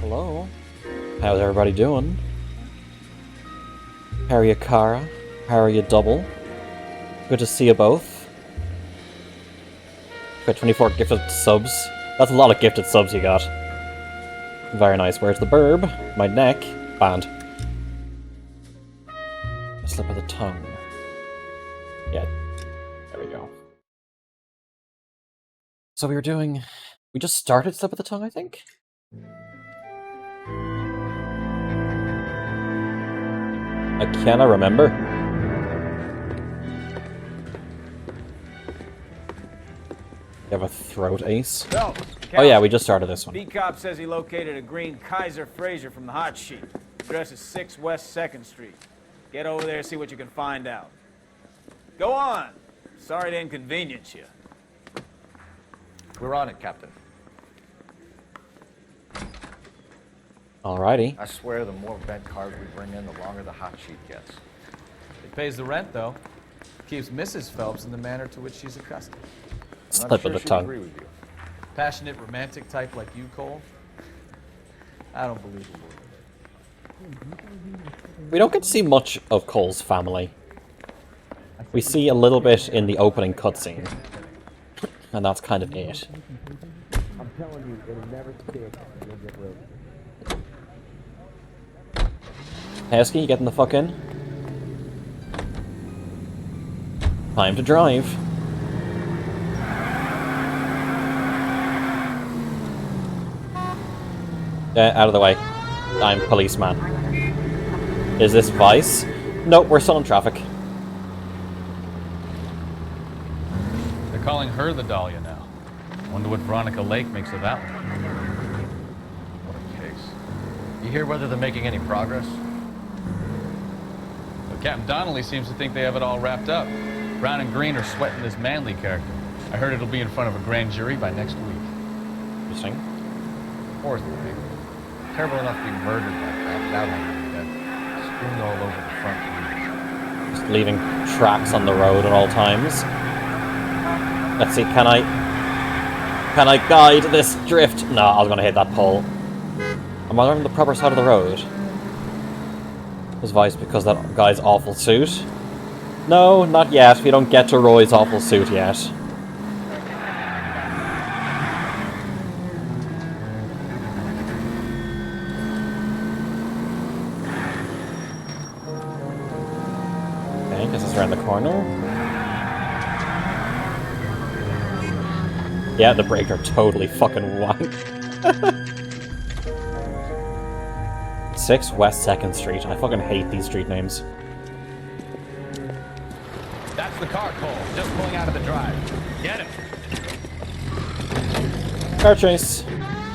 Hello. How's everybody doing? How are you, Cara? How are you, Double? Good to see you both. Got 24 gifted subs. That's a lot of gifted subs you got. Very nice. Where's the burb? My neck. Banned. A slip of the tongue. Yeah. There we go. So we just started slip of the tongue, I think? I cannot remember. You have a throat ace? No, oh yeah, we just started this one. B-Cop says he located a green Kaiser Fraser from the hot sheet. Address is 6 West 2nd Street. Get over there, see what you can find out. Go on. Sorry to inconvenience you. We're on it, Captain. Alrighty. I swear the more bent cars we bring in, the longer the hot sheet gets. It pays the rent, though. Keeps Mrs. Phelps in the manner to which she's accustomed. Slip of the tongue. Agree with you. Passionate, romantic type like you, Cole? I don't believe a word of it. We don't get to see much of Cole's family. We see a little bit in the opening cutscene. And that's kind of it. I'm telling you, it'll never stick. You'll get rid of it. Hesky, you getting the fuck in? Time to drive. Out of the way. I'm policeman. Is this Vice? Nope, we're still in traffic. They're calling her the Dahlia now. Wonder what Veronica Lake makes of that one. What a case. You hear whether they're making any progress? But Captain Donnelly seems to think they have it all wrapped up. Brown and Green are sweating this Manley character. I heard it'll be in front of a grand jury by next week. Interesting. Fourth thing. Terrible enough to be murdered like that without having dead. Strewn all over the front wheel. Just leaving tracks on the road at all times. Let's see, can I guide this drift? No, I was gonna hit that pole. Am I on the proper side of the road? Was Vice because that guy's awful suit? No, not yet. We don't get to Roy's awful suit yet. Okay, guess it's around the corner. Yeah, the brakes are totally fucking wank. 6 West 2nd Street. I fucking hate these street names. That's the car, Cole. Just pulling out of the drive. Get him. Car chase.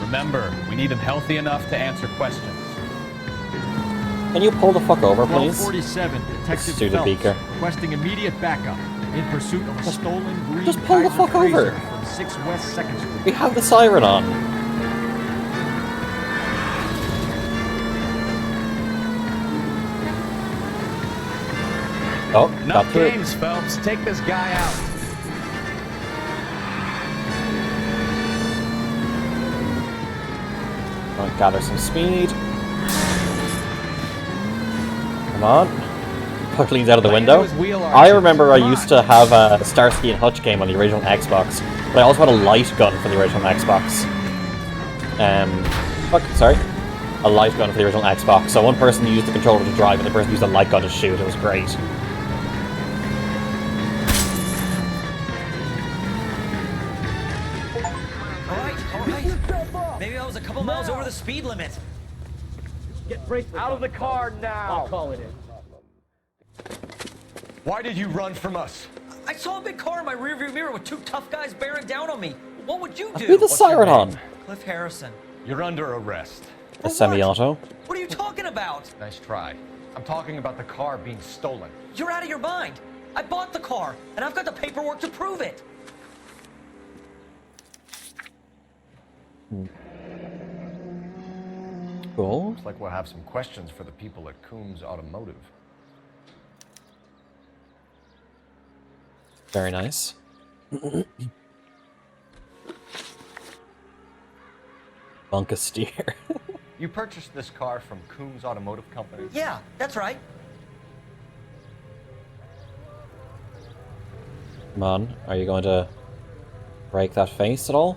Remember, we need him healthy enough to answer questions. Can you pull the fuck over, please? 1247, Detective Stupid Phelps, beaker. requesting immediate backup in pursuit of a stolen green just pull the Kaiser fuck over. Fraser from 6 West 2nd Street. We have the siren on. Oh, got Enough through. games, Phelps. Take this guy out. I'll gather some speed. Come on. Puck leans out of the window. I remember I used to have a Starsky and Hutch game on the original Xbox, but I also had a light gun for the original Xbox. Sorry. A light gun for the original Xbox. So one person used the controller to drive and the person used a light gun to shoot. It was great. All right. Maybe I was a couple miles over the speed limit. Get bracelet Out of the car now. I'll call it in. Why did you run from us? I saw a big car in my rearview mirror with 2 tough guys bearing down on me. What would you do? Leave the siren on. Cliff Harrison. You're under arrest. A semi-auto. What are you talking about? Nice try. I'm talking about the car being stolen. You're out of your mind. I bought the car, and I've got the paperwork to prove it. Cool. Looks like we'll have some questions for the people at Coombs Automotive. Very nice. Bunka steer. You purchased this car from Coombs Automotive Company? Yeah, that's right. Come on, are you going to break that face at all?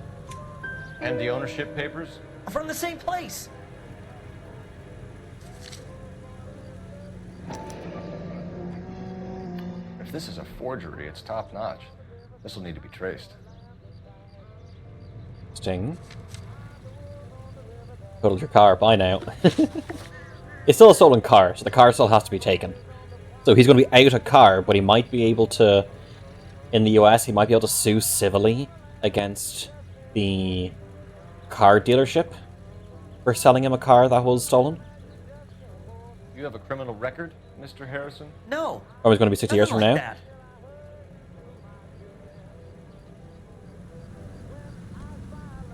And the ownership papers? From the same place. If this is a forgery, it's top notch. This will need to be traced. Sting. Totaled your car, bye now. It's still a stolen car, so the car still has to be taken. So he's going to be out a car, but he might be able to, in the US, he might be able to sue civilly against the car dealership for selling him a car that was stolen. You have a criminal record, Mr. Harrison? No. Or he's going to be 60 years from nothing now. like that.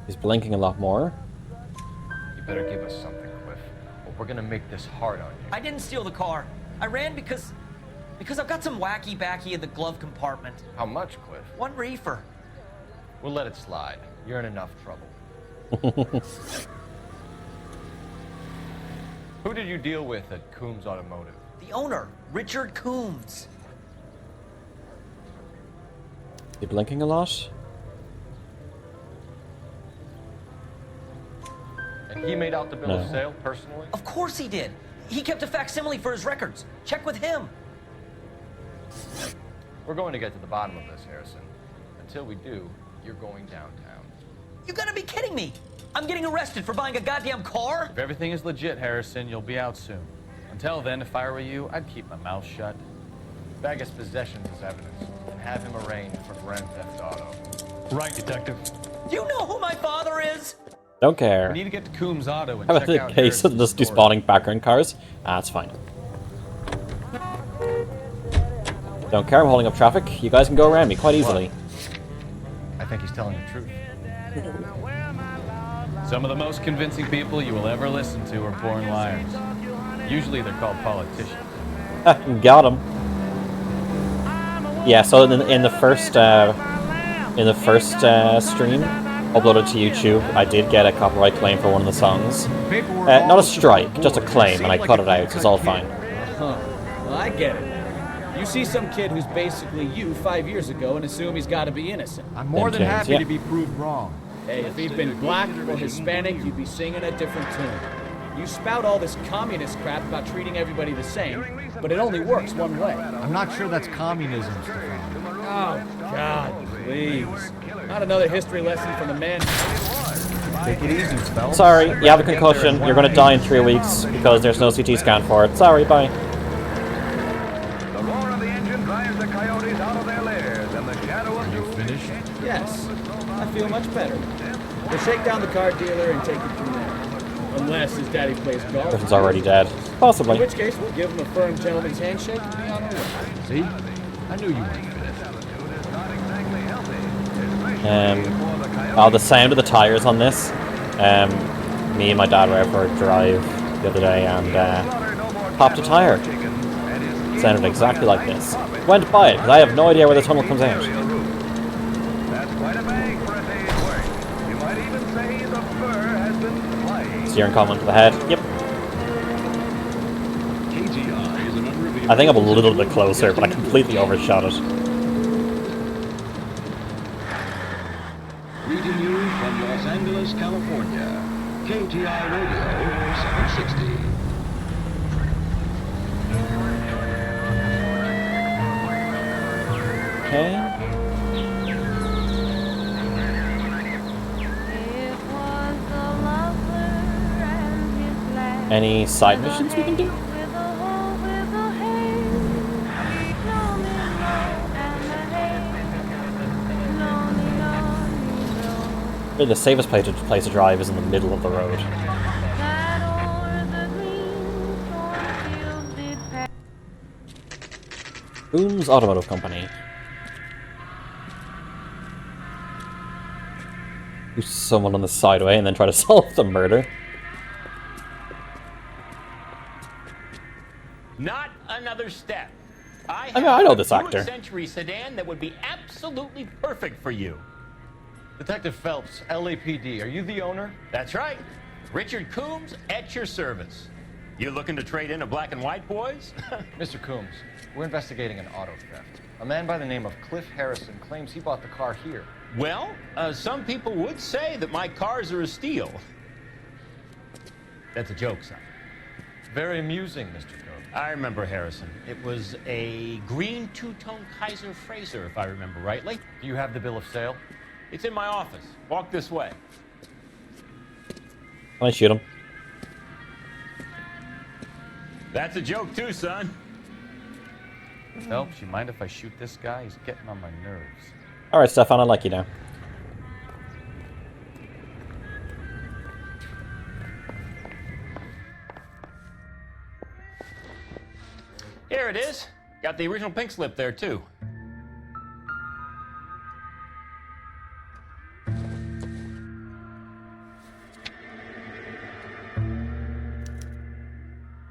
He's blinking a lot more. You better give us something, Cliff, or we're gonna make this hard on you. I didn't steal the car. I ran because I've got some wacky backy in the glove compartment. How much, Cliff? 1 reefer. We'll let it slide. You're in enough trouble. Who did you deal with at Coombs Automotive? The owner, Richard Coombs. He blinking a lot? And he made out the bill of sale personally? Of course he did. He kept a facsimile for his records. Check with him. We're going to get to the bottom of this, Harrison. Until we do, you're going downtown. You gotta be kidding me. I'm getting arrested for buying a goddamn car? If everything is legit, Harrison, you'll be out soon. Until then, if I were you, I'd keep my mouth shut. Bag his possessions as evidence and have him arraigned for grand theft auto. Right, detective. Do you know who my father is? Don't care. We need to get to Coombs Auto and How check about out the case of Harrison's just story. despawning background cars? Ah, that's fine. Don't care, I'm holding up traffic. You guys can go around me quite easily. I think he's telling the truth. Some of the most convincing people you will ever listen to are born liars. Usually they're called politicians. Got him. Yeah, so in the first stream uploaded to YouTube, I did get a copyright claim for one of the songs. Not a strike, just a claim, and I cut it out, so it's all fine. Huh. Well, I get it. You see some kid who's basically you 5 years ago and assume he's got to be innocent. I'm more than James, happy yeah. to be proved wrong. Hey, if he'd been black or Hispanic, you'd be singing a different tune. You spout all this communist crap about treating everybody the same, but it only works one way. I'm not sure that's communism, Stefan. Oh, God, please. Not another history lesson from the man. Take it easy, fellas. Sorry, you have a concussion. You're going to die in 3 weeks because there's no CT scan for it. Sorry, bye. The roar of the engine drives the coyotes out of their lairs, and the shadow of doom Finished? Yes, I feel much better. We'll shake down the car dealer and take it from there. Unless his daddy plays golf. Person's already dead. In Possibly. which case, we'll give him a firm gentleman's handshake and be on our way. See? I knew you weren't. The sound of the tires on this. Me and my dad were out for a drive the other day and popped a tire. Sounded exactly like this. Went by it because I have no idea where the tunnel comes out. That's quite a bang for a day's work. You might even say the fur has been flying. Steering column to the head. Yep. I think I'm a little bit closer, but I completely overshot it. Greeting you from Los Angeles, California. KTI Radio 760. Okay. Any side missions we can do? Really, the safest place to drive is in the middle of the road. Coombs Automotive Company. Shoot someone on the sideway and then try to solve the murder. Not another step. I know this actor. Century sedan that would be absolutely perfect for you. Detective Phelps, LAPD, are you the owner? That's right. Richard Coombs, at your service. You looking to trade in a black and white, boys? Mr. Coombs, we're investigating an auto theft. A man by the name of Cliff Harrison claims he bought the car here. Well, some people would say that my cars are a steal. That's a joke, son. Very amusing, Mr. Coombs. I remember Harrison. It was a green two-tone Kaiser Frazer, if I remember rightly. Do you have the bill of sale? It's in my office. Walk this way. Can I shoot him? That's a joke too, son. Phelps, you mind if I shoot this guy? He's getting on my nerves. Alright, Stefan, I like you now. Here it is. Got the original pink slip there, too.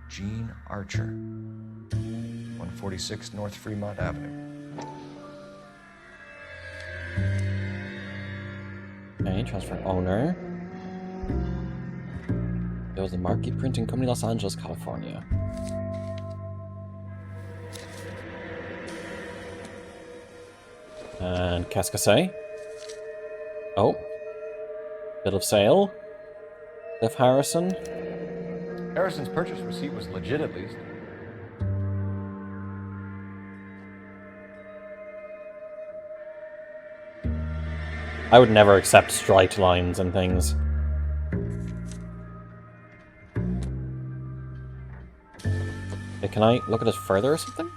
Gene Archer, 146 North Fremont Avenue. Okay, transfer owner. It was the Marquee Printing Company, Los Angeles, California. And Cascase. Oh. Bill of sale. Cliff Harrison. Harrison's purchase receipt was legit, at least. I would never accept straight lines and things. Okay, can I look at it further or something?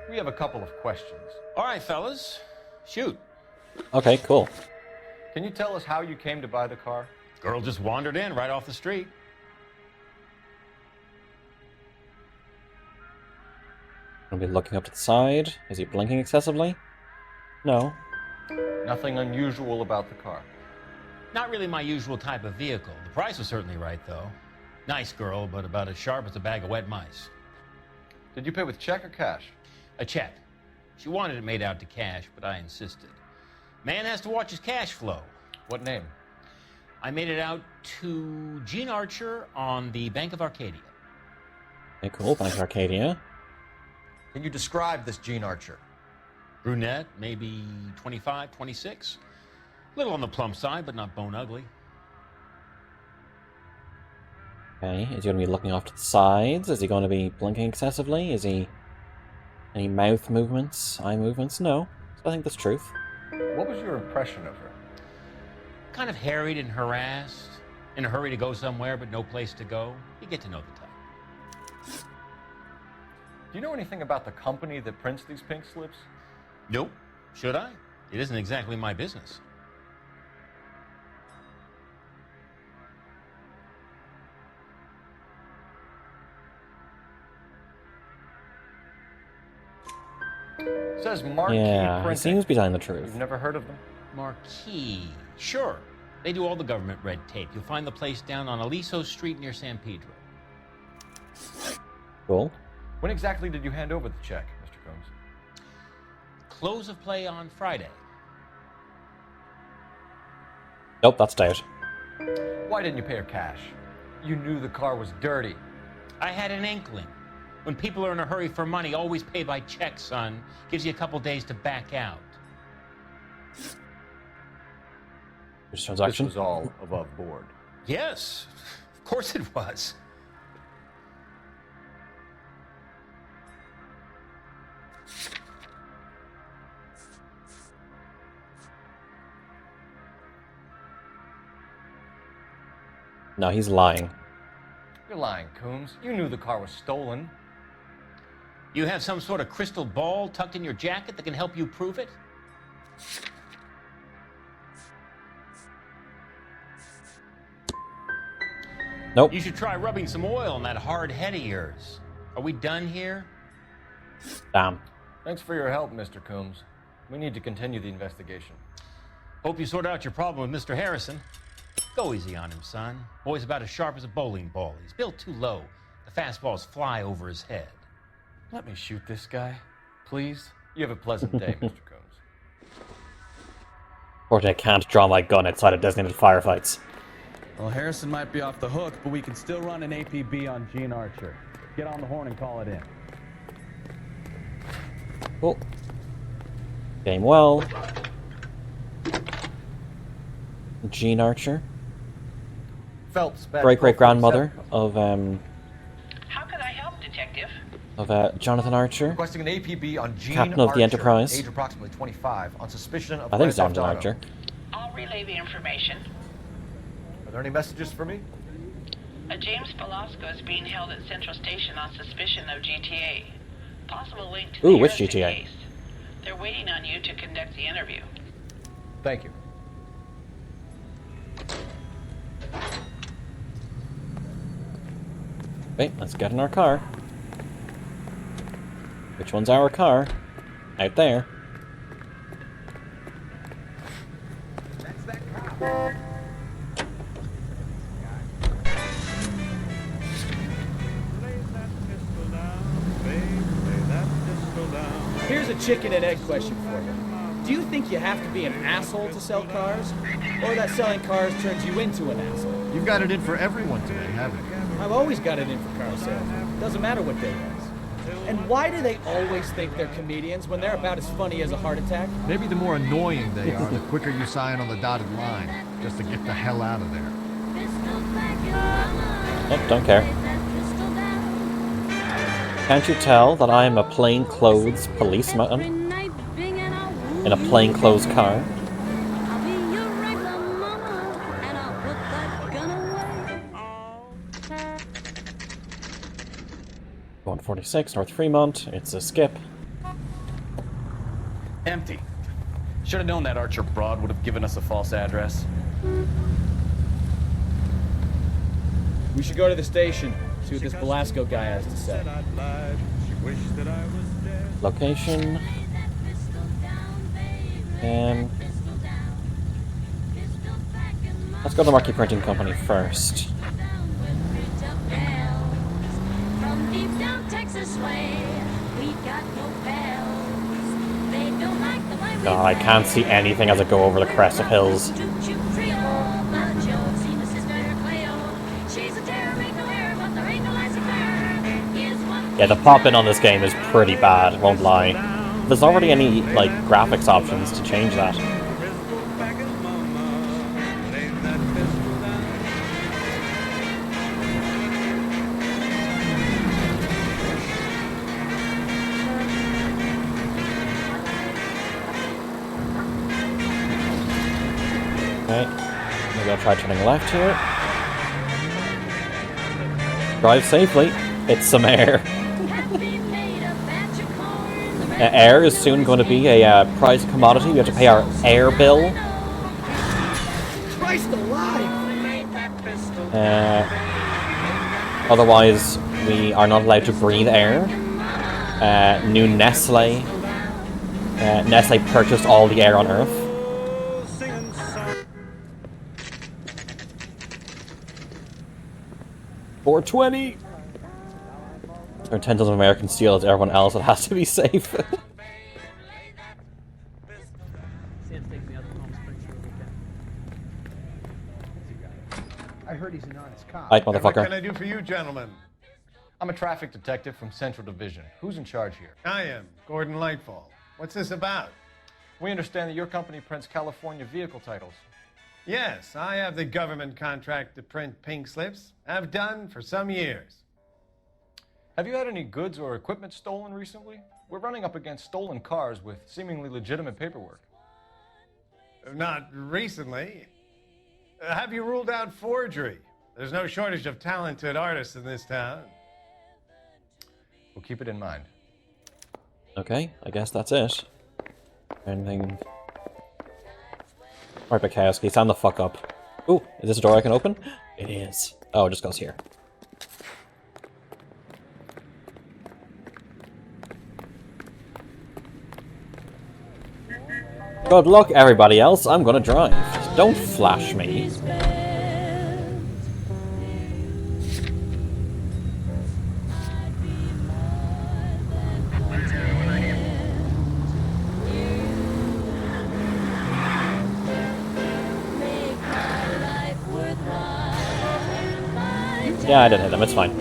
We have a couple of questions. All right, fellas. Shoot. Okay, cool. Can you tell us how you came to buy the car? Girl just wandered in right off the street. I'll be looking up to the side. Is he blinking excessively? No. Nothing unusual about the car. Not really my usual type of vehicle. The price was certainly right, though. Nice girl, but about as sharp as a bag of wet mice. Did you pay with check or cash? A check. She wanted it made out to cash, but I insisted. Man has to watch his cash flow. What name? I made it out to Gene Archer on the Bank of Arcadia. Okay, cool. Bank of Arcadia. Can you describe this Gene Archer? Brunette, maybe 25, 26. Little on the plump side, but not bone ugly. Okay, is he going to be looking off to the sides? Is he going to be blinking excessively? Is he... Any mouth movements? Eye movements? No. So I think that's truth. What was your impression of her? Kind of harried and harassed. In a hurry to go somewhere, but no place to go. You get to know the type. Do you know anything about the company that prints these pink slips? Nope. Should I? It isn't exactly my business. It says Marquee Yeah, Printing. he seems to be telling the truth. You've never heard of them? Marquee. Sure. They do all the government red tape. You'll find the place down on Aliso Street near San Pedro. Cool. When exactly did you hand over the check, Mr. Combs? Close of play on Friday. Nope, that's doubt. Why didn't you pay her cash? You knew the car was dirty. I had an inkling. When people are in a hurry for money, always pay by check, son. Gives you a couple days to back out. This transaction? This was all above board. Yes, of course it was. No, he's lying. You're lying, Coombs. You knew the car was stolen. You have some sort of crystal ball tucked in your jacket that can help you prove it? Nope. You should try rubbing some oil on that hard head of yours. Are we done here? Damn. Thanks for your help, Mr. Coombs. We need to continue the investigation. Hope you sort out your problem with Mr. Harrison. Go easy on him, son. Boy's about as sharp as a bowling ball. He's built too low. The fastballs fly over his head. Let me shoot this guy. Please? You have a pleasant day, Mr. Combs. Unfortunately, I can't draw my gun outside of designated firefights. Well, Harrison might be off the hook, but we can still run an APB on Gene Archer. Get on the horn and call it in. Cool. Game well. Gene Archer. Phelps, Great-great-grandmother of, How can I help, Detective? of Jonathan Archer. Requesting an APB on Gene Captain of the Archer, Enterprise. age approximately 25, on suspicion of I think it's grand Jonathan theft auto. Archer. I'll relay the information. Are there any messages for me? A James Velasco is being held at Central Station on suspicion of GTA. Possible link to Ooh, the which arrested GTA? case. They're waiting on you to conduct the interview. Thank you. Okay, let's get in our car. Which one's our car? Out there. Here's a chicken and egg question for you. Do you think you have to be an asshole to sell cars? Or that selling cars turns you into an asshole? You've got it in for everyone today, haven't you? I've always got it in for car sales. Doesn't matter what day it is. And why do they always think they're comedians when they're about as funny as a heart attack? Maybe the more annoying they are, the quicker you sign on the dotted line, just to get the hell out of there. Oh, don't care. Can't you tell that I am a plainclothes policeman in a plainclothes car? Going 46 North Fremont. It's a skip. Empty. Should have known that Archer broad would have given us a false address. We should go to the station, see what this Velasco guy has to say. Location. Let's go to the Marquee Printing Company first. God, I can't see anything as I go over the crest of hills. Yeah, the pop-in on this game is pretty bad, won't lie. There's already any, like, graphics options to change that. Okay, maybe I'll try turning left here. Drive safely. It's some air. Air is soon going to be a prized commodity. We have to pay our air bill. Christ alive! Otherwise, we are not allowed to breathe air. New Nestle. Nestle purchased all the air on Earth. $4.20. There are 10 tons of American steel as everyone else. It has to be safe. I heard he's an honest cop. Right, motherfucker. What can I do for you, gentlemen? I'm a traffic detective from Central Division. Who's in charge here? I am Gordon Lightfall. What's this about? We understand that your company prints California vehicle titles. Yes, I have the government contract to print pink slips. I've done for some years. Have you had any goods or equipment stolen recently? We're running up against stolen cars with seemingly legitimate paperwork. Not recently. Have you ruled out forgery? There's no shortage of talented artists in this town. We'll keep it in mind. Okay, I guess that's it. Anything... Alright, Bukowski, stand the fuck up. Ooh, is this a door I can open? It is. Oh, it just goes here. Good luck, everybody else. I'm gonna drive. Don't flash me. Yeah, I did hit him. It's fine.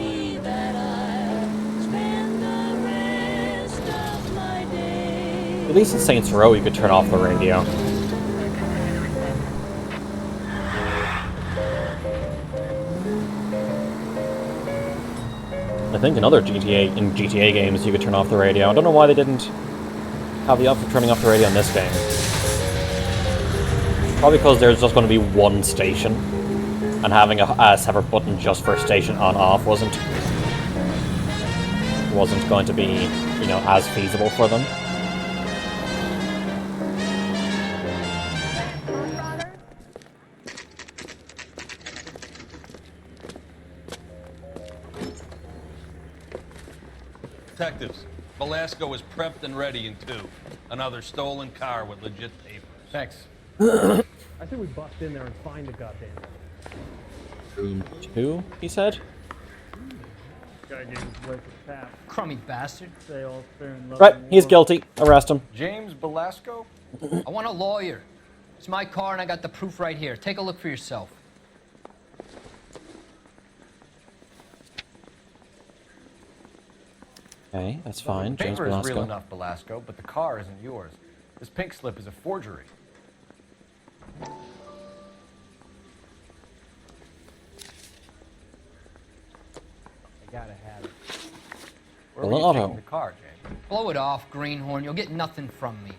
At least in Saints Row, you could turn off the radio. I think in other GTA games, you could turn off the radio. I don't know why they didn't have the option of turning off the radio in this game. Probably because there's just going to be one station, and having a separate button just for station on/off wasn't going to be, you know, as feasible for them. Detectives, Velasco is prepped and ready in 2. Another stolen car with legit papers. Thanks. I think we bust in there and find the goddamn thing. 2, he said? Guy gave his wife a tap. Crummy bastard. They all fair and love Right, and he's war. guilty. Arrest him. James Velasco? I want a lawyer. It's my car and I got the proof right here. Take a look for yourself. Okay, that's fine. The James paper is real Velasco. enough, Velasco, but the car isn't yours. This pink slip is a forgery. I gotta have it. Where were you Auto. taking the car, James? Blow it off, Greenhorn. You'll get nothing from me.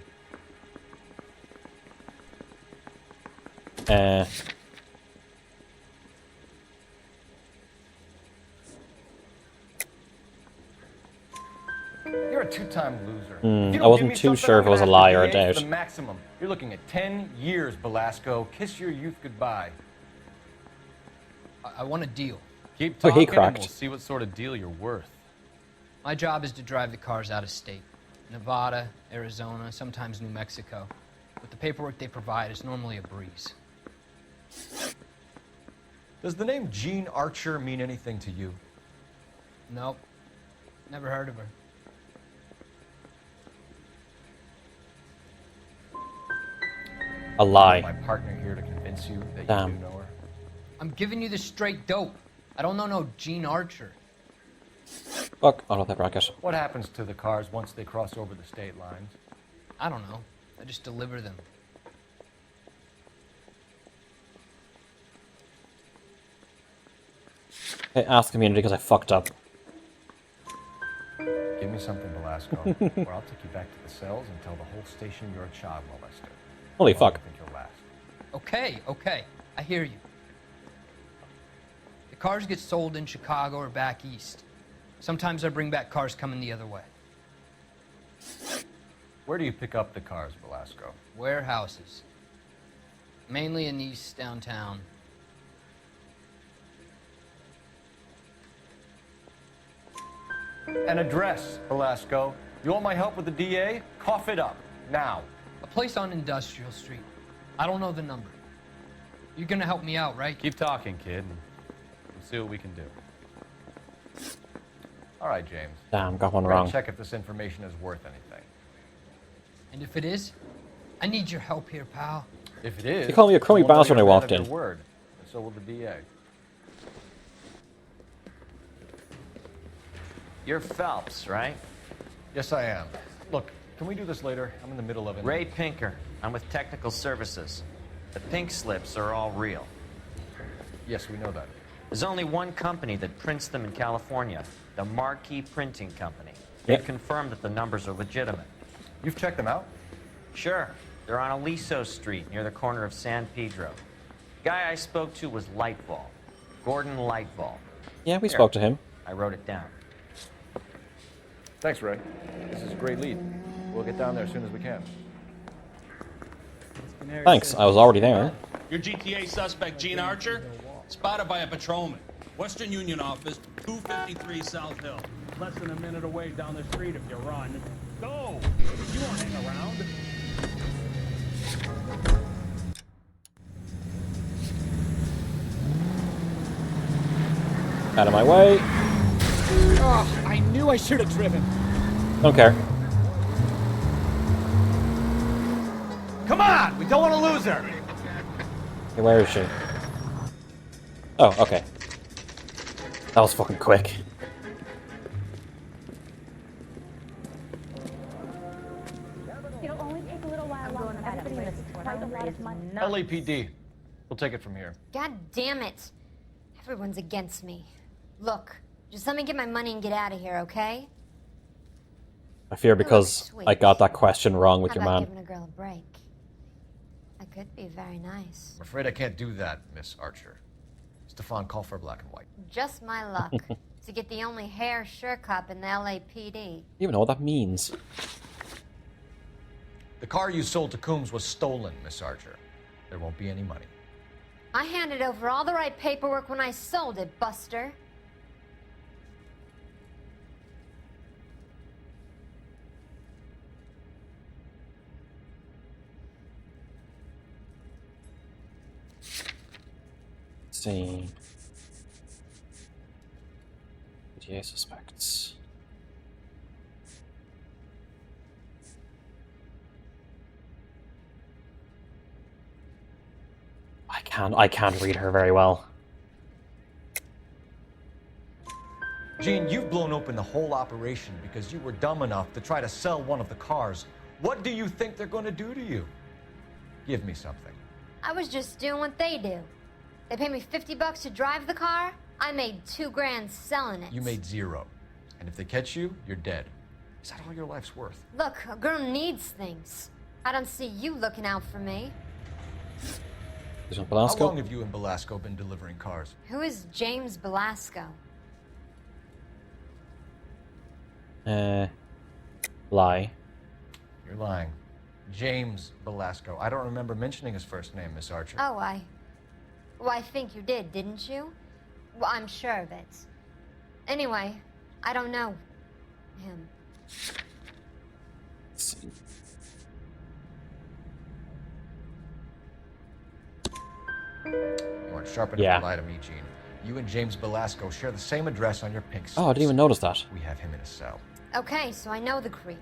You're a two-time loser. I wasn't too sure if it was a lie or a doubt. The maximum. You're looking at 10 years, Velasco. Kiss your youth goodbye. I want a deal. Keep Oh, he talking and cracked. we'll see what sort of deal you're worth. My job is to drive the cars out of state. Nevada, Arizona, sometimes New Mexico. But the paperwork they provide is normally a breeze. Does the name Jean Archer mean anything to you? Nope. Never heard of her. A lie. My partner here to convince you that Damn. you do know her. I'm giving you the straight dope. I don't know no Gene Archer. Fuck, auto that bracket. What happens to the cars once they cross over the state lines? I don't know. I just deliver them. Hey, ask community because I fucked up. Give me something, Velasco, or I'll take you back to the cells and tell the whole station you're a child molester. Holy How long fuck. do you think you'll last? Okay, okay. I hear you. The cars get sold in Chicago or back east. Sometimes I bring back cars coming the other way. Where do you pick up the cars, Velasco? Warehouses. Mainly in East downtown. An address, Velasco. You want my help with the DA? Cough it up, now. A place on Industrial Street. I don't know the number. You're gonna help me out, right? Keep talking, kid, and we'll see what we can do. All right, James. Damn, got one We're gonna wrong. check if this information is worth anything. And if it is, I need your help here, pal. If it is, You called me a crummy you won't bastard let when I your walked man of in. your word, and so will the DA. You're Phelps, right? Yes, I am. Look, can we do this later? I'm in the middle of it. Ray Pinker. I'm with Technical Services. The pink slips are all real. Yes, we know that. There's only one company that prints them in California, the Marquee Printing Company. Yep. They've confirmed that the numbers are legitimate. You've checked them out? Sure. They're on Aliso Street, near the corner of San Pedro. The guy I spoke to was Lightfall. Gordon Lightfall. Yeah, we Here, spoke to him. I wrote it down. Thanks, Ray. This is a great lead. We'll get down there as soon as we can. Thanks, I was already there. Your GTA suspect, Gene Archer, spotted by a patrolman. Western Union office, 253 South Hill. Less than a minute away down the street if you run. Go! You won't hang around. Out of my way. Oh, I knew I should have driven. Don't care. Come on! We don't want to lose her! Hey, where is she? Oh, okay. That was fucking quick. It'll only take a little while longer. Everybody in this quite a lot of money. LAPD. We'll take it from here. God damn it. Everyone's against me. Look, just let me get my money and get out of here, okay? I fear because I got that question wrong with How your about man. giving a girl a break? I could be very nice. I'm afraid I can't do that, Miss Archer. Stefan, call for black and white. Just my luck to get the only hair sure cop in the LAPD. You even know what that means. The car you sold to Coombs was stolen, Miss Archer. There won't be any money. I handed over all the right paperwork when I sold it, Buster. Let's see. GTA suspects. I can't read her very well. Gene, you've blown open the whole operation because you were dumb enough to try to sell one of the cars. What do you think they're going to do to you? Give me something. I was just doing what they do. They paid me $50 to drive the car. I made $2 grand selling it. You made $0. And if they catch you, you're dead. Is that all your life's worth? Look, a girl needs things. I don't see you looking out for me. How long have you and Belasco been delivering cars? Who is James Belasco? Lie. You're lying. James Belasco. I don't remember mentioning his first name, Miss Archer. Oh, well, I think you did, didn't you? Well, I'm sure of it. Anyway, I don't know him. Let's see. You weren't sharp enough to lie to me, Gene. You and James Belasco share the same address on your pink slips. Oh, I didn't even notice that. We have him in a cell. Okay, so I know the creep.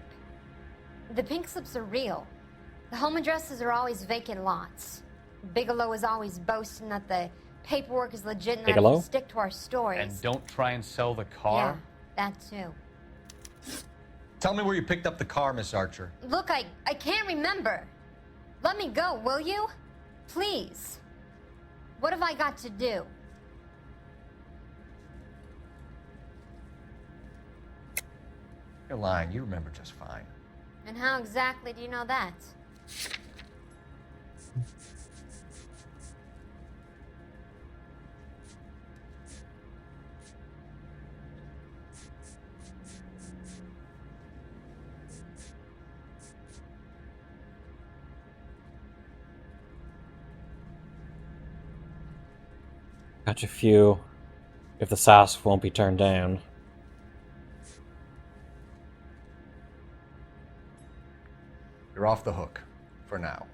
The pink slips are real. The home addresses are always vacant lots. Bigelow is always boasting that the paperwork is legit and that if we stick to our stories. And don't try and sell the car? Yeah, that too. Tell me where you picked up the car, Miss Archer. Look, I can't remember. Let me go, will you? Please. What have I got to do? You're lying. You remember just fine. And how exactly do you know that? Catch a few if the SAS won't be turned down. You're off the hook. For now.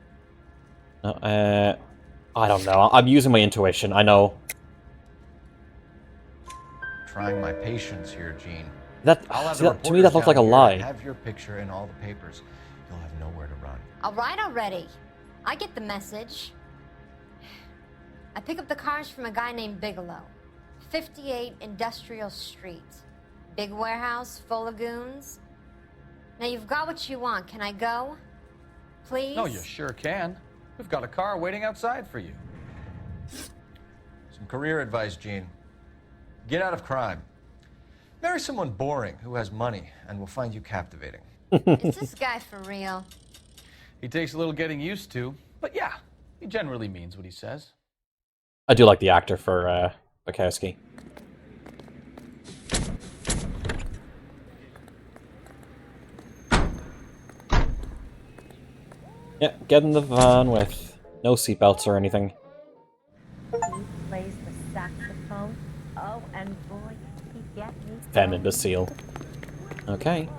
No, I don't know. I'm using my intuition. I know. Trying my patience here, Gene. That, to me, that looks like a lie. Have your picture in all the papers. You'll have nowhere to run. All right already. I get the message. I pick up the cars from a guy named Bigelow. 58 Industrial Street. Big warehouse full of goons. Now you've got what you want. Can I go? Please? No, you sure can. We've got a car waiting outside for you. Some career advice, Gene. Get out of crime. Marry someone boring who has money and will find you captivating. Is this guy for real? He takes a little getting used to, but yeah, he generally means what he says. I do like the actor for Bukowski. Yeah, get in the van with no seatbelts or anything. He plays the saxophone. Oh, and boy, he get me. Femme imbecile. Okay.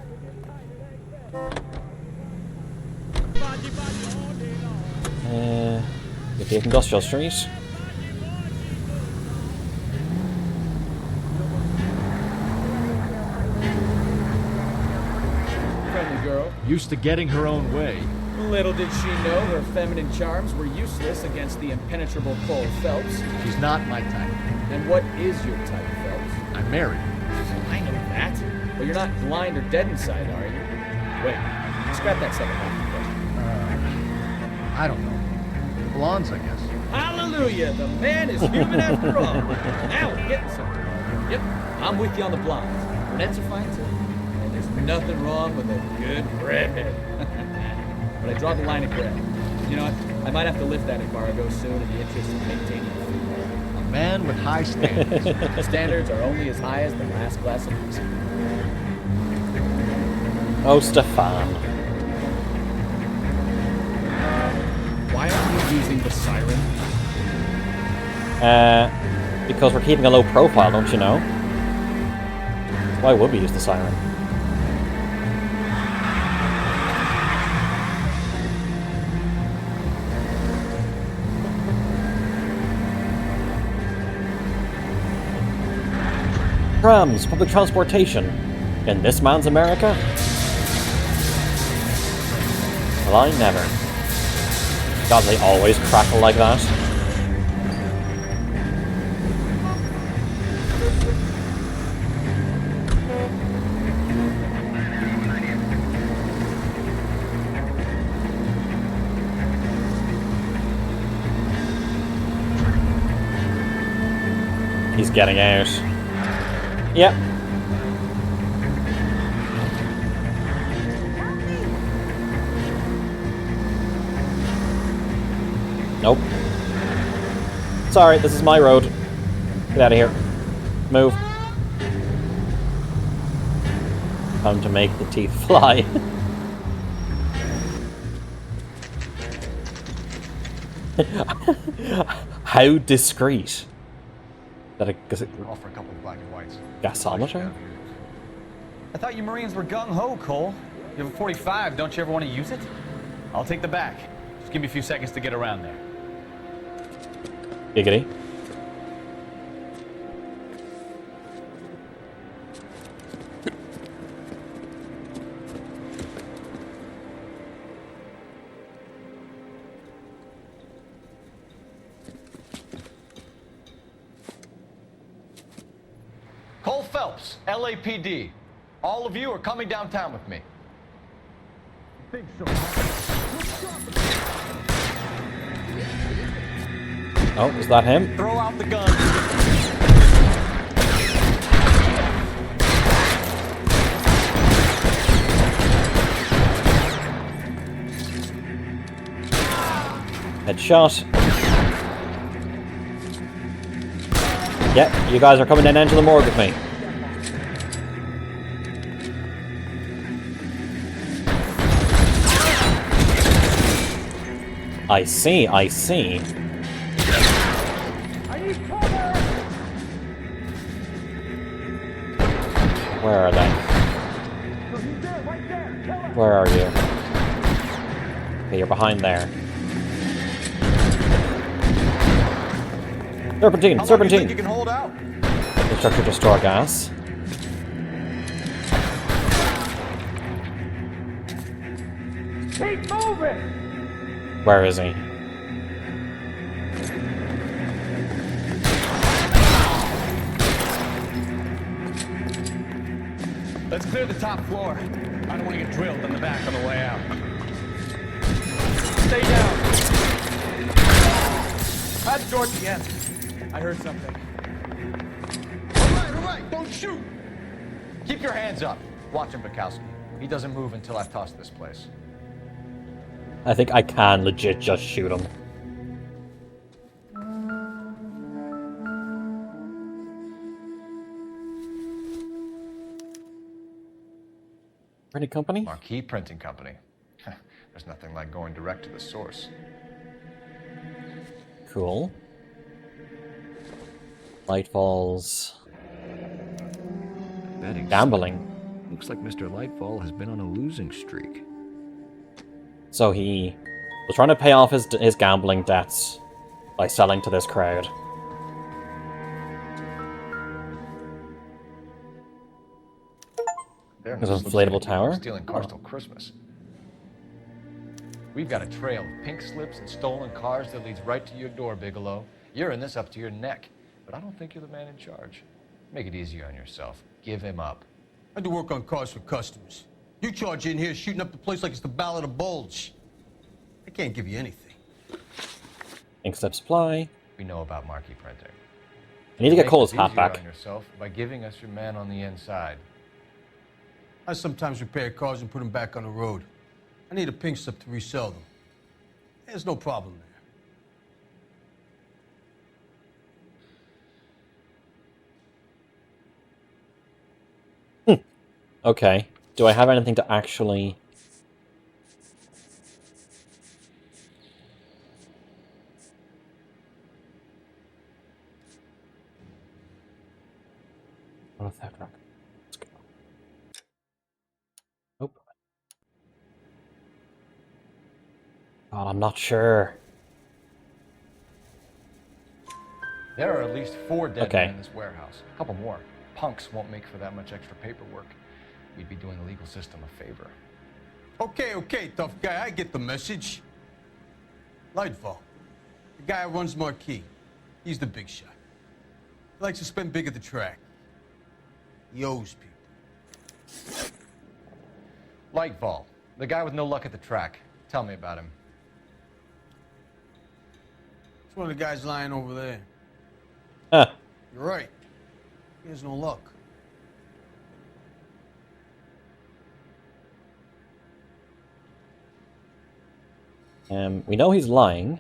Get the Industrial Street. Friendly girl. Used to getting her own way. Little did she know her feminine charms were useless against the impenetrable Cole Phelps. She's not my type. And what is your type, Phelps? married. I know that. But you're not blind or dead inside, are you? Wait, scrap that second half of the question. I don't know. Blondes, I guess. Hallelujah! The man is human after all. Now we're getting somewhere. Yep, I'm with you on the blondes. Brunettes are fine too. And there's nothing wrong with a good redhead. But I draw the line at gray. You know what? I might have to lift that embargo soon in the interest of maintaining the food. A man with high standards. Standards are only as high as the last glass of whiskey. Oh, Stefan. Why aren't we using the siren? Because we're keeping a low profile, don't you know? Why would we use the siren? Trams, public transportation. In this man's America? Well, I never. God, they always crackle like that. He's getting out. Yep. Nope. Sorry, this is my road. Get out of here. Move. Time to make the teeth fly. How discreet. That a Offer a couple of black and whites. gasometer? I thought you Marines were gung-ho, Cole. You have a 45, don't you ever want to use it? I'll take the back. Just give me a few seconds to get around there. Giggity. Cole Phelps, LAPD. All of you are coming downtown with me. Think so. Oh, is that him? Throw out the gun. Headshot. Yep, you guys are coming down into the morgue with me. I see, I see. Where are they? Where are you? Okay, you're behind there. Serpentine! How long Serpentine! do you think you can hold out? Constructor to store gas. Keep moving! Where is he? Let's clear the top floor. I don't want to get drilled in the back on the way out. Stay down. That's George again. I heard something. All right, don't shoot. Keep your hands up. Watch him, Bukowski. He doesn't move until I've tossed this place. I think I can legit just shoot him. Printing company? Marquee Printing Company. There's nothing like going direct to the source. Cool. Lightfalls. Betting. Gambling. Looks like Mr. Lightfall has been on a losing streak. So he was trying to pay off his gambling debts by selling to this crowd. There's an inflatable tower? Stealing cars till Christmas. We've got a trail of pink slips and stolen cars that leads right to your door, Bigelow. You're in this up to your neck, but I don't think you're the man in charge. Make it easier on yourself. Give him up. I do work on cars for customers. You charge in here shooting up the place like it's the Ballad of Bulge. I can't give you anything. Inkstep supply. We know about marquee printing. I need to get Make Cole's this hat easier back. on yourself by giving us your man on the inside. I sometimes repair cars and put them back on the road. I need a pink slip to resell them. There's no problem there. Okay. Do I have anything to actually... What is that? Let's go. Nope. God, I'm not sure. There are at least 4 dead Okay. men in this warehouse. A couple more. Punks won't make for that much extra paperwork. We'd be doing the legal system a favor. Okay, tough guy. I get the message. Lightfall. The guy who runs Marquee. He's the big shot. He likes to spend big at the track. He owes people. Lightfall, the guy with no luck at the track. Tell me about him. It's one of the guys lying over there. Huh. You're right. He has no luck. We know he's lying.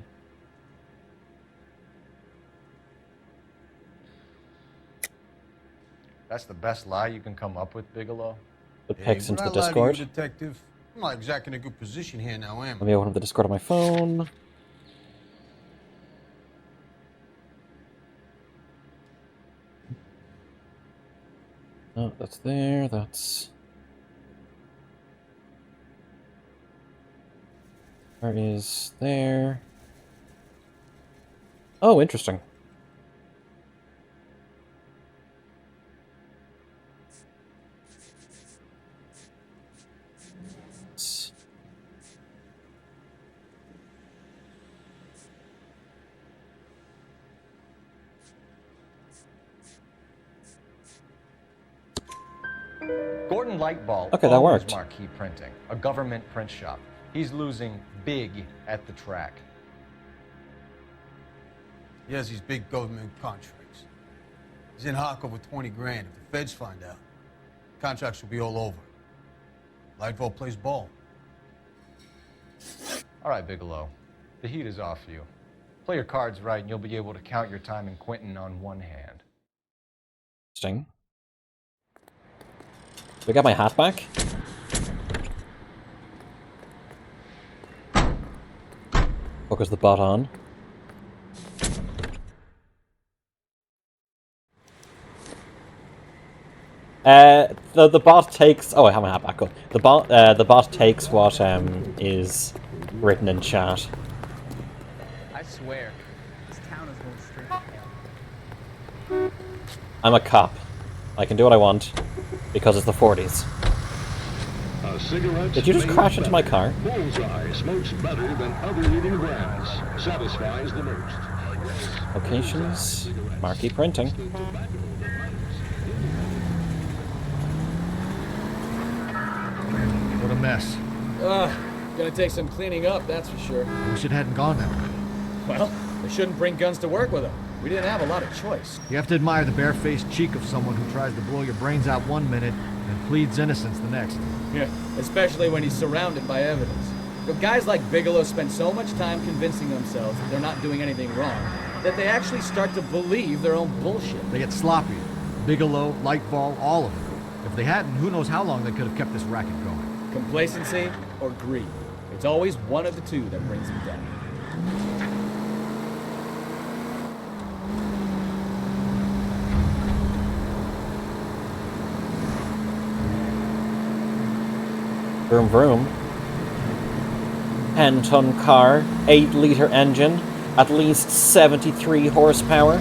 That's the best lie you can come up with, Bigelow? The pics into the When I lie to Discord. you, detective, I'm not exactly in a good position here now, am I? Let me open up the Discord on my phone. Oh, that's there, that's... Where is there? Oh, interesting. Gordon Lightball Okay, that owns worked. Marquee Printing, a government print shop. He's losing big at the track. He has these big government contracts. He's in hock over 20 grand. If the feds find out, contracts will be all over. Lightfall plays ball. All right, Bigelow. The heat is off you. Play your cards right and you'll be able to count your time in Quentin on one hand. Interesting. Do I get my hat back? Focus the bot on. The bot takes... Oh, I have my hat back. Good. The bot takes what is written in chat. I swear, this town is going straight to hell. I'm a cop. I can do what I want because it's the 40s. Did you just crash into my car? Bullseye smokes better than other leading brands. Satisfies the most. Locations. Marquee printing. What a mess. Gonna take some cleaning up, that's for sure. Wish it hadn't gone that way. Well, they shouldn't bring guns to work with them. We didn't have a lot of choice. You have to admire the barefaced cheek of someone who tries to blow your brains out one minute and pleads innocence the next. Yeah, especially when he's surrounded by evidence. But guys like Bigelow spend so much time convincing themselves that they're not doing anything wrong that they actually start to believe their own bullshit. They get sloppy. Bigelow, Lightfall, all of them. If they hadn't, who knows how long they could have kept this racket going. Complacency or greed. It's always one of the two that brings them down. Vroom vroom. 10-ton car, 8-liter engine, at least 73 horsepower.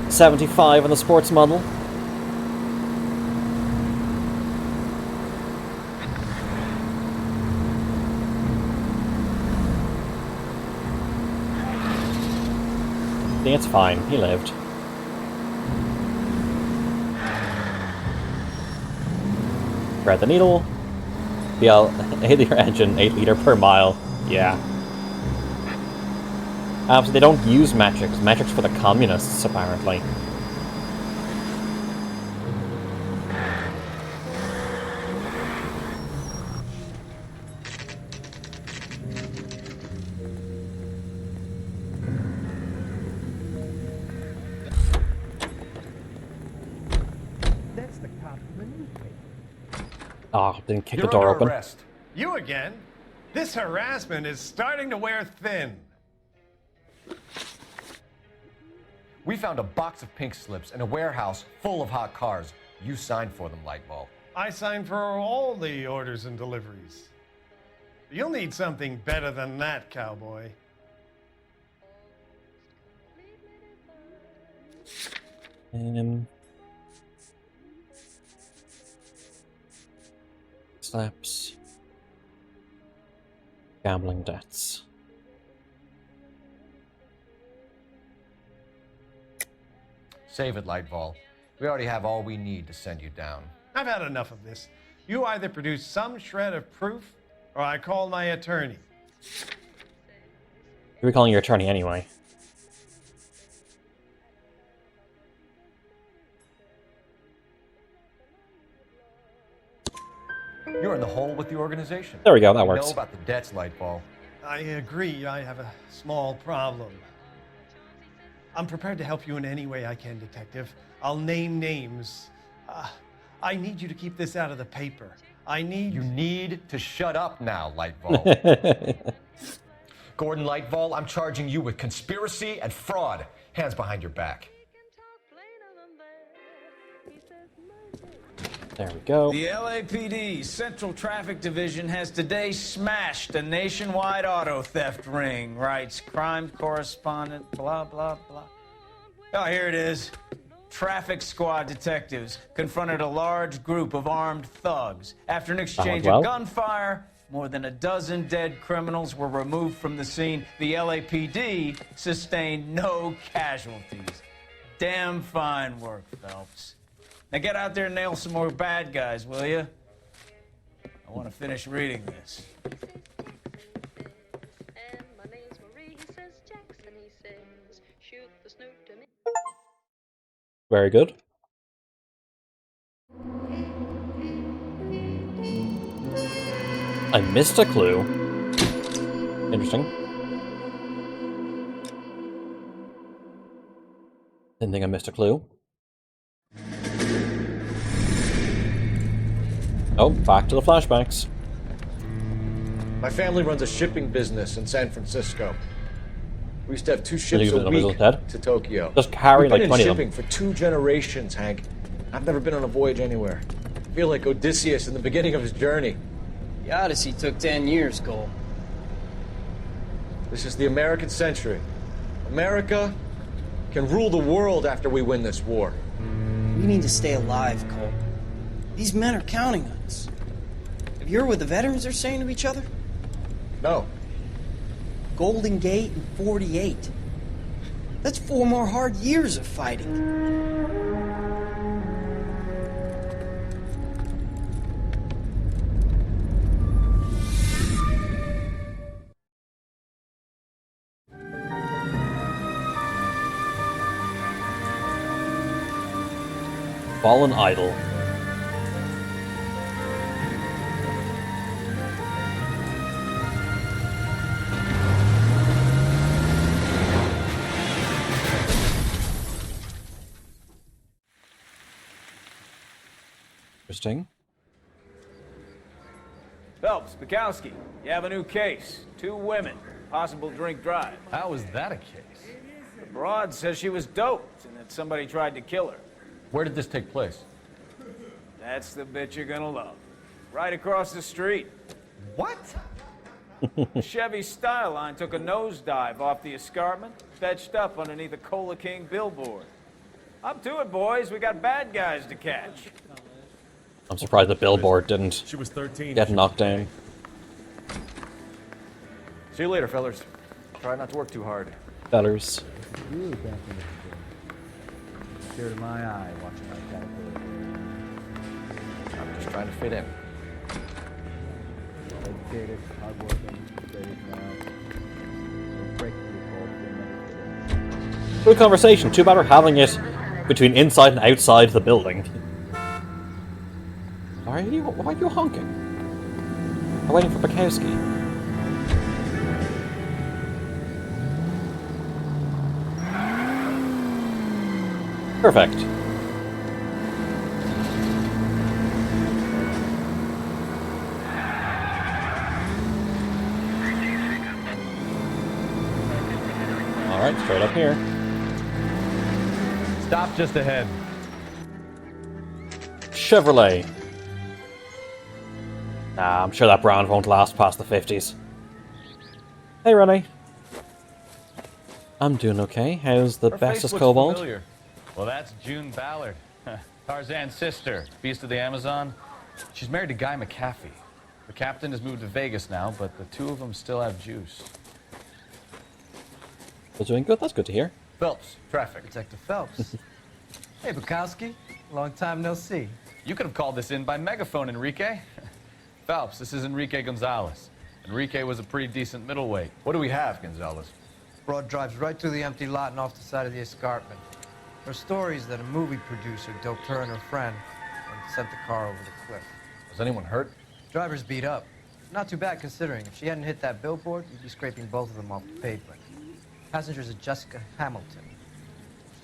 $75 on the sports model. See, it's fine. He lived. Thread the needle. BL, 8-liter engine, 8 liter per mile. Yeah. So they don't use metrics. Metrics for the communists, apparently. That's the cop from the newspaper. Oh, didn't kick You're the door under open. arrest. You again? This harassment is starting to wear thin. We found a box of pink slips in a warehouse full of hot cars. You signed for them, Lightbulb. I signed for all the orders and deliveries. You'll need something better than that, cowboy. Slaps. Gambling debts. Save it, Lightball. We already have all we need to send you down. I've had enough of this. You either produce some shred of proof, or I call my attorney. Who are we calling your attorney anyway? You're in the hole with the organization. There we go, that You works. know about the debts, Lightball. I agree, I have a small problem. I'm prepared to help you in any way I can, Detective. I'll name names. I need you to keep this out of the paper. You need to shut up now, Lightball. Gordon Lightball, I'm charging you with conspiracy and fraud. Hands behind your back. There we go. The LAPD Central Traffic Division has today smashed a nationwide auto theft ring, writes crime correspondent, blah, blah, blah. Oh, here it is. Traffic squad detectives confronted a large group of armed thugs. After an exchange of gunfire, more than a dozen dead criminals were removed from the scene. The LAPD sustained no casualties. Damn fine work, Phelps. Now get out there and nail some more bad guys, will you? I want to finish reading this. Very good. I missed a clue. Interesting. Didn't think I missed a clue. Oh, back to the flashbacks. My family runs a shipping business in San Francisco. We used to have 2 Did ships you get a the week results dead? to Tokyo. Just carry We've like been 20 in of them. shipping for 2 generations, Hank. I've never been on a voyage anywhere. I feel like Odysseus in the beginning of his journey. The Odyssey took 10 years, Cole. This is the American century. America can rule the world after we win this war. We need to stay alive, Cole. These men are counting on us. Have you heard what the veterans are saying to each other? No. Golden Gate and 48. That's 4 more hard years of fighting. Fallen Idol. Interesting. Phelps, Bukowski, you have a new case. 2 women, possible drink drive. How is that a case? The broad says she was doped and that somebody tried to kill her. Where did this take place? That's the bit you're gonna love. Right across the street. What? The Chevy Styline took a nosedive off the escarpment, fetched up underneath a Cola King billboard. Up to it, boys. We got bad guys to catch. I'm surprised the billboard didn't She was 13. get knocked down. See you later, fellas. Try not to work too hard. fellers. Really dancing with the tear to my eye watching my caterpillar. I'm just trying to fit in. Educated, hardworking, straight now. Don't break through cold, you'll never fit in. Good conversation. Too bad we're having it between inside and outside the building. Why are you honking? I'm waiting for Bukowski. Perfect. Alright, straight up here. Stop just ahead. Chevrolet. Nah, I'm sure that brand won't last past the 50s. Hey, Rennie. I'm doing okay. How's the Her bestest face looks Cobalt? familiar. Well, that's June Ballard, Tarzan's sister, Beast of the Amazon. She's married to Guy McAfee. The captain has moved to Vegas now, but the two of them still have juice. Well, doing good. That's good to hear. Phelps, traffic. Detective Phelps. Hey, Bukowski. Long time no see. You could have called this in by megaphone, Enrique. Phelps, this is Enrique Gonzalez. Enrique was a pretty decent middleweight. What do we have, Gonzalez? Broad drives right through the empty lot and off the side of the escarpment. Her story is that a movie producer doped her and her friend and sent the car over the cliff. Was anyone hurt? Driver's beat up. Not too bad considering. If she hadn't hit that billboard, you'd be scraping both of them off the pavement. Passenger's a Jessica Hamilton.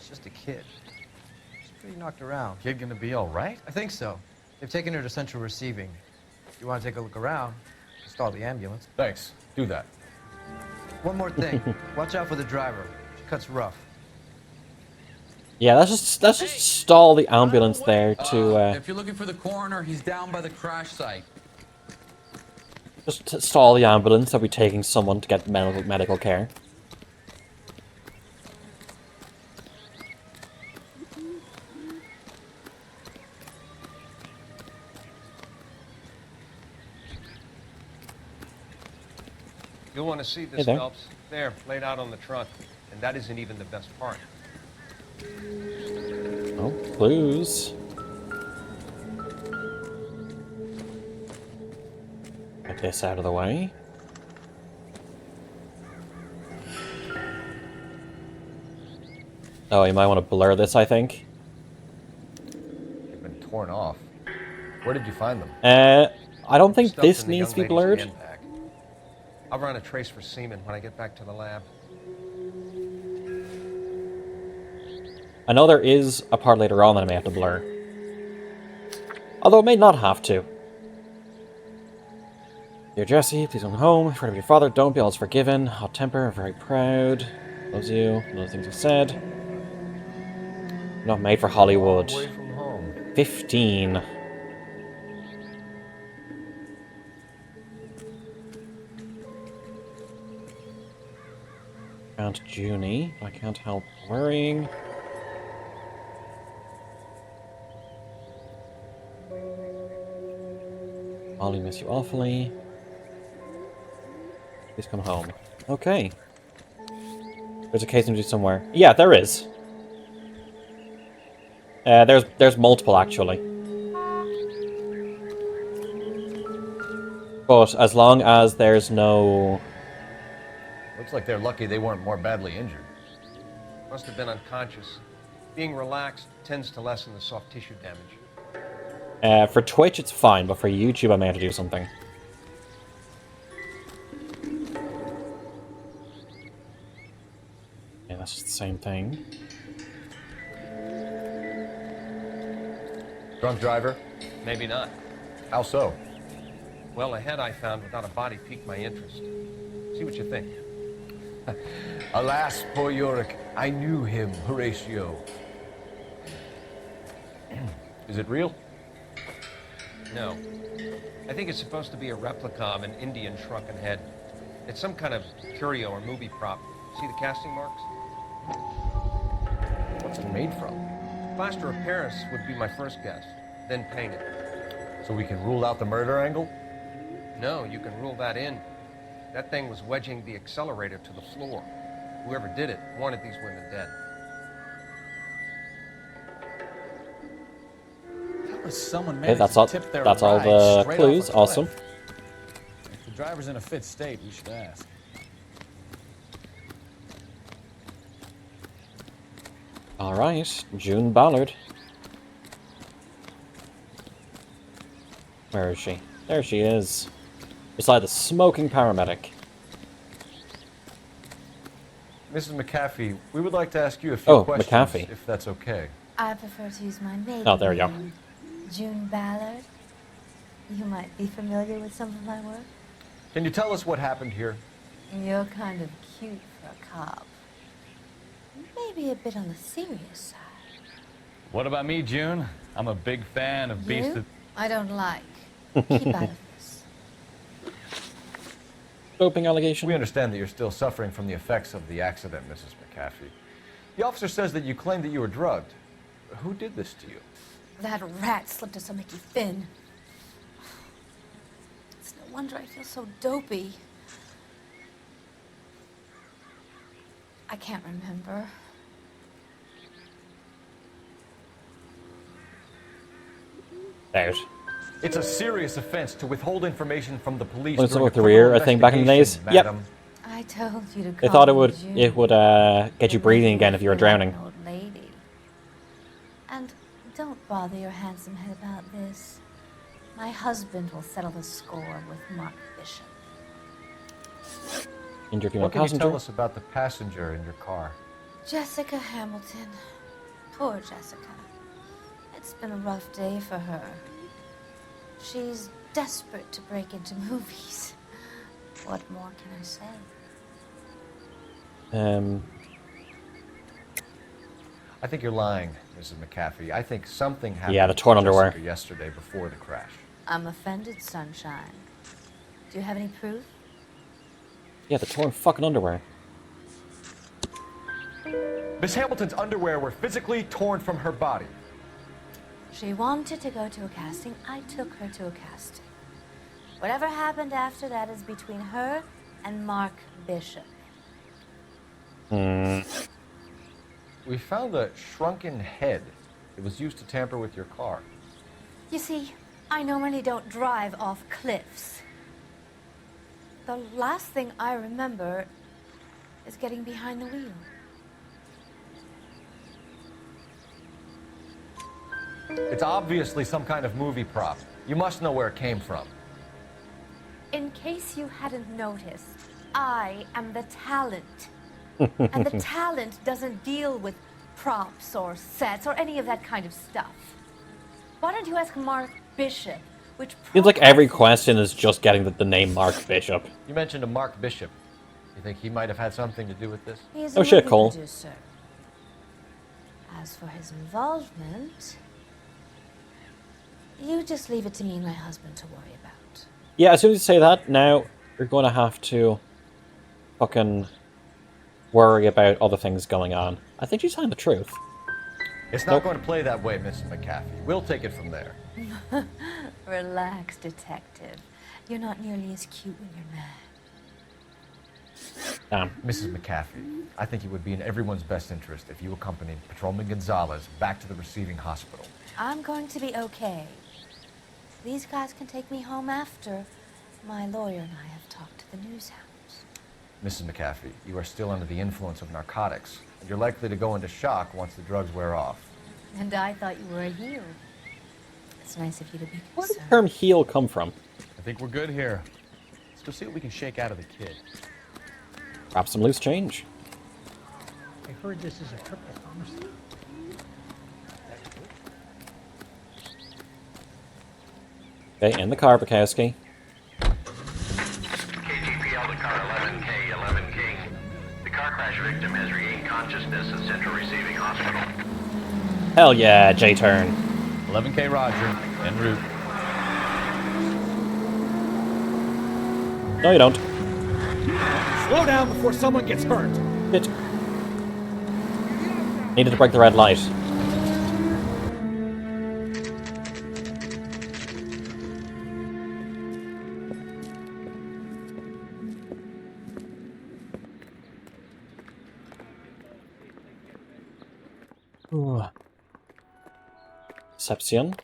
She's just a kid. She's pretty knocked around. Kid gonna be all right? I think so. They've taken her to central receiving. If you want to take a look around, stall the ambulance. Thanks. Do that. One more thing. Watch out for the driver. She cuts rough. Yeah, let's just stall the ambulance there to If you're looking for the coroner, he's down by the crash site. just to stall the ambulance. They'll be taking someone to get medical care. You'll want to see Hey this, there. Phelps. There, laid out on the trunk. And that isn't even the best part. Oh, clues. Get this out of the way. Oh, you might want to blur this, I think. They've been torn off. Where did you find them? I don't think Stuffed this in the needs to young be lady's blurred. handbag. I'll run a trace for semen when I get back to the lab. I know there is a part later on that I may have to blur. Although it may not have to. Dear Jesse, please come home. In front of your father, don't be always forgiven. Hot temper, very proud. Loves you. All those things I said. Not made for Hollywood. Away from home. 15. Aunt Junie. I can't help worrying. Molly, miss you awfully. Please come home. Okay. There's a case injury somewhere. Yeah, there is. There's multiple actually. But as long as there's no... Looks like they're lucky they weren't more badly injured. Must have been unconscious. Being relaxed tends to lessen the soft tissue damage. For Twitch it's fine, but for YouTube I may have to do something. Yeah, that's just the same thing. Drunk driver? Maybe not. How so? Well, a head I found without a body piqued my interest. See what you think. Alas, poor Yorick, I knew him, Horatio. Is it real? No. I think it's supposed to be a replica of an Indian shrunken head. It's some kind of curio or movie prop. See the casting marks? What's it made from? Plaster of Paris would be my first guess, then painted. So we can rule out the murder angle? No, you can rule that in. That thing was wedging the accelerator to the floor. Whoever did it wanted these women dead. How does someone Okay, manage that's to all. tip their That's all ride the straight clues. off a Awesome. cliff? If the driver's in a fit state, we should ask. All right, June Ballard. Where is she? There she is. Beside the smoking paramedic. Mrs. McAfee, we would like to ask you a few questions, McAfee. if that's okay. I prefer to use my maiden Oh, there you go. name, June Ballard. You might be familiar with some of my work. Can you tell us what happened here? You're kind of cute for a cop. Maybe a bit on the serious side. What about me, June? I'm a big fan of Beast You? of... I don't like. Keep out of this. Doping allegation. We understand that you're still suffering from the effects of the accident, Mrs. McAfee. The officer says that you claimed that you were drugged. Who did this to you? That rat slipped us a Mickey Finn. It's no wonder I feel so dopey. I can't remember. There's. It's a serious offense to withhold information from the police. When it's during a about the rear, criminal I think back in the days. investigation, Yep. madam. I told you to They call thought it me would June. get you breathing again if you were drowning. Old lady. And don't bother your handsome head about this. My husband will settle the score with Mark Bishop. Injured female What can you passenger. tell us about the passenger in your car? Jessica Hamilton. Poor Jessica. It's been a rough day for her. She's desperate to break into movies. What more can I say? I think you're lying, Mrs. McAfee. I think something happened Yeah, the torn to underwear. Jessica yesterday before the crash. I'm offended, Sunshine. Do you have any proof? Yeah, the torn fucking underwear. Miss Hamilton's underwear were physically torn from her body. She wanted to go to a casting. I took her to a casting. Whatever happened after that is between her and Mark Bishop. We found a shrunken head. It was used to tamper with your car. You see, I normally don't drive off cliffs. The last thing I remember is getting behind the wheel. It's obviously some kind of movie prop. You must know where it came from. In case you hadn't noticed, I am the talent. And the talent doesn't deal with props or sets or any of that kind of stuff. Why don't you ask Mark Bishop which Seems like every question is just getting the name Mark Bishop. You mentioned a Mark Bishop. You think he might have had something to do with this? He's Oh a shit, movie Cole. producer. As for his involvement, you just leave it to me and my husband to worry about. Yeah, as soon as you say that, now you're going to have to fucking worry about other things going on. I think she's telling the truth. It's not going to play that way, Mrs. McAfee. We'll take it from there. Relax, detective. You're not nearly as cute when you're mad. Damn. Mrs. McAfee, I think it would be in everyone's best interest if you accompanied Patrolman Gonzalez back to the receiving hospital. I'm going to be okay. These guys can take me home after. My lawyer and I have talked to the news hounds. Mrs. McAfee, you are still under the influence of narcotics, and you're likely to go into shock once the drugs wear off. And I thought you were a heel. It's nice of you to be Where did the concerned. term heel come from? I think we're good here. Let's go see what we can shake out of the kid. Grab some loose change. I heard this is a triple homicide. Okay, in the car, Bukowski. KTPL to car 11K, 11 King. The car crash victim has regained consciousness at Central Receiving Hospital. Hell yeah, J-turn. 11K Roger, en route. No, you don't. Slow down before someone gets hurt. Bitch. Needed to break the red light. Ooh. Deception.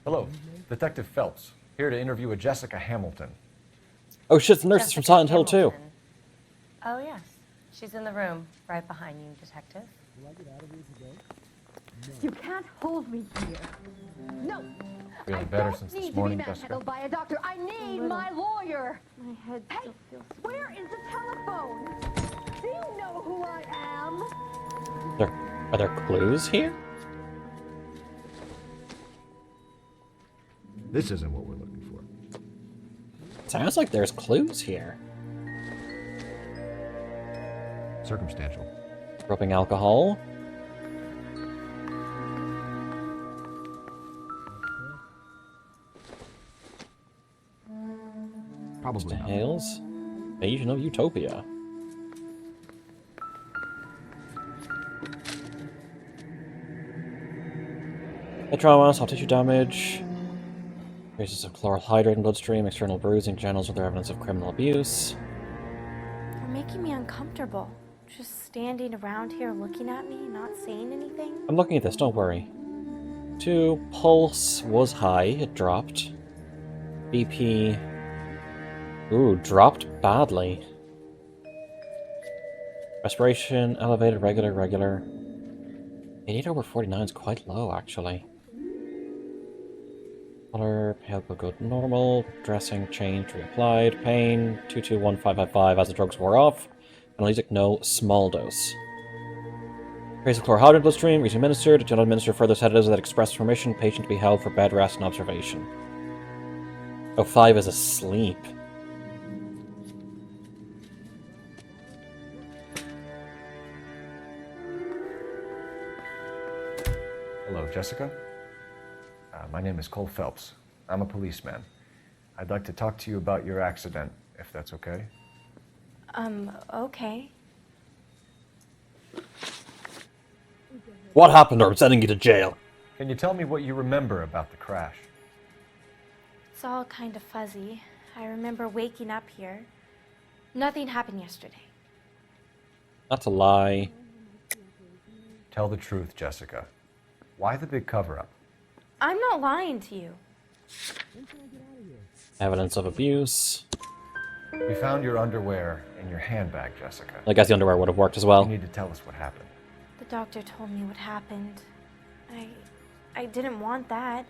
Hello, Detective Phelps. Here to interview a Jessica Hamilton. Oh shit, the nurse is from Silent Hill too. Oh, yes. She's in the room, right behind you, Detective. You can't hold me here. No. Feeling better since this morning, Jessica? Handled by a doctor. I need my lawyer. My head still feels. Where is the telephone? Do you know who I am? Are there clues here? This isn't what we're looking for. Sounds like there's clues here. Circumstantial. Rubbing alcohol. Probably Mr. not. Hales. Invasion of Utopia. Head trauma, soft tissue damage. Traces of chloral hydrate in bloodstream, external bruising, genitals with evidence of criminal abuse. You're making me uncomfortable. Just standing around here looking at me, not saying anything. I'm looking at this, don't worry. 2, pulse was high, it dropped. BP. Ooh, dropped badly. Respiration, elevated, regular, regular. 88/49 is quite low, actually. Color, pale but good, normal. Dressing, changed, reapplied. Pain, 221555 as the drugs wore off. Analgesic, no. Small dose. Trace of chlorohydrin bloodstream, recently administered. Do not administer further sedatives that express permission. Patient to be held for bed rest and observation. Oh, 5 is asleep. Hello, Jessica. My name is Cole Phelps. I'm a policeman. I'd like to talk to you about your accident, if that's okay. Okay. What happened, or I'm sending you to jail? Can you tell me what you remember about the crash? It's all kind of fuzzy. I remember waking up here. Nothing happened yesterday. That's a lie. Tell the truth, Jessica. Why the big cover-up? I'm not lying to you. Evidence of abuse. We found your underwear in your handbag, Jessica. I guess the underwear would have worked as well. You need to tell us what happened. The doctor told me what happened. I didn't want that.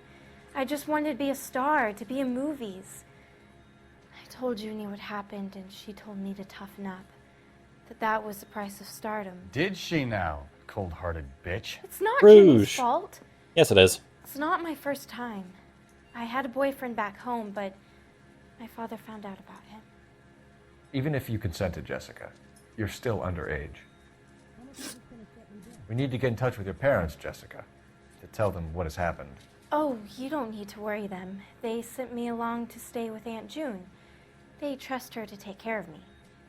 I just wanted to be a star, to be in movies. I told Junie what happened, and she told me to toughen up. That was the price of stardom. Did she now, cold-hearted bitch? It's not Junie's Rouge. fault. Yes, it is. It's not my first time. I had a boyfriend back home, but my father found out about him. Even if you consented, Jessica, you're still underage. We need to get in touch with your parents, Jessica, to tell them what has happened. Oh, you don't need to worry them. They sent me along to stay with Aunt June. They trust her to take care of me.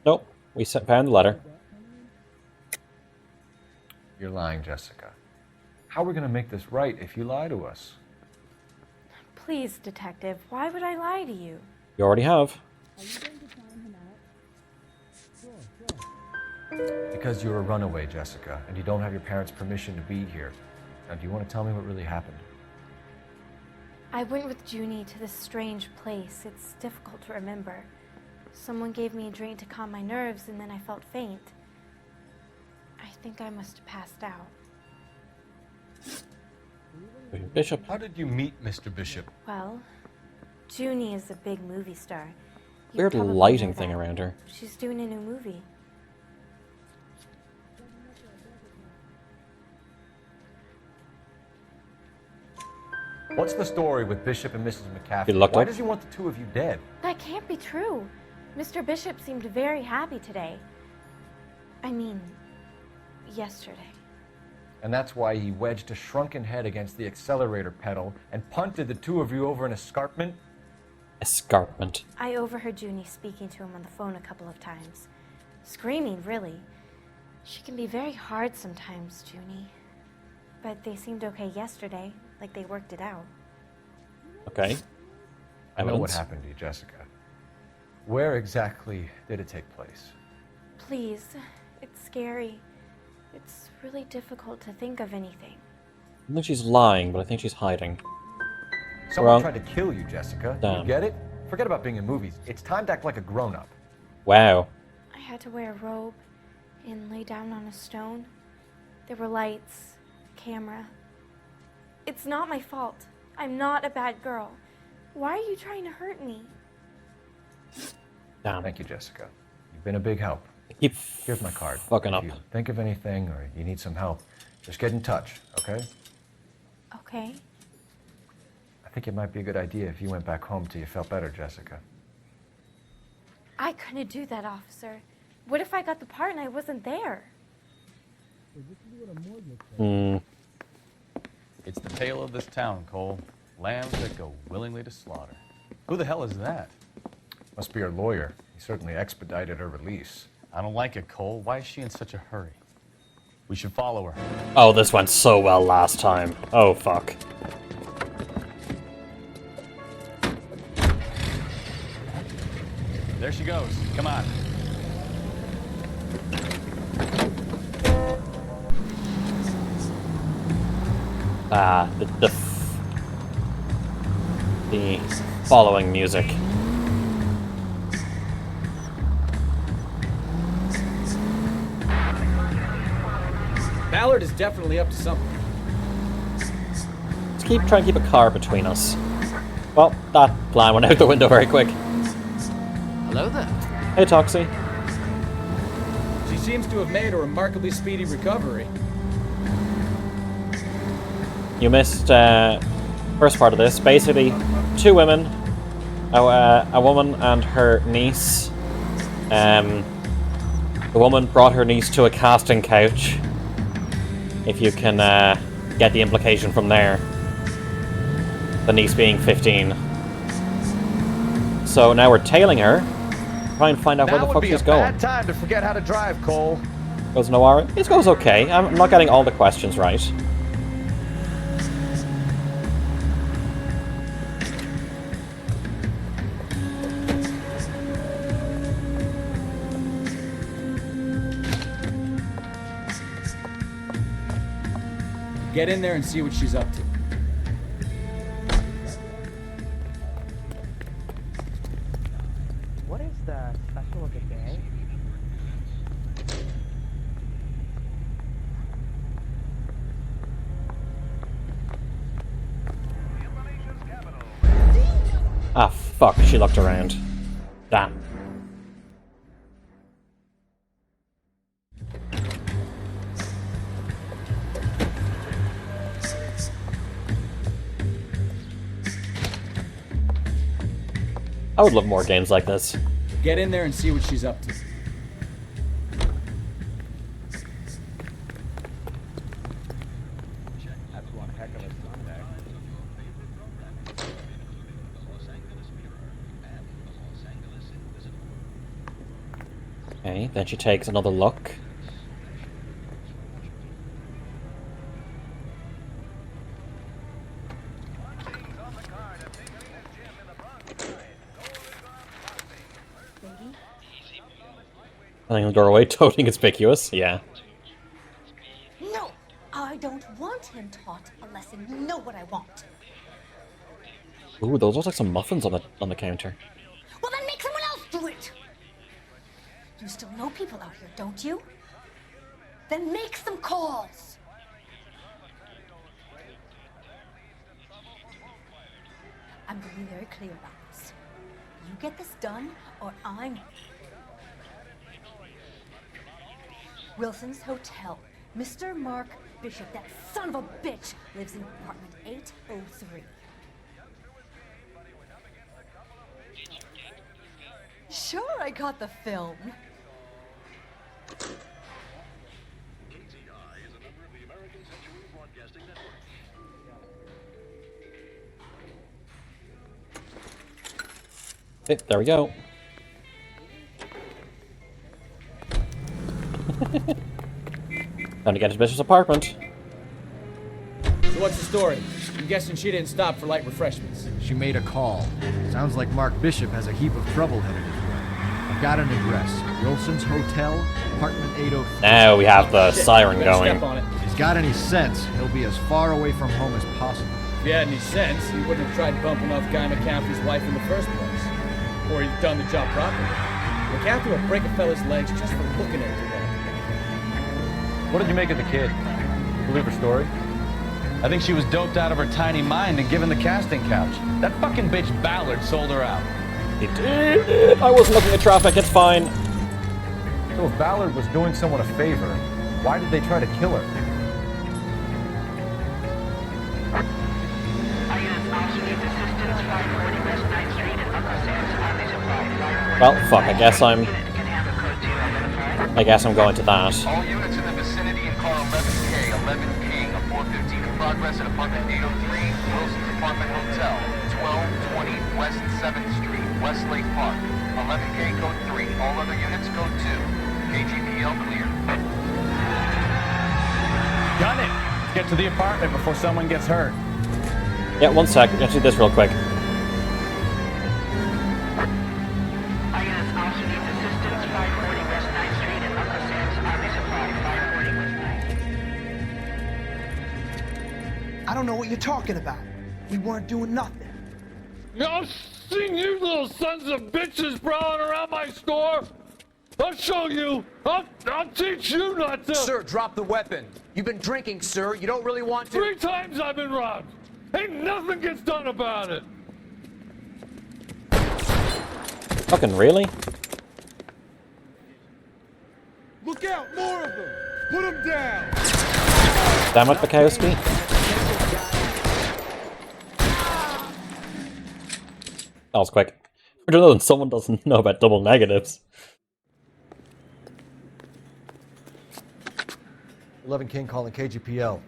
Nope. We found the letter. You're lying, Jessica. How are we going to make this right if you lie to us? Please, detective, why would I lie to you? You already have. Because you're a runaway, Jessica, and you don't have your parents' permission to be here. Now, do you want to tell me what really happened? I went with Junie to this strange place. It's difficult to remember. Someone gave me a drink to calm my nerves, and then I felt faint. I think I must have passed out. Bishop. How did you meet Mr. Bishop? Well, Junie is a big movie star. You Weird probably lighting know thing that. around her. She's doing a new movie. What's the story with Bishop and Mrs. He McCaffrey? looked Why up. does he want the two of you dead? That can't be true. Mr. Bishop seemed very happy today. I mean, yesterday. And that's why he wedged a shrunken head against the accelerator pedal and punted the two of you over an escarpment? Escarpment. I overheard Junie speaking to him on the phone a couple of times. Screaming, really. She can be very hard sometimes, Junie. But they seemed okay yesterday, like they worked it out. Okay. I know what Evidence. happened to you, Jessica. Where exactly did it take place? Please, it's scary. It's really difficult to think of anything. I think she's lying, but I think she's hiding. Someone Wrong. tried to kill you, Jessica. Damn. You get it? Forget about being in movies. It's time to act like a grown-up. Wow. I had to wear a robe and lay down on a stone. There were lights, camera. It's not my fault. I'm not a bad girl. Why are you trying to hurt me? Damn. Thank you, Jessica. You've been a big help. Keep Here's my card. fucking If up. you think of anything or you need some help, just get in touch, okay? Okay. I think it might be a good idea if you went back home till you felt better, Jessica. I couldn't do that, officer. What if I got the part and I wasn't there? It's the tale of this town, Cole. Lambs that go willingly to slaughter. Who the hell is that? Must be her lawyer. He certainly expedited her release. I don't like it, Cole. Why is she in such a hurry? We should follow her. Oh, this went so well last time. Oh, fuck. There she goes. Come on. The following music. Ballard is definitely up to something. Let's try and keep a car between us. Well, that plan went out the window very quick. Hello there. Hey, Toxie. She seems to have made a remarkably speedy recovery. You missed first part of this. Basically, two women, a woman and her niece. The woman brought her niece to a casting couch. If you can get the implication from there. The niece being 15. So now we're tailing her. Try and find out where the fuck she's going. Bad time to forget how to drive, Cole. Goes Noire. This goes okay. I'm not getting all the questions right. Get in there and see what she's up to. What is the special of the day? Ah, fuck. She looked around. Damn. I would love more games like this. Get in there and see what she's up to. That's one heck of a Sunday. Okay, then she takes another look. Standing in the doorway, totally conspicuous. Yeah. No, I don't want him taught a lesson. You know what I want. Ooh, those look like some muffins on the counter. Well, then make someone else do it. You still know people out here, don't you? Then make some calls. I'm going to be very clear about this. You get this done, or I'm... Wilson's Hotel. Mr. Mark Bishop, that son of a bitch, lives in apartment 803. Sure, I got the film. Okay, there we go. Time to get to Bishop's apartment. So what's the story? I'm guessing she didn't stop for light refreshments. She made a call. Sounds like Mark Bishop has a heap of trouble headed his way. I've got an address. Wilson's Hotel, apartment 803. Now we have the siren going. If he's got any sense, he'll be as far away from home as possible. If he had any sense, he wouldn't have tried bumping off Guy McCaffrey's wife in the first place. Or he'd done the job properly. McCaffrey would break a fella's legs just for looking at you. What did you make of the kid? Believe her story? I think she was doped out of her tiny mind and given the casting couch. That fucking bitch Ballard sold her out. He did. I wasn't looking at traffic, it's fine. So if Ballard was doing someone a favor, why did they try to kill her? Well, fuck, I guess I'm going to that. All units in the vicinity in car 11K, 11 King, a 415 in progress at apartment 803, Wilson's Apartment Hotel, 1220 West 7th Street, Westlake Park. 11K code 3, all other units code 2. KGPL clear. Gun it! Let's get to the apartment before someone gets hurt. Yeah, one sec, let's do this real quick. I don't know what you're talking about. We weren't doing nothing. I've seen you little sons of bitches prowling around my store. I'll show you. I'll teach you not to. Sir, drop the weapon. You've been drinking, sir. You don't really want to. 3 times I've been robbed. Ain't nothing gets done about it. Fucking really? Look out, more of them. Put them down. Damn it, Bukowski. That was quick. I don't know that someone doesn't know about double negatives. 11 King calling KGPL.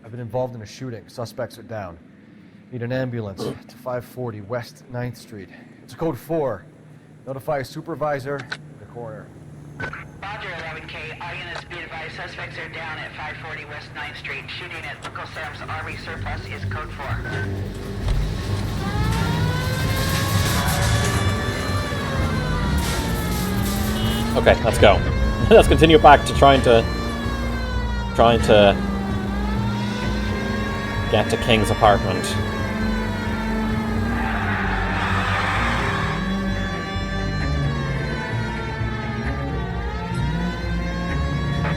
I've been involved in a shooting. Suspects are down. Need an ambulance to 540 West 9th Street. It's code 4. Notify a supervisor and the coroner. Roger, 11K. All units be advised. Suspects are down at 540 West 9th Street. Shooting at Uncle Sam's Army surplus is code 4. Okay, let's go. Let's continue back to trying to get to King's apartment.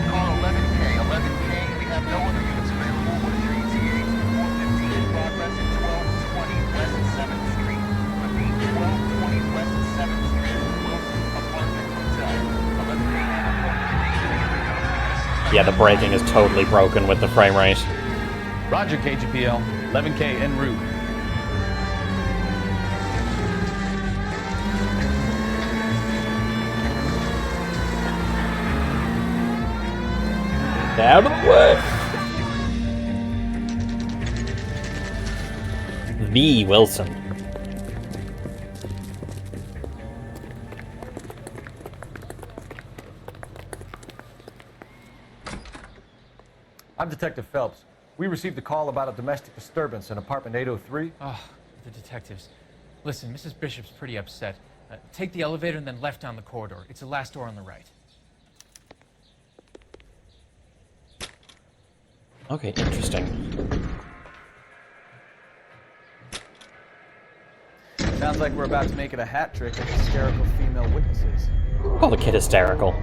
Call 11K, 11K, we have no other units available. What is your ETA? 415 in progress at 1220 West 7th Street. Repeat, 1220 West 7th Street, Wilson's Apartment Hotel. 11K now. Yeah, the braking is totally broken with the frame rate. Roger, KGPL. 11K en route. Out of the way! The Wilson. I'm Detective Phelps. We received a call about a domestic disturbance in apartment 803. Oh, the detectives. Listen, Mrs. Bishop's pretty upset. Take the elevator and then left down the corridor. It's the last door on the right. Okay, interesting. Sounds like we're about to make it a hat trick of hysterical female witnesses. Call the kid hysterical.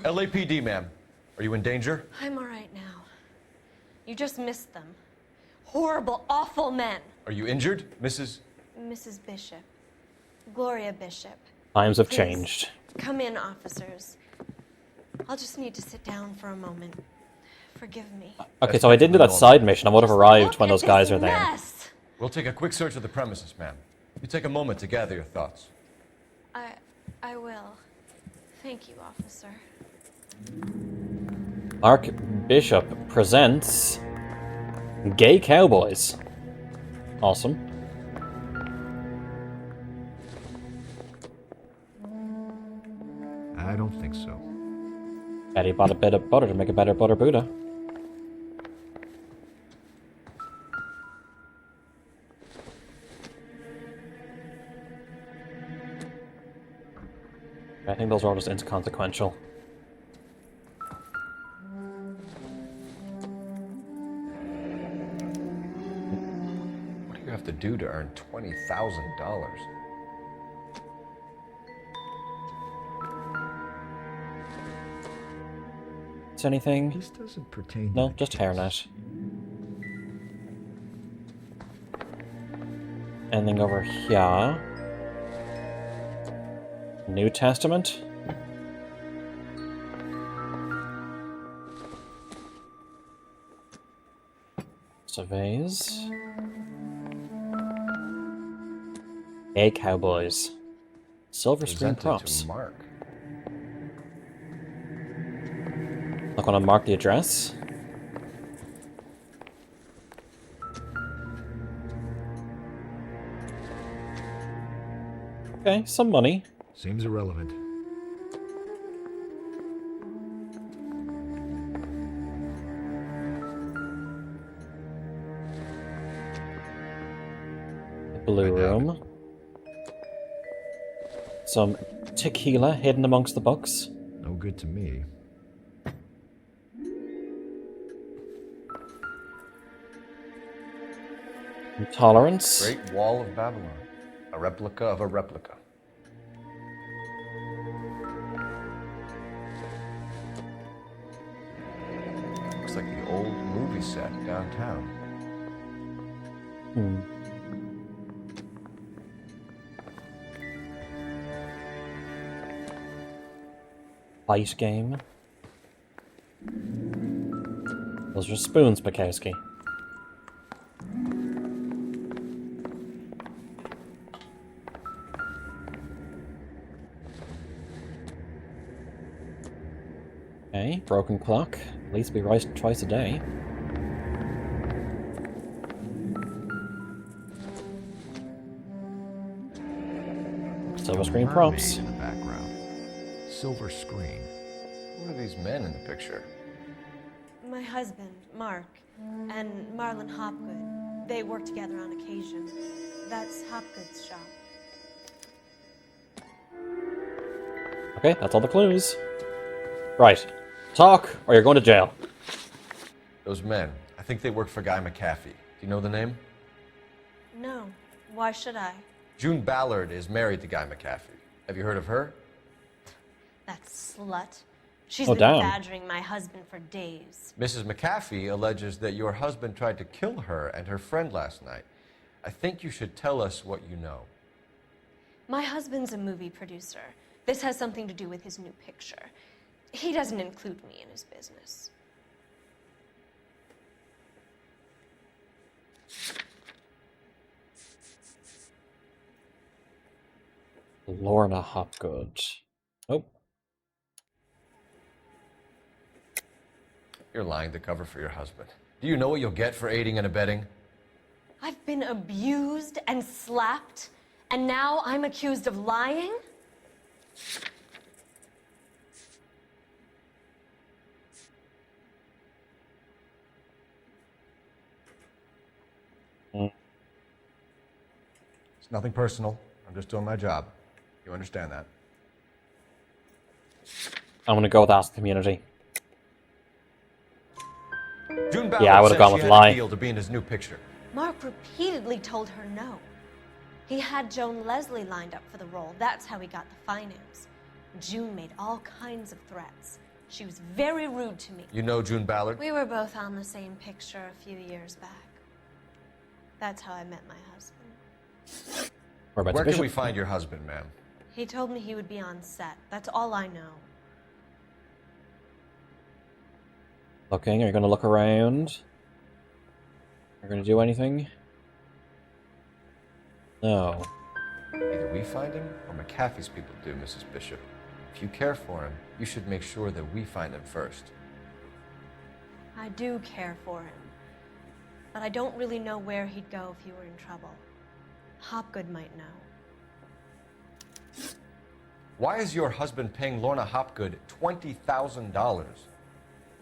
LAPD, ma'am. Are you in danger? I'm all right now. You just missed them. Horrible, awful men. Are you injured, Mrs.? Mrs. Bishop. Gloria Bishop. Times have Please, changed. Come in, officers. I'll just need to sit down for a moment. Forgive me. Okay, so I didn't do that side mission. I would have arrived when those guys are there. Mess. We'll take a quick search of the premises, ma'am. You take a moment to gather your thoughts. I will. Thank you, officer. Archbishop presents Gay Cowboys. Awesome. I don't think so. Eddie bought a bit of butter to make a better butter Buddha. I think those are all just inconsequential. What do you have to do to earn $20,000? Is anything? This doesn't pertain to No, the just case. hairnet. Anything over here? New Testament? Surveys. Hey, Cowboys. Silver screen Presented props. to Mark. Not gonna mark the address. Okay, some money. Seems irrelevant. Blue room. Some tequila hidden amongst the books. No good to me. Intolerance. Great Wall of Babylon. A replica of a replica. Looks like the old movie set downtown. Hmm. Fight game. Those are spoons, Bukowski. Okay, broken clock. At least be right twice a day. Silver screen props. In the background. Silver screen. Who are these men in the picture? My husband, Mark, and Marlon Hopgood. They work together on occasion. That's Hopgood's shop. Okay, that's all the clues. Right. Talk, or you're going to jail. Those men. I think they work for Guy McAfee. Do you know the name? No. Why should I? June Ballard is married to Guy McAfee. Have you heard of her? That slut. She's Oh, been damn. badgering my husband for days. Mrs. McAfee alleges that your husband tried to kill her and her friend last night. I think you should tell us what you know. My husband's a movie producer. This has something to do with his new picture. He doesn't include me in his business. Lorna Hopgood. Oh. You're lying to cover for your husband. Do you know what you'll get for aiding and abetting? I've been abused and slapped, and now I'm accused of lying? It's nothing personal. I'm just doing my job. You understand that? I'm gonna go with Ask the Community. June Ballard Yeah, I would've said gone she with had lie. a deal to be in his new picture. Mark repeatedly told her no. He had Joan Leslie lined up for the role. That's how he got the finance. June made all kinds of threats. She was very rude to me. You know June Ballard? We were both on the same picture a few years back. That's how I met my husband. Where can we find your husband, ma'am? He told me he would be on set. That's all I know. Looking, are you gonna look around? Are you gonna do anything? No. Either we find him or McAfee's people do, Mrs. Bishop. If you care for him, you should make sure that we find him first. I do care for him. But I don't really know where he'd go if he were in trouble. Hopgood might know. Why is your husband paying Lorna Hopgood $20,000?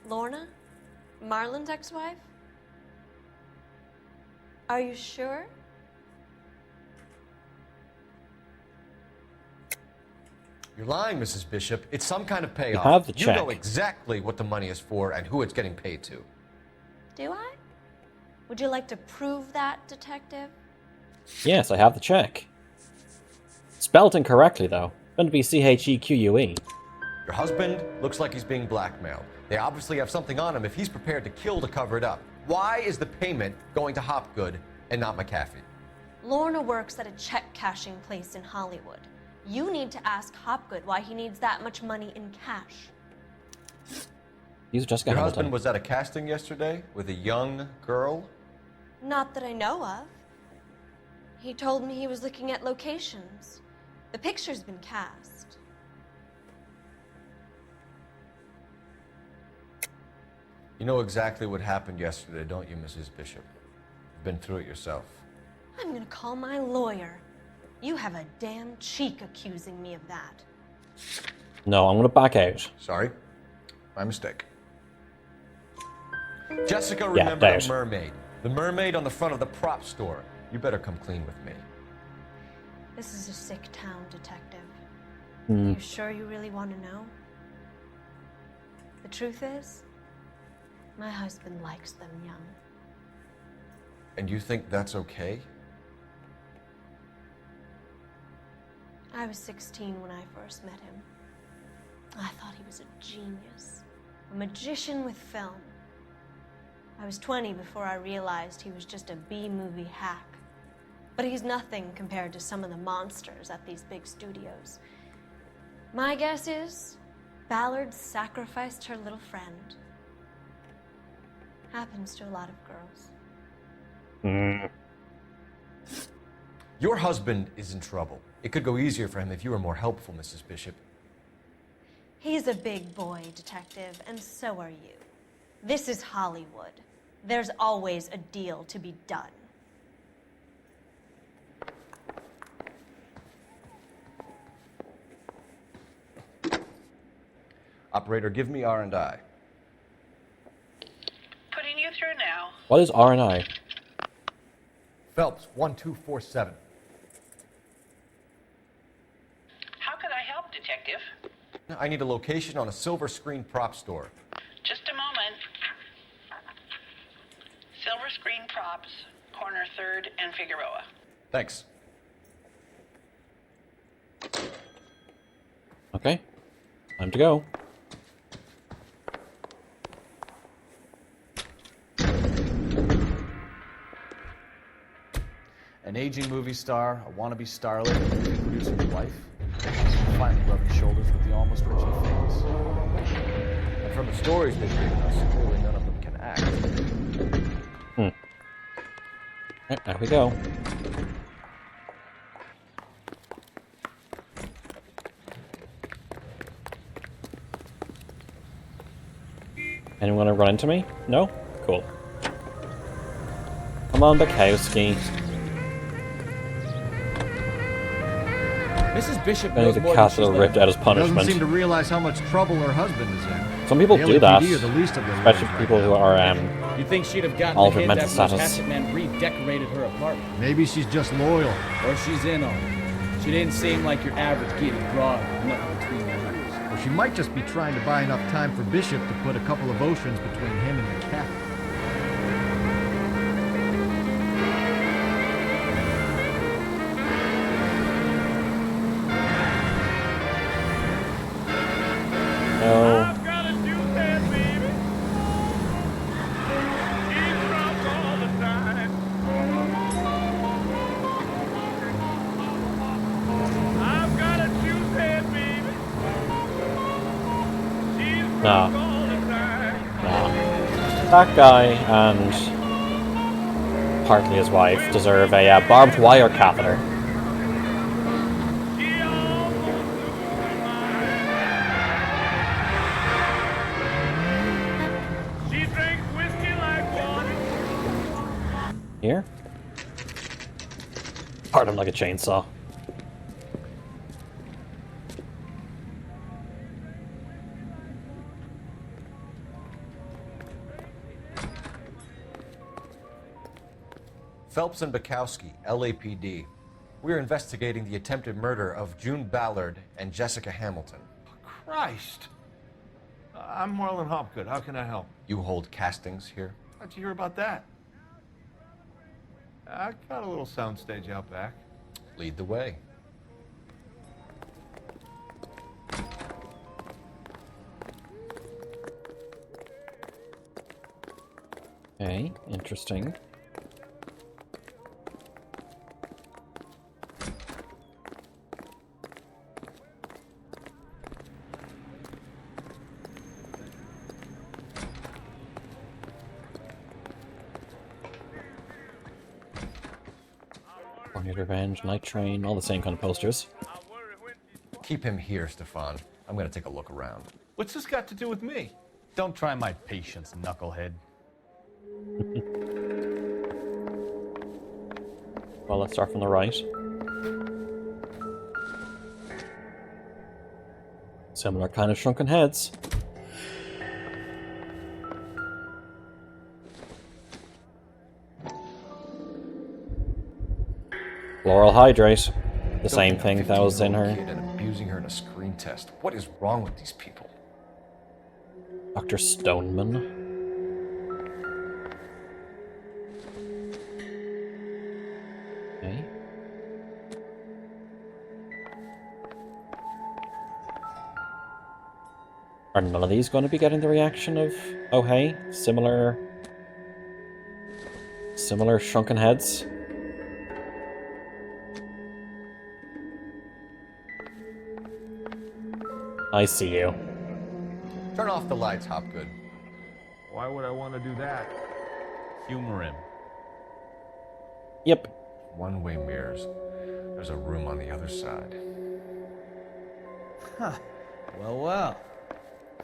Lorna? Marlon's ex-wife? Are you sure? You're lying, Mrs. Bishop. It's some kind of payoff. have the You check. know exactly what the money is for and who it's getting paid to. Do I? Would you like to prove that, Detective? Yes, I have the check. Spelled incorrectly, though. Meant to be C-H-E-Q-U-E. Your husband looks like he's being blackmailed. They obviously have something on him if he's prepared to kill to cover it up. Why is the payment going to Hopgood and not McAfee? Lorna works at a check-cashing place in Hollywood. You need to ask Hopgood why he needs that much money in cash. Use Jessica Your Hamilton. husband was at a casting yesterday with a young girl? Not that I know of. He told me he was looking at locations. The picture's been cast. You know exactly what happened yesterday, don't you, Mrs. Bishop? You've been through it yourself. I'm gonna call my lawyer. You have a damn cheek accusing me of that. No, I'm gonna back out. Sorry. My mistake. Jessica, Yeah, remember doubt. the mermaid. The mermaid on the front of the prop store. You better come clean with me. This is a sick town, Detective. Hmm. You sure you really want to know? The truth is, my husband likes them young. And you think that's okay? I was 16 when I first met him. I thought he was a genius, a magician with film. I was 20 before I realized he was just a B-movie hack. But he's nothing compared to some of the monsters at these big studios. My guess is Ballard sacrificed her little friend. Happens to a lot of girls. Your husband is in trouble. It could go easier for him if you were more helpful, Mrs. Bishop. He's a big boy, Detective, and so are you. This is Hollywood. There's always a deal to be done. Operator, give me R&I. Putting you through now. What is R&I? Phelps, 1247. How can I help, Detective? I need a location on a silver screen prop store. Just a moment. Silver Screen Props, corner 3rd and Figueroa. Thanks. Okay. Time to go. An aging movie star, a wannabe starlet, a movie producer's wife. Finally rubbing shoulders with the almost rich and famous. And from the stories they've given us, clearly none of them can act. Right, there we go. Anyone gonna run into me? No? Cool. Come on, Bukowski. Mrs. Bishop I knows think the more cat than she's ripped out as punishment. Doesn't seem to realize how much trouble her husband is in. Some people The do that, LAPD are the least of their especially worries people right who now. are You'd think she'd have gotten the altered hint mental after the status. Hatchet Man redecorated her apartment. Maybe she's just loyal. Or she's in on it. She didn't seem like your average giddy broad with nothing between her ears. Or she might just be trying to buy enough time for Bishop to put a couple of oceans between him and the cat. No. Nah. Nah. That guy and partly his wife deserve a barbed wire catheter. Here? Part him like a chainsaw. Phelps and Bukowski, LAPD. We're investigating the attempted murder of June Ballard and Jessica Hamilton. Christ. I'm Marlon Hopgood. How can I help? You hold castings here? How'd you hear about that? I got a little soundstage out back. Lead the way. Okay, interesting. Tornado Revenge, Night Train, all the same kind of posters. Keep him here, Stefan. I'm gonna take a look around. What's this got to do with me? Don't try my patience, knucklehead. Well, let's start from the right. Similar kind of shrunken heads. Floral hydrate. The same thing that was in her. Kid and abusing her in a screen test. What is wrong with these people? Dr. Stoneman. Okay. Are none of these going to be getting the reaction of, oh hey, similar shrunken heads? I see you. Turn off the lights, Hopgood. Why would I want to do that? Humor him. Yep. One-way mirrors. There's a room on the other side. Huh. Well, well.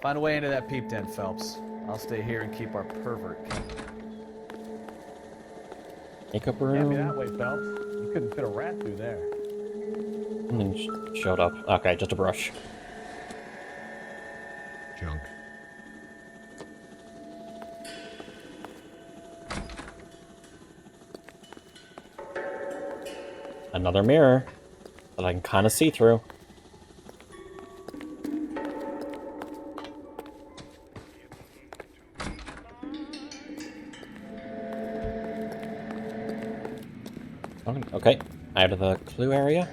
Find a way into that peep den, Phelps. I'll stay here and keep our pervert company. Makeup Can't be room. that way, Phelps. You couldn't fit a rat through there. And then showed up. Okay, just a brush. Junk. Another mirror that I can kind of see through. Okay, out of the clue area.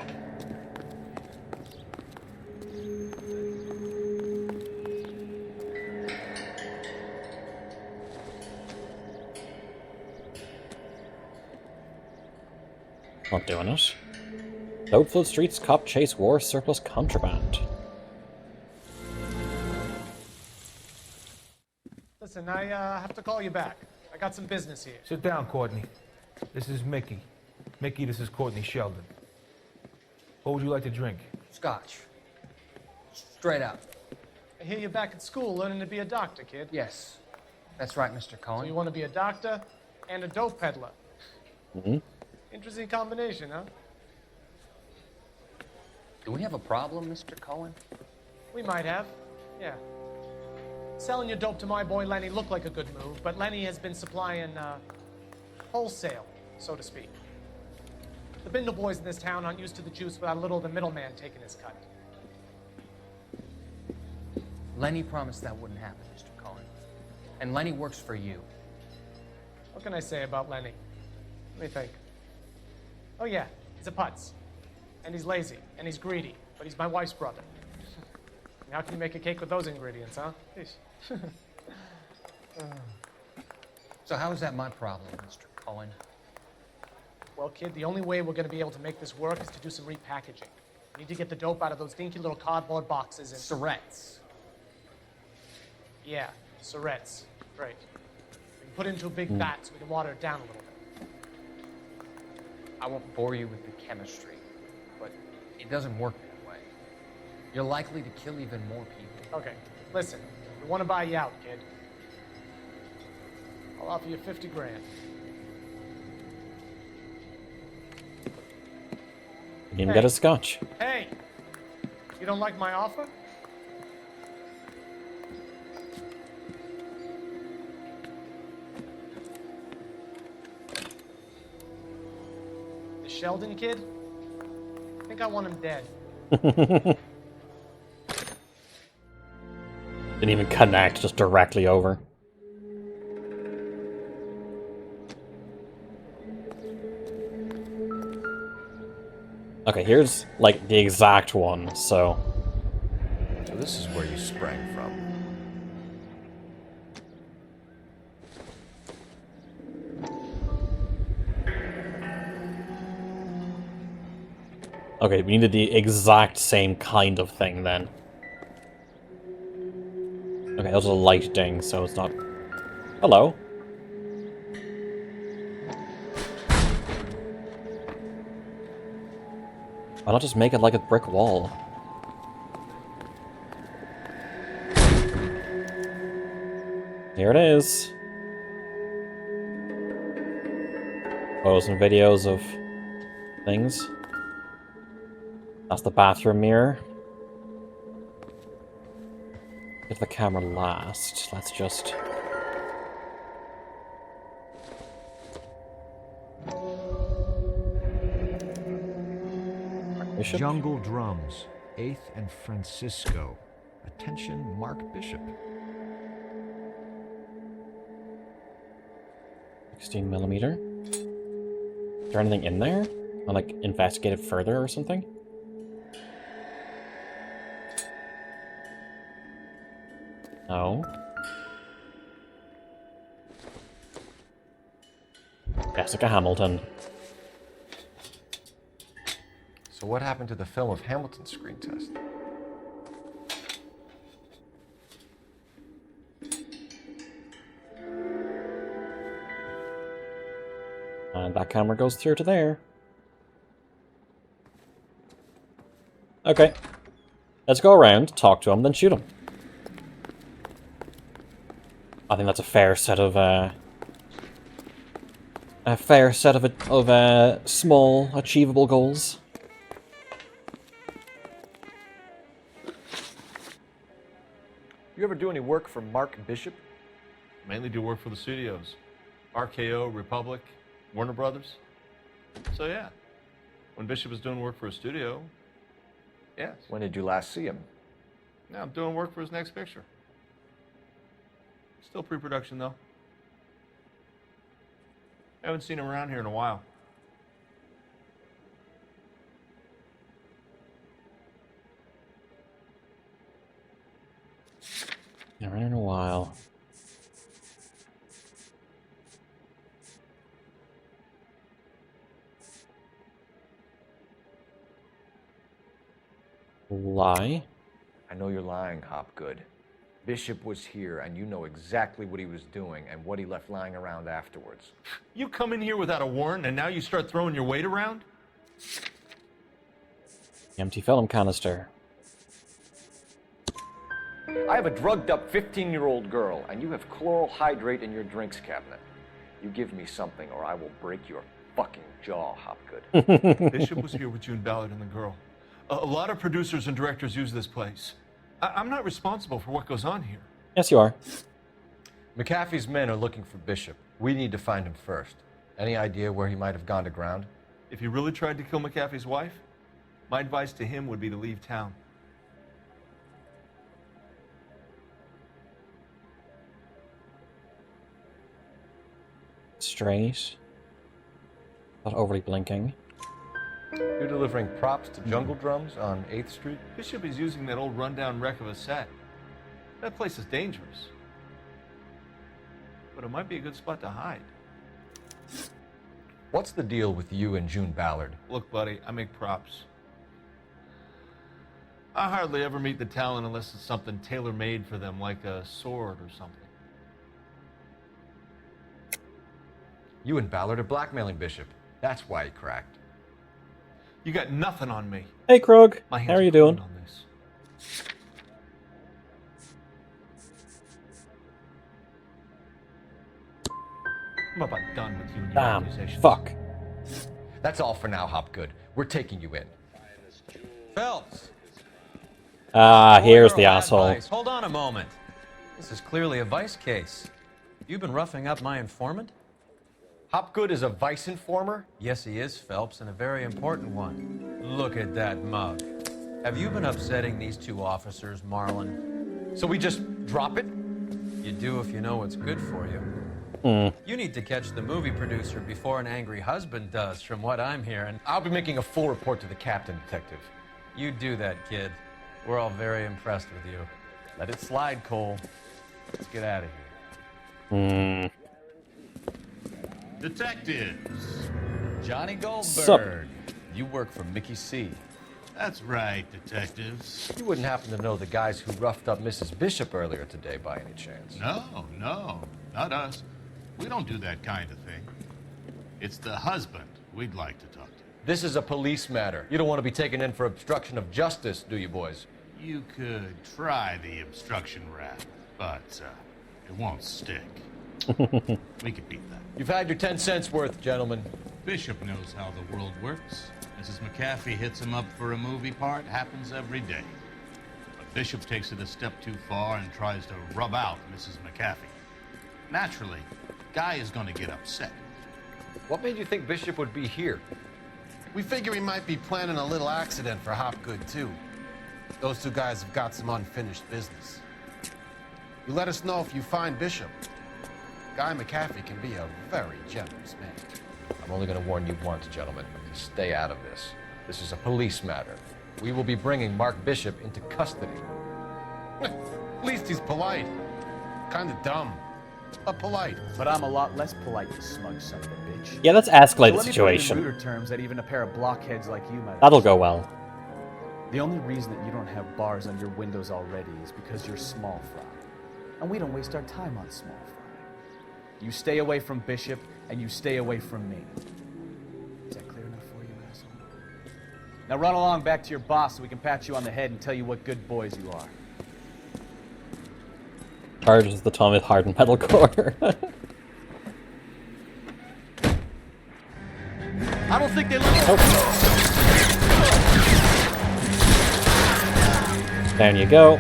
Not doing it. Dope-filled streets, cop chase, war, surplus, contraband. Listen, I have to call you back. I got some business here. Sit down, Courtney. This is Mickey. Mickey, this is Courtney Sheldon. What would you like to drink? Scotch. Straight out. I hear you're back at school learning to be a doctor, kid. Yes. That's right, Mr. So Cohen. you want to be a doctor and a dope peddler. Mm-hmm. Interesting combination, huh? Do we have a problem, Mr. Cohen? We might have. Yeah. Selling your dope to my boy Lenny looked like a good move, but Lenny has been supplying, wholesale, so to speak. The Bindle boys in this town aren't used to the juice without a little of the middleman taking his cut. Lenny promised that wouldn't happen, Mr. Cohen. And Lenny works for you. What can I say about Lenny? Let me think. Oh yeah, he's a putz. And he's lazy, and he's greedy, but he's my wife's brother. How can you make a cake with those ingredients, huh? Jeez. So how is that my problem, Mr. Cohen? Well, kid, the only way we're going to be able to make this work is to do some repackaging. We need to get the dope out of those dinky little cardboard boxes and... Surrettes. Yeah, Surrettes. Great. We can put it into a big vat so we can water it down a little bit. I won't bore you with the chemistry, but it doesn't work that way. You're likely to kill even more people. Okay, listen. We want to buy you out, kid. I'll offer you 50 grand. Didn't even get a scotch. Hey! You don't like my offer? Sheldon kid? I think I want him dead. Didn't even connect, just directly over. Okay, here's, like, the exact one, so... So this is where you sprang from. Okay, we needed the exact same kind of thing, then. Okay, that was a light ding, so it's not... Hello. Why not just make it like a brick wall? Here it is. Photos and videos of things. That's the bathroom mirror. Get the camera last. Let's just... Bishop? Jungle Drums, 8th and Francisco. Attention, Mark Bishop. 16mm. Is there anything in there? I'll, like, investigate it further or something? No. Jessica Hamilton. So what happened to the film of Hamilton's screen test? And that camera goes through to there. Okay. Let's go around, talk to him, then shoot him. I think that's a fair set of, small, achievable goals. You ever do any work for Mark Bishop? Mainly do work for the studios. RKO, Republic, Warner Brothers. So yeah, when Bishop was doing work for a studio, yes. When did you last see him? Now I'm doing work for his next picture. Still pre-production though. Haven't seen him around here in a while. Never in a while. Lie? I know you're lying, Hopgood. Bishop was here, and you know exactly what he was doing and what he left lying around afterwards. You come in here without a warrant, and now you start throwing your weight around? Empty film canister. I have a drugged-up 15-year-old girl, and you have chloral hydrate in your drinks cabinet. You give me something, or I will break your fucking jaw, Hopgood. Bishop was here with June Ballard and the girl. A lot of producers and directors use this place. I'm not responsible for what goes on here. Yes, you are. McAfee's men are looking for Bishop. We need to find him first. Any idea where he might have gone to ground? If he really tried to kill McAfee's wife, my advice to him would be to leave town. Straight. Not overly blinking. You're delivering props to Jungle Drums on 8th Street? Bishop is using that old rundown wreck of a set. That place is dangerous. But it might be a good spot to hide. What's the deal with you and June Ballard? Look, buddy, I make props. I hardly ever meet the talent unless it's something tailor-made for them, like a sword or something. You and Ballard are blackmailing Bishop. That's why he cracked. You got nothing on me. Hey, Krug. My hands How are you are doing? on this. I'm about done with you and your Damn. accusations. Fuck. That's all for now, Hopgood. We're taking you in. Phelps. Ah, here's the Lawyer asshole. advice. Hold on a moment. This is clearly a vice case. You've been roughing up my informant? Hopgood is a vice informer? Yes, he is, Phelps, and a very important one. Look at that mug. Have you been upsetting these two officers, Marlon? So we just drop it? You do if you know what's good for you. You need to catch the movie producer before an angry husband does, from what I'm hearing. I'll be making a full report to the captain, Detective. You do that, kid. We're all very impressed with you. Let it slide, Cole. Let's get out of here. Detectives. Johnny Goldberg. Sup? You work for Mickey C. That's right, detectives. You wouldn't happen to know the guys who roughed up Mrs. Bishop earlier today by any chance? No, not us. We don't do that kind of thing. It's the husband we'd like to talk to. This is a police matter. You don't want to be taken in for obstruction of justice, do you, boys? You could try the obstruction rap, but it won't stick. We could beat that. You've had your 10 cents worth, gentlemen. Bishop knows how the world works. Mrs. McAfee hits him up for a movie part, happens every day. But Bishop takes it a step too far and tries to rub out Mrs. McAfee. Naturally, Guy is going to get upset. What made you think Bishop would be here? We figure he might be planning a little accident for Hopgood, too. Those two guys have got some unfinished business. You let us know if you find Bishop. Guy McAfee can be a very generous man. I'm only going to warn you once, gentlemen. Stay out of this. This is a police matter. We will be bringing Mark Bishop into custody. At least he's polite. Kind of dumb, but polite. But I'm a lot less polite, you smug son of a bitch. Yeah, let's escalate the Let me put it situation. in ruder terms that even a pair of blockheads like you might. That'll go well. The only reason that you don't have bars on your windows already is because you're small fry. And we don't waste our time on small fry. You stay away from Bishop, and you stay away from me. Is that clear enough for you, asshole? Now run along back to your boss so we can pat you on the head and tell you what good boys you are. Hard as the Tommy Harden metalcore. I don't think they look. Down you go.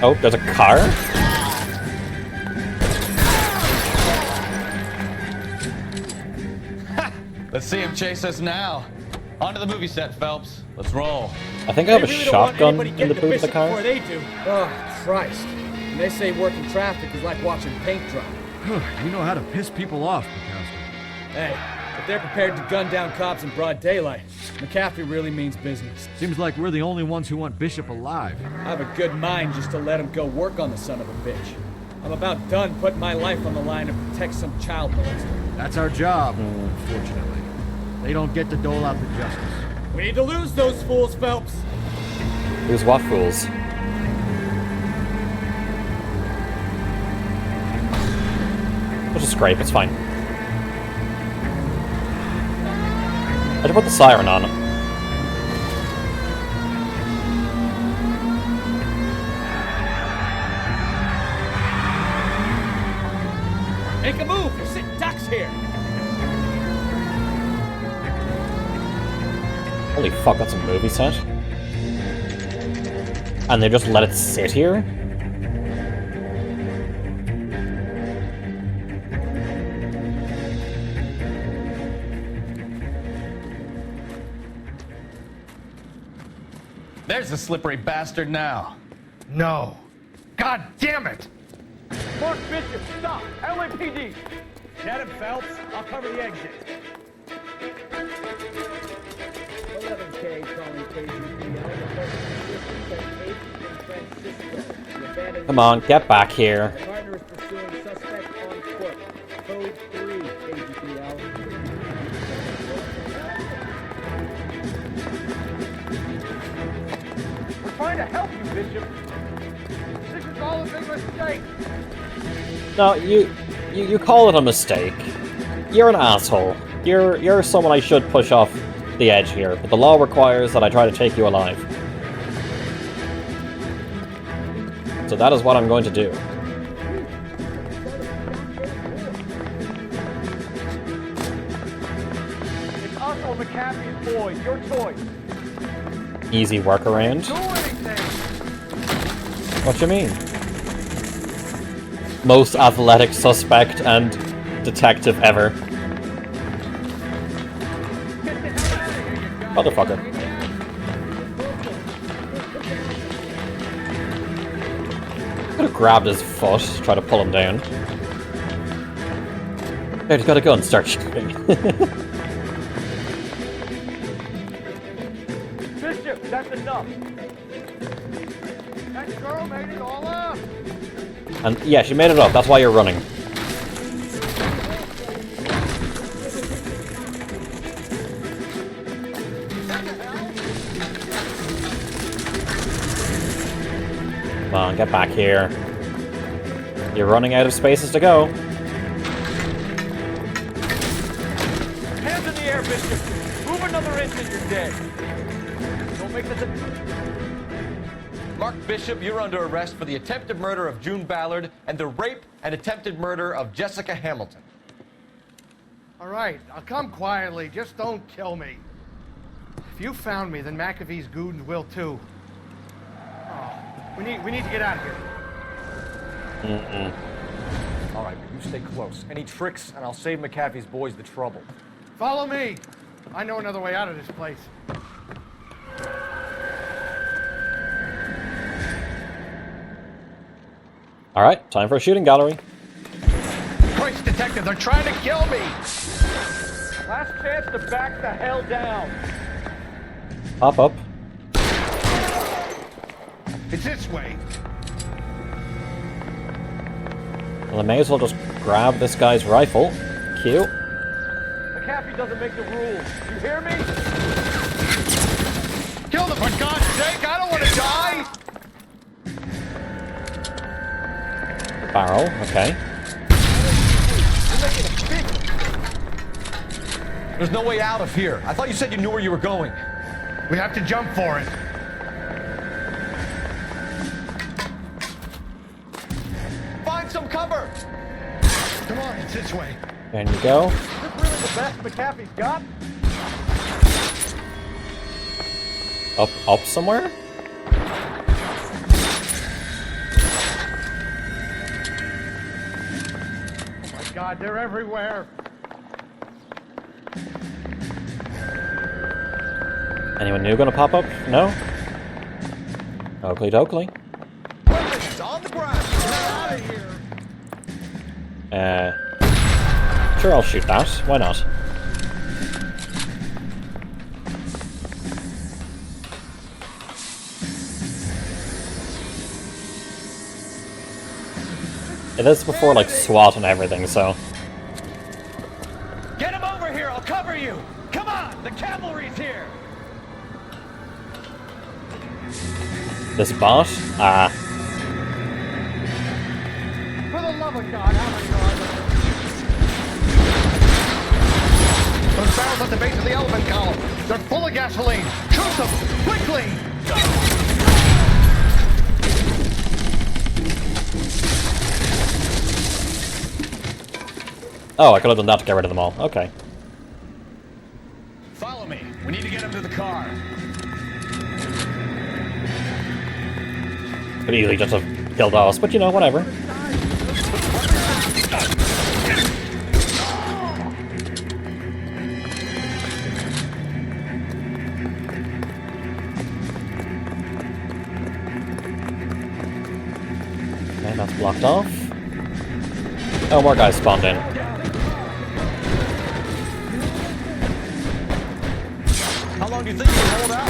Oh, there's a car? Let's see him chase us now. Onto the movie set, Phelps. Let's roll. I think I have a shotgun in the boot of the car. Before they do. Oh, Christ. And they say working traffic is like watching paint dry. You know how to piss people off, McCaskill. Hey, if they're prepared to gun down cops in broad daylight, McAfee really means business. Seems like we're the only ones who want Bishop alive. I have a good mind just to let him go work on the son of a bitch. I'm about done putting my life on the line to protect some child molester. That's our job, unfortunately. They don't get to dole out the justice. We need to lose those fools, Phelps. Lose what fools? We'll just scrape, it's fine. I should put the siren on. Make a move! We're sitting ducks here! Holy fuck, that's a movie set. And they just let it sit here? There's the slippery bastard now. No. God damn it! Mark Bishop, stop! LAPD! Get him, Phelps. I'll cover the exit. 11K calling KGPL. Come on, get back here. Partner is pursuing suspect on foot. Code 3, KGPL. We're trying to help you, Bishop. This is all a big mistake. No, you call it a mistake. You're an asshole. You're someone I should push off the edge here, but the law requires that I try to take you alive. So that is what I'm going to do. It's us or McAfee's boys. Your choice. Easy workaround. What you mean? Most athletic suspect and detective ever. Motherfucker. Could have grabbed his foot, try to pull him down. There, he's got a gun, start shooting. Bishop, that's enough. That girl made it all up. And yeah, she made it up, that's why you're running. Come on, get back here. You're running out of spaces to go. Hands in the air, Bishop. Move another inch and you're dead. Don't make this a... Mark Bishop, you're under arrest for the attempted murder of June Ballard and the rape and attempted murder of Jessica Hamilton. All right, I'll come quietly. Just don't kill me. If you found me, then McAfee's goons will too. Oh, we need to get out of here. All right, but you stay close. Any tricks, and I'll save McAfee's boys the trouble. Follow me. I know another way out of this place. Alright, time for a shooting gallery. Christ, detective, they're trying to kill me. Last chance to back the hell down. Pop up. It's this way. Well, I may as well just grab this guy's rifle. Cute. McAfee doesn't make the rules. You hear me? Kill them, for God's sake! I don't want to die! Barrel, okay. There's no way out of here. I thought you said you knew where you were going. We have to jump for it. Find some cover! Come on, it's this way. There you go. Is this really the best McAfee's got? Up somewhere? Oh my God, they're everywhere. Anyone new gonna pop up? No? Oakley dokley. Weapons on the ground! Get out of here! Sure, I'll shoot that. Why not? It is before, like, SWAT and everything, so... Get him over here, I'll cover you! Come on, the cavalry's here! This bot? Ah. For the love of God, how many are there? Those barrels at the base of the elephant column. They're full of gasoline. Shoot them, quickly! Oh, I could have done that to get rid of them all. Okay. Follow me. We need to get him to the car. Could easily just have killed us, but you know, whatever. Okay, that's blocked off. Oh, more guys spawned in. How long do you think you can hold out?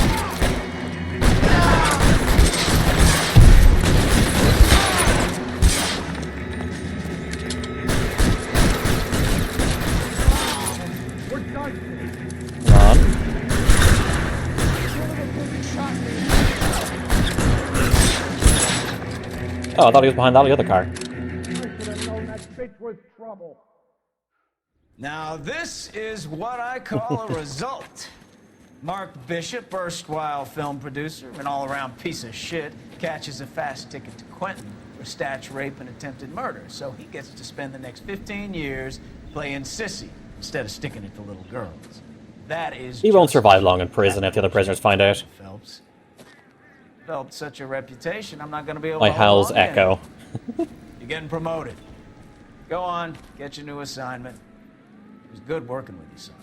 Come on. Oh, I thought he was behind that other car. Now this is what I call a result. Mark Bishop, erstwhile film producer and all-around piece of shit, catches a fast ticket to Quentin for statch rape and attempted murder, so he gets to spend the next 15 years playing sissy instead of sticking it to little girls. That is He won't survive long in prison if the other prisoners find out. Phelps. Developed such a reputation, I'm not going to be able My to Hal's hold on to Echo. him. You're getting promoted. Go on, get your new assignment. It was good working with you, son.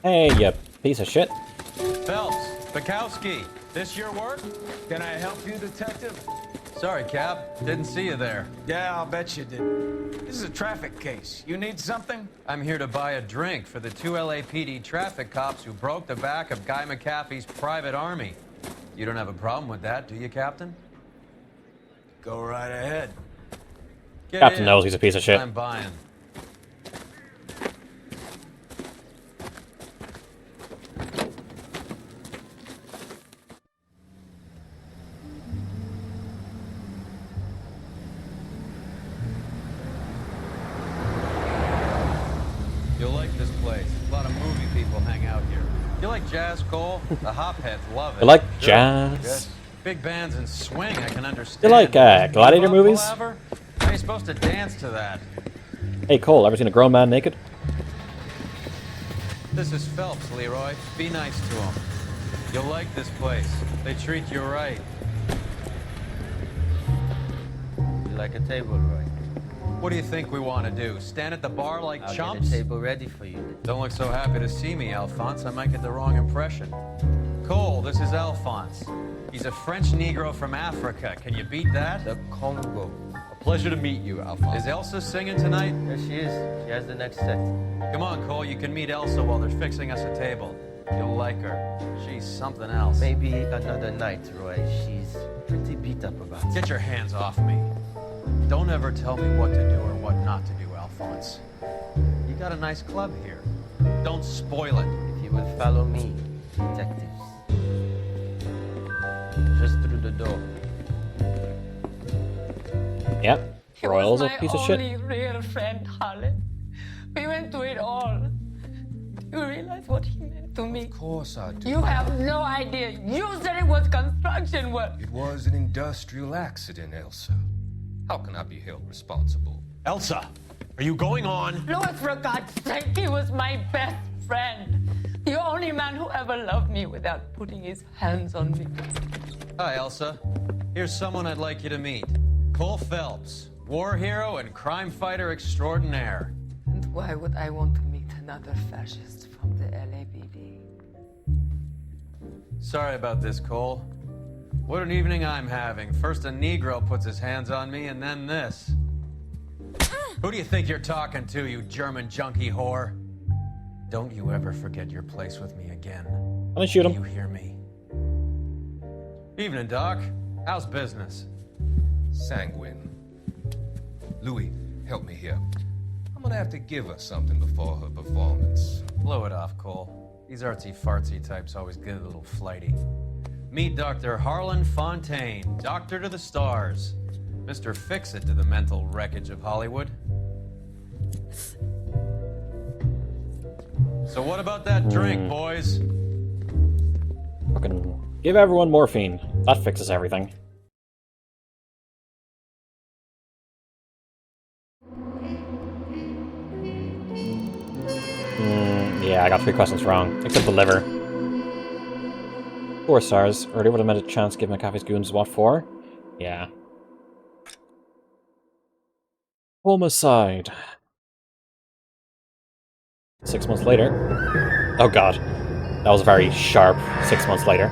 Hey, you piece of shit. Phelps, Bukowski, this your work? Can I help you, detective? Sorry, Cap. Didn't see you there. Yeah, I'll bet you did. This is a traffic case. You need something? I'm here to buy a drink for the 2 LAPD traffic cops who broke the back of Guy McAfee's private army. You don't have a problem with that, do you, Captain? Go right ahead. Get Captain in. knows he's a piece of shit. I'm buying. You'll like this place. A lot of movie people hang out here. You like jazz, Cole? The hopheads love it. You like Sure. jazz? Yes. Big bands and swing, I can understand. You like gladiator Hip-hop movies? palaver? How are you supposed to dance to that? Hey Cole, ever seen a grown man naked? This is Phelps, Leroy. Be nice to him. You'll like this place. They treat you right. You like a table, Roy? What do you think we want to do? Stand at the bar like I'll chumps? get a table ready for you. Don't look so happy to see me, Alphonse. I might get the wrong impression. Cole, this is Alphonse. He's a French Negro from Africa. Can you beat that? The Congo. A pleasure to meet you, Alphonse. Is Elsa singing tonight? There she is. She has the next set. Come on, Cole. You can meet Elsa while they're fixing us a table. You'll like her. She's something else. Maybe another night, Roy. She's pretty beat up about it. Get your hands off me. Don't ever tell me what to do or what not to do, Alphonse. You got a nice club here. Don't spoil it. If you will follow me, detectives. Just through the door. Yep. Royal's a piece of shit. Only real friend, Harlan. We went through it all. Do you realize what he meant to me? Of course I do. You have no idea. You said it was construction work. It was an industrial accident, Elsa. How can I be held responsible? Elsa, are you going on? Louis, for God's sake, he was my best friend. The only man who ever loved me without putting his hands on me. Hi, Elsa. Here's someone I'd like you to meet. Cole Phelps, war hero and crime fighter extraordinaire. And why would I want to meet another fascist from the LAPD? Sorry about this, Cole. What an evening I'm having. First a Negro puts his hands on me, and then this. Who do you think you're talking to, you German junkie whore? Don't you ever forget your place with me again. I'm gonna shoot him. You hear me? Evening, Doc. How's business? Sanguine. Louis, help me here. I'm gonna have to give her something before her performance. Blow it off, Cole. These artsy-fartsy types always get a little flighty. Meet Dr. Harlan Fontaine, doctor to the stars. Mr. Fix-It to the mental wreckage of Hollywood. So what about that drink, boys? Fucking give everyone morphine. That fixes everything. Yeah, I got 3 questions wrong, except the liver. 4 stars. Already would have met a chance to give McAfee's goons what for? Yeah. Homicide. 6 months later. Oh god. That was very sharp 6 months later.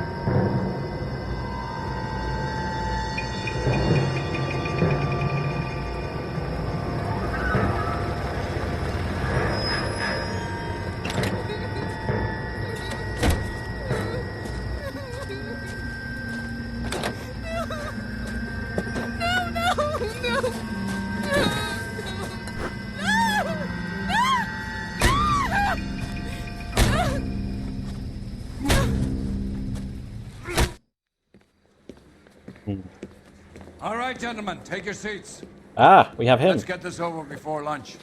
All right, gentlemen, take your seats. Ah, we have him. Let's get this over before lunch.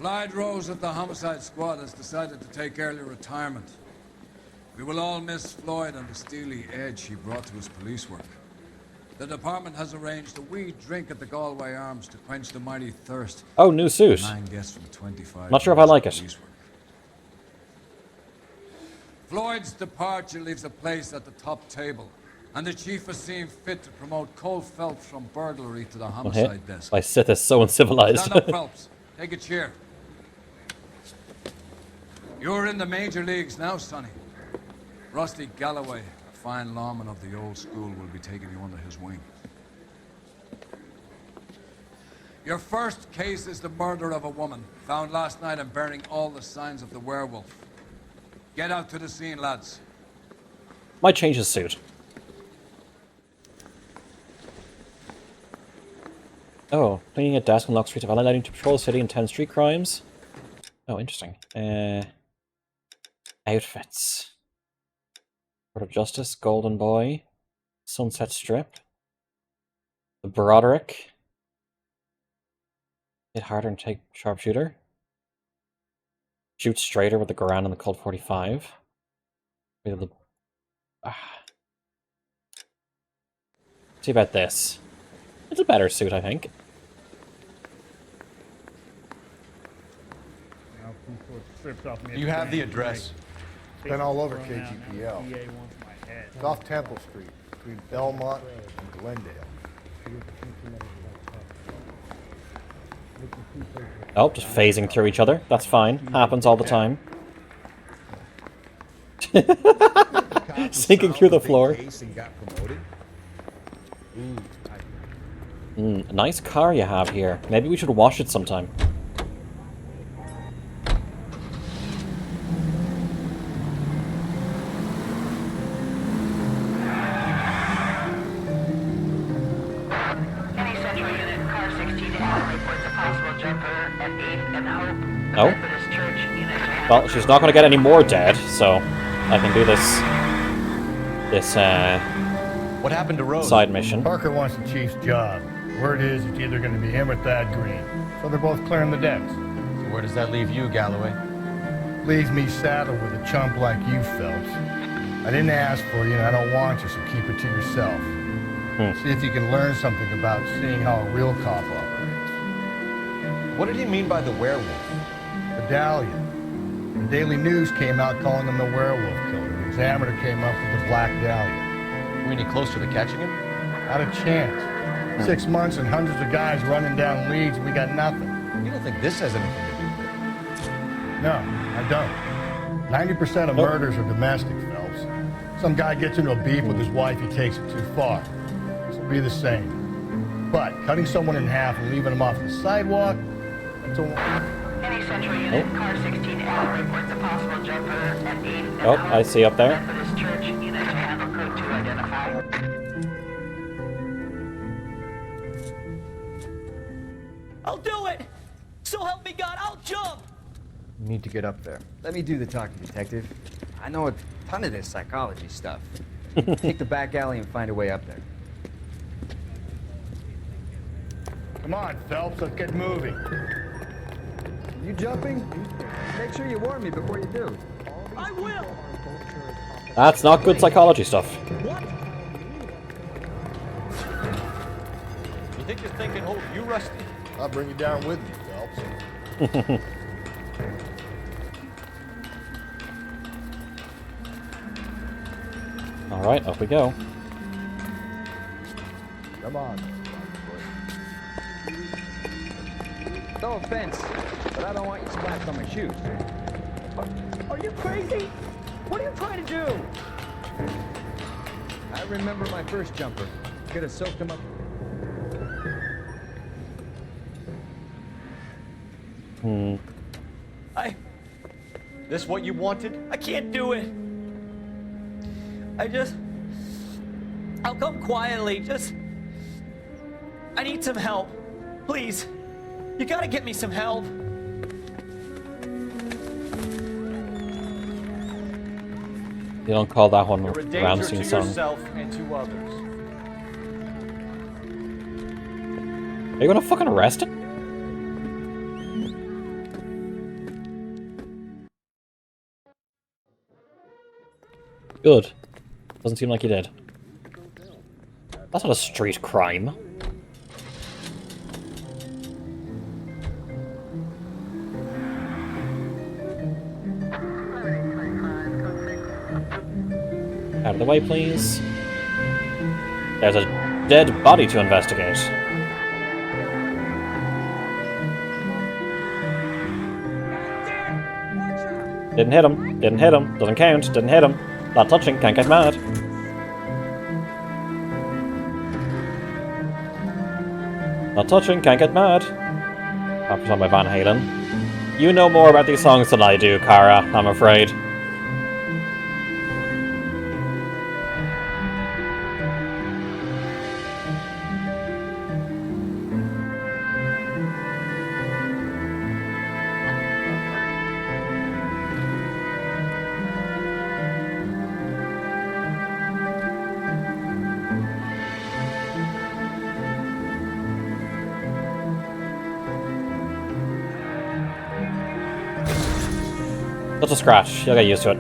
Clyde Rose of the Homicide Squad has decided to take early retirement. We will all miss Floyd and the steely edge he brought to his police work. The department has arranged a wee drink at the Galway Arms to quench the mighty thirst. Oh, new suit. 9 guests from 25 Not sure if I like it. police work. Floyd's departure leaves a place at the top table, and the chief has seen fit to promote Cole Phelps from burglary to the homicide desk. My Sith is so uncivilized. Stand up, Phelps. Take a chair. You're in the major leagues now, Sonny. Rusty Galloway, a fine lawman of the old school, will be taking you under his wing. Your first case is the murder of a woman, found last night and bearing all the signs of the werewolf. Get out to the scene, lads. Might change his suit. Oh, cleaning a desk on Lock Street of highlighting to patrol the city and 10 street crimes. Oh, interesting. Outfits. Court of Justice, Golden Boy, Sunset Strip, the Broderick, hit harder and take sharpshooter, shoot straighter with the Garand and the Colt 45. See about this. It's a better suit, I think. You have the address. Been all over KGPL. It's off Temple Street, between Belmont and Glendale. Oh, just phasing through each other. That's fine. Happens all the time. Sinking through the floor. Nice car you have here. Maybe we should wash it sometime. Oh? Well, she's not going to get any more dead, so I can do this What happened to Rose? Side mission. Parker wants the chief's job. Word is it's either going to be him or Thad Green. So they're both clearing the decks. So where does that leave you, Galloway? Leaves me saddled with a chump like you, Phelps. I didn't ask for you and I don't want you, so keep it to yourself. See if you can learn something about seeing how a real cop operates. What did he mean by the werewolf? Medallion. The Daily News came out calling him the werewolf killer. The Examiner came up with the Black Dahlia. Were any closer to catching him? Not a chance. 6 months and hundreds of guys running down leads, and we got nothing. You don't think this has anything to do with it? No, I don't. 90% of murders are domestic, Phelps. Some guy gets into a beef with his wife, he takes it too far. This will be the same. But cutting someone in half and leaving them off the sidewalk, that's a... Any central unit, car 16L reports a possible jumper at 8. Oh, I see up there. Methodist Church, unit to handle code 2 identify. I'll do it! So help me God, I'll jump! You need to get up there. Let me do the talking, Detective. I know a ton of this psychology stuff. Take the back alley and find a way up there. Come on, Phelps, let's get moving. You jumping? Make sure you warn me before you do. I will! That's not good psychology stuff. What? You think this thing can hold you, Rusty? I'll bring you down with me, Phelps. Alright, up we go. Come on. No offense, but I don't want you splashed on my shoes. Are you crazy? What are you trying to do? I remember my first jumper. Could have soaked him up. This what you wanted? I can't do it. I'll come quietly, I need some help. Please. You gotta get me some help. You don't call that one You're a danger Ramsey to song. yourself and to others. Are you gonna fucking arrest him? Good. Doesn't seem like he did. That's not a street crime. Out of the way, please. There's a dead body to investigate. Didn't hit him. Didn't hit him. Doesn't count. Didn't hit him. Not touching. Can't get mad. Not touching. Can't get mad. After by Van Halen. You know more about these songs than I do, Kara, I'm afraid. Just a scratch. You'll get used to it.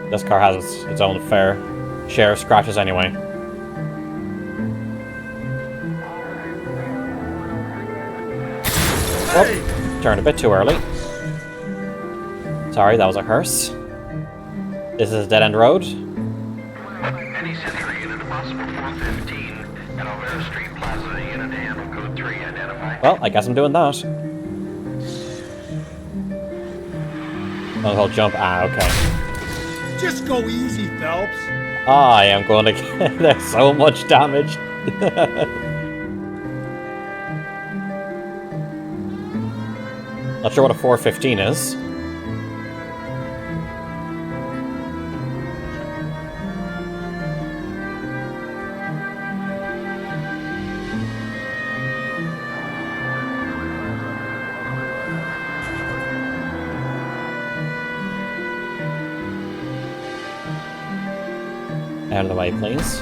This car has its own fair share of scratches anyway. Oh, turned a bit too early. Sorry, that was a hearse. This is a dead-end road. Any Century unit, possible 415 at Alvera Street Plaza, unit to handle code 3, identify. Well, I guess I'm doing that. Oh, he'll jump. Ah, okay. Just go easy, Phelps. I am going to get... There's so much damage. Not sure what a 415 is. Out of the way, please.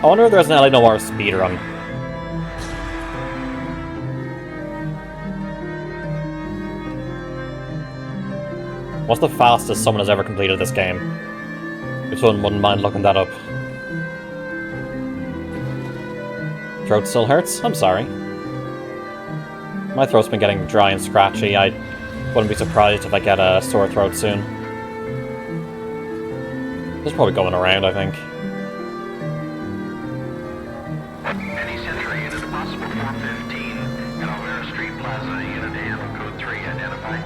I wonder if there's an LA Noire speedrun. What's the fastest someone has ever completed this game? If someone wouldn't mind looking that up. Throat still hurts? I'm sorry. My throat's been getting dry and scratchy. I wouldn't be surprised if I get a sore throat soon. This is probably going around, I think. Any Century unit, possible 415 at Alvera Street Plaza, unit to handle code 3, identify.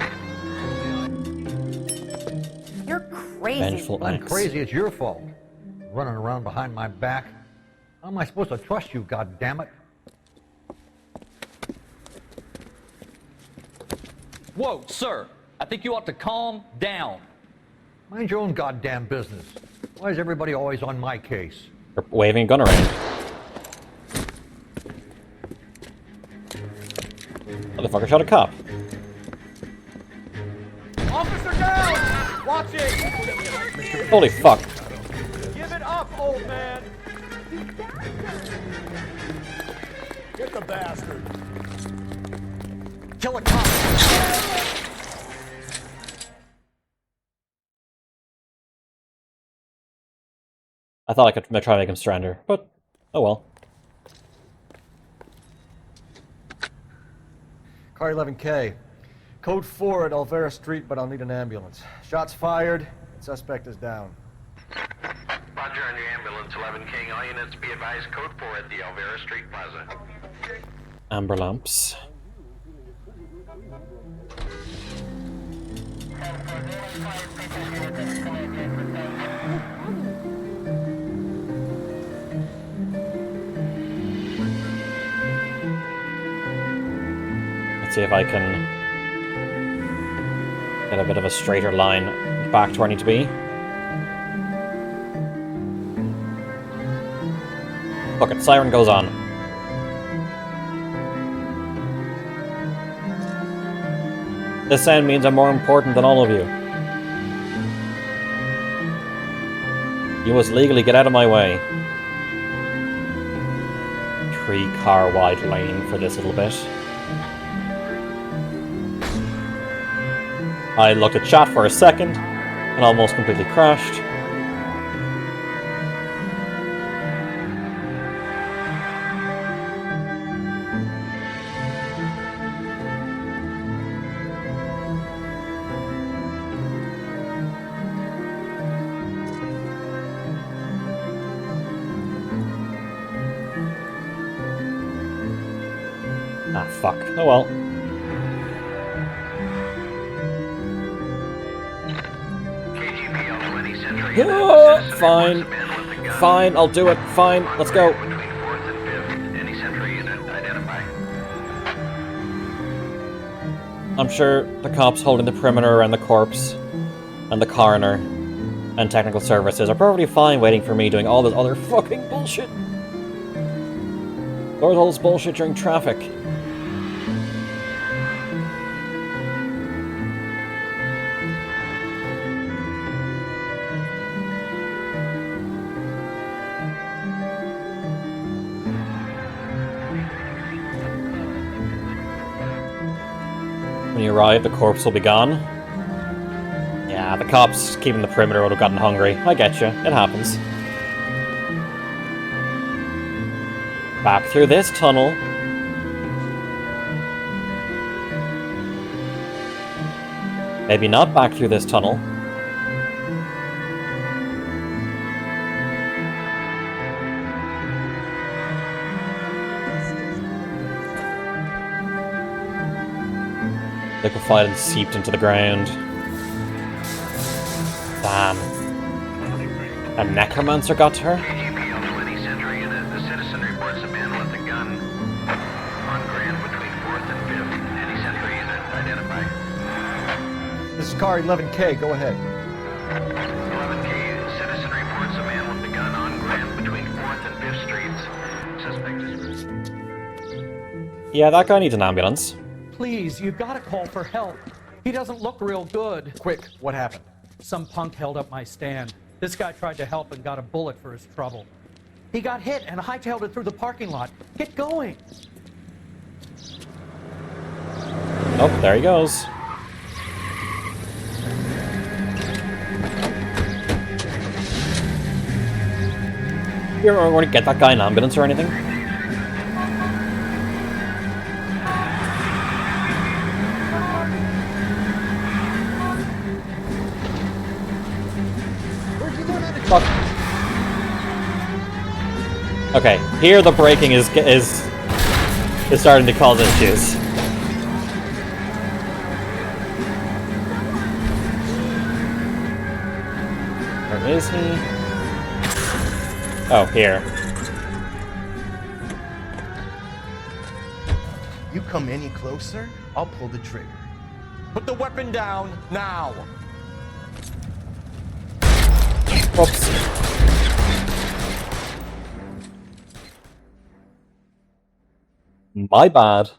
You're crazy. Vengeful I'm acts. crazy, it's your fault. Running around behind my back. How am I supposed to trust you, goddammit? Whoa, sir. I think you ought to calm down. Mind your own goddamn business. Why is everybody always on my case? You're waving a gun around. Motherfucker shot a cop. Officer down! Watch it! Holy fuck. Give it up, old man! Get the bastard. Kill a cop! I thought I could try to make him strander, but oh well. Car 11K. Code 4 at Alvera Street, but I'll need an ambulance. Shots fired. Suspect is down. Roger on your ambulance, 11 King. All units be advised, code 4 at the Alvera Street Plaza. Amber lamps. Let's see if I can get a bit of a straighter line back to where I need to be. Look, its siren goes on. This sound means I'm more important than all of you. You must legally get out of my way. 3-car wide lane for this little bit. I looked at chat for a second and almost completely crashed. Ah, fuck. Oh well. Oh, fine. Fine, I'll do it. Fine, let's go. I'm sure the cops holding the perimeter around the corpse and the coroner and technical services are probably fine waiting for me doing all this other fucking bullshit. Or all this bullshit during traffic. When you arrive, the corpse will be gone. Yeah, the cops keeping the perimeter would have gotten hungry. I get you. It happens. Back through this tunnel. Maybe not back through this tunnel. Liquefied and seeped into the ground. Damn. A necromancer got to her? This is car 11K, go ahead. 11K, citizen reports a man with a gun on Grand between 4th and 5th Streets. Suspect is... Yeah, that guy needs an ambulance. Please, you gotta call for help. He doesn't look real good. Quick, what happened? Some punk held up my stand. This guy tried to help and got a bullet for his trouble. He got hit and hightailed it through the parking lot. Get going. Oh, there he goes. You ever want to get that guy an ambulance or anything? Fuck. Okay, here the braking is starting to cause issues. Where is he? Oh, here. You come any closer, I'll pull the trigger. Put the weapon down now. Oops. My bad.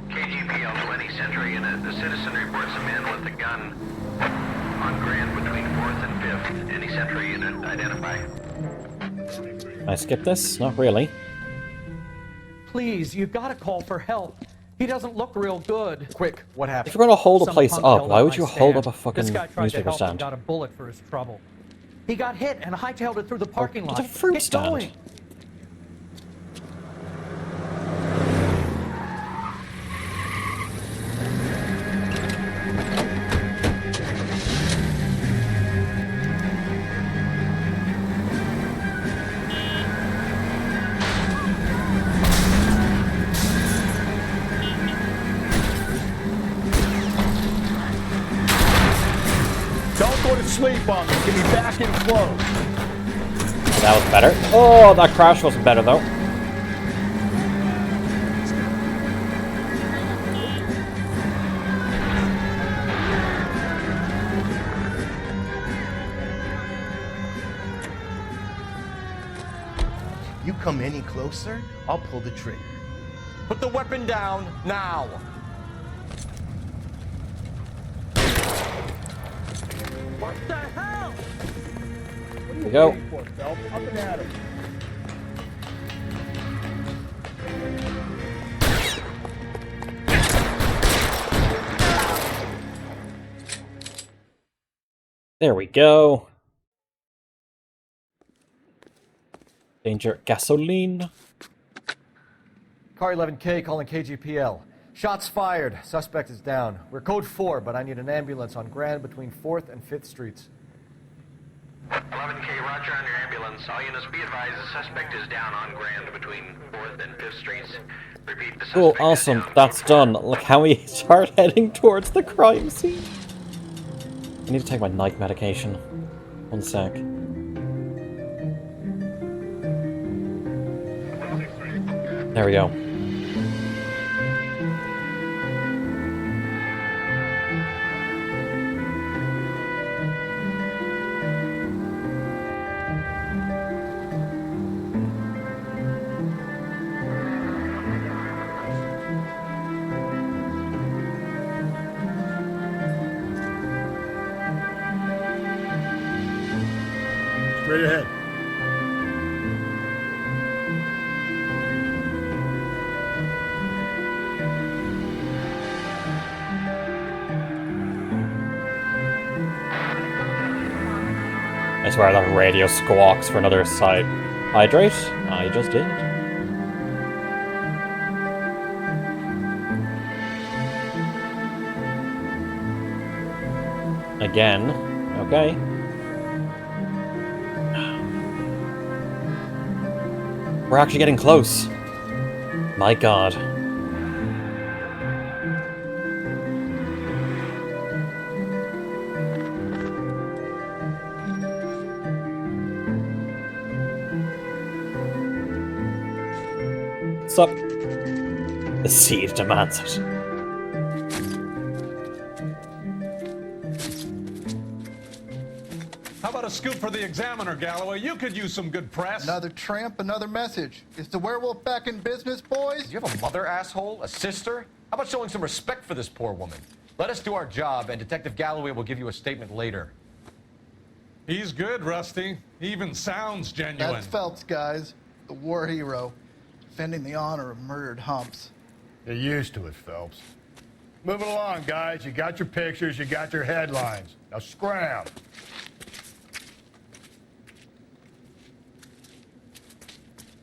KGPL 20 Century Unit. The citizen reports a man with a gun on Grand between 4th and 5th. Any Century Unit identify. Can I skip this? Not really. Please, you gotta call for help. He doesn't look real good. Quick, what happened? If you're going to hold a Some place punk up, held why up would my you hold stand. up a fucking This guy tried to newspaper help stand? and got a bullet for his trouble. He got hit and hightailed it through the parking lot. It's a fruit Get stand. going. Don't go to sleep on me. Get me back in close. That was better. Oh, that crash wasn't better though. You come any closer, I'll pull the trigger. Put the weapon down now. What the hell? Here we go. Up and at him. There we go. Danger gasoline. Car 11K calling KGPL. Shots fired. Suspect is down. We're code 4, but I need an ambulance on Grand between 4th and 5th Streets. 11K, roger on your ambulance. All units be advised the suspect is down on Grand between 4th and 5th Streets. Repeat, the suspect Cool, is awesome. down. That's done. Look how we start heading towards the crime scene. I need to take my night medication. One sec. There we go. Straight ahead. I swear that radio squawks for another side. Hydrate? I just did. Again. Okay. We're actually getting close. My god. What's up? The seed demands it. How about a scoop for the Examiner, Galloway? You could use some good press. Another tramp, another message. Is the werewolf back in business, boys? Do you have a mother, asshole? A sister? How about showing some respect for this poor woman? Let us do our job, and Detective Galloway will give you a statement later. He's good, Rusty. He even sounds genuine. That's Phelps, guys. The war hero. Defending the honor of murdered humps. You're used to it, Phelps. Moving along, guys. You got your pictures, you got your headlines. Now scram.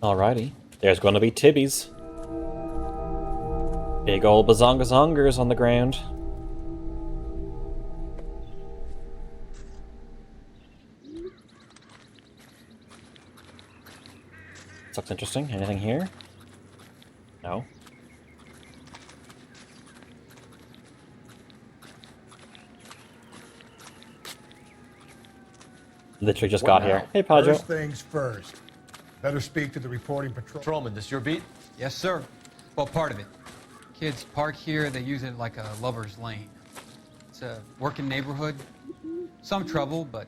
Alrighty. There's gonna be tibbies. Big ol' bazongazongers on the ground. This looks interesting. Anything here? No. Literally just got here. Hey, Padre. First things first. Better speak to the reporting patrol. Patrolman, this your beat? Yes, sir. Well, part of it. Kids park here, they use it like a lover's lane. It's a working neighborhood. Some trouble, but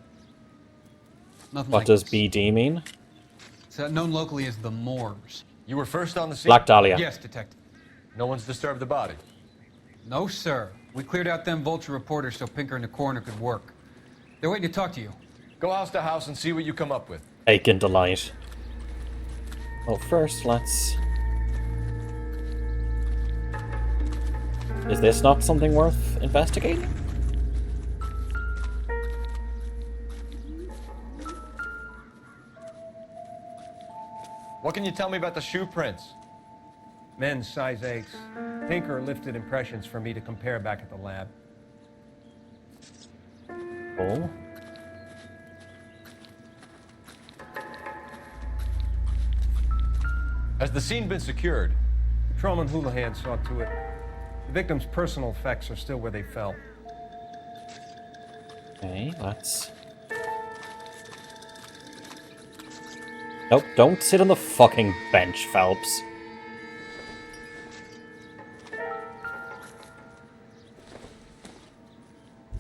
nothing What like does this. BD mean? It's known locally as the Moors. You were first on the scene? Black Dahlia. Yes, Detective. No one's disturbed the body? No, sir. We cleared out them vulture reporters so Pinker and the coroner could work. They're waiting to talk to you. Go house to house and see what you come up with. Aiken delight. Well, first, let's... Is this not something worth investigating? What can you tell me about the shoe prints? Men's size 8s. Tinker lifted impressions for me to compare back at the lab. Oh. Has the scene been secured? Patrolman Houlihan saw to it. The victim's personal effects are still where they fell. Okay, let's... Nope, don't sit on the fucking bench, Phelps.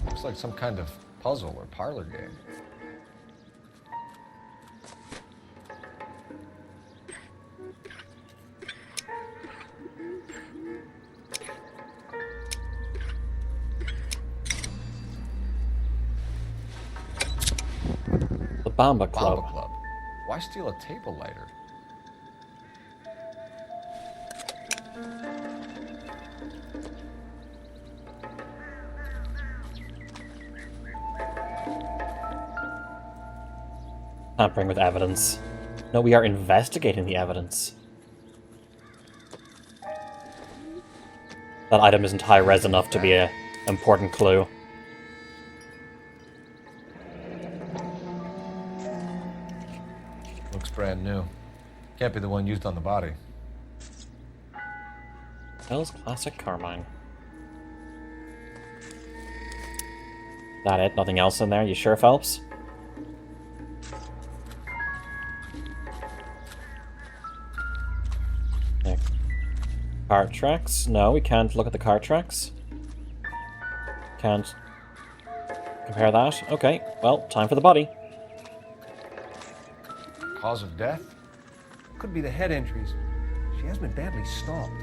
Looks like some kind of puzzle or parlor game. Bomba Club. Bomba Club? Why steal a table lighter? Tampering with evidence. No, we are investigating the evidence. That item isn't high-res enough to be an important clue. Looks brand new. Can't be the one used on the body. Hell's Classic Carmine. That it? Nothing else in there? You sure, Phelps? Okay. Cart tracks? No, we can't look at the cart tracks. Can't compare that. Okay, well, time for the body. Cause of death? Could be the head injuries. She has been badly stomped.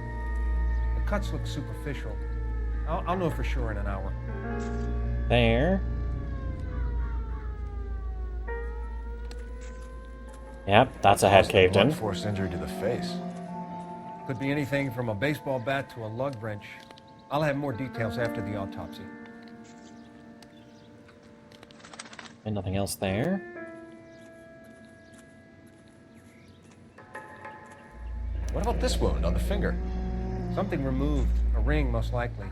The cuts look superficial. I'll know for sure in an hour. There. Yep, that's a head caved in. Force injury to the face. Could be anything from a baseball bat to a lug wrench. I'll have more details after the autopsy. And nothing else there. What about this wound on the finger? Something removed. A ring, most likely.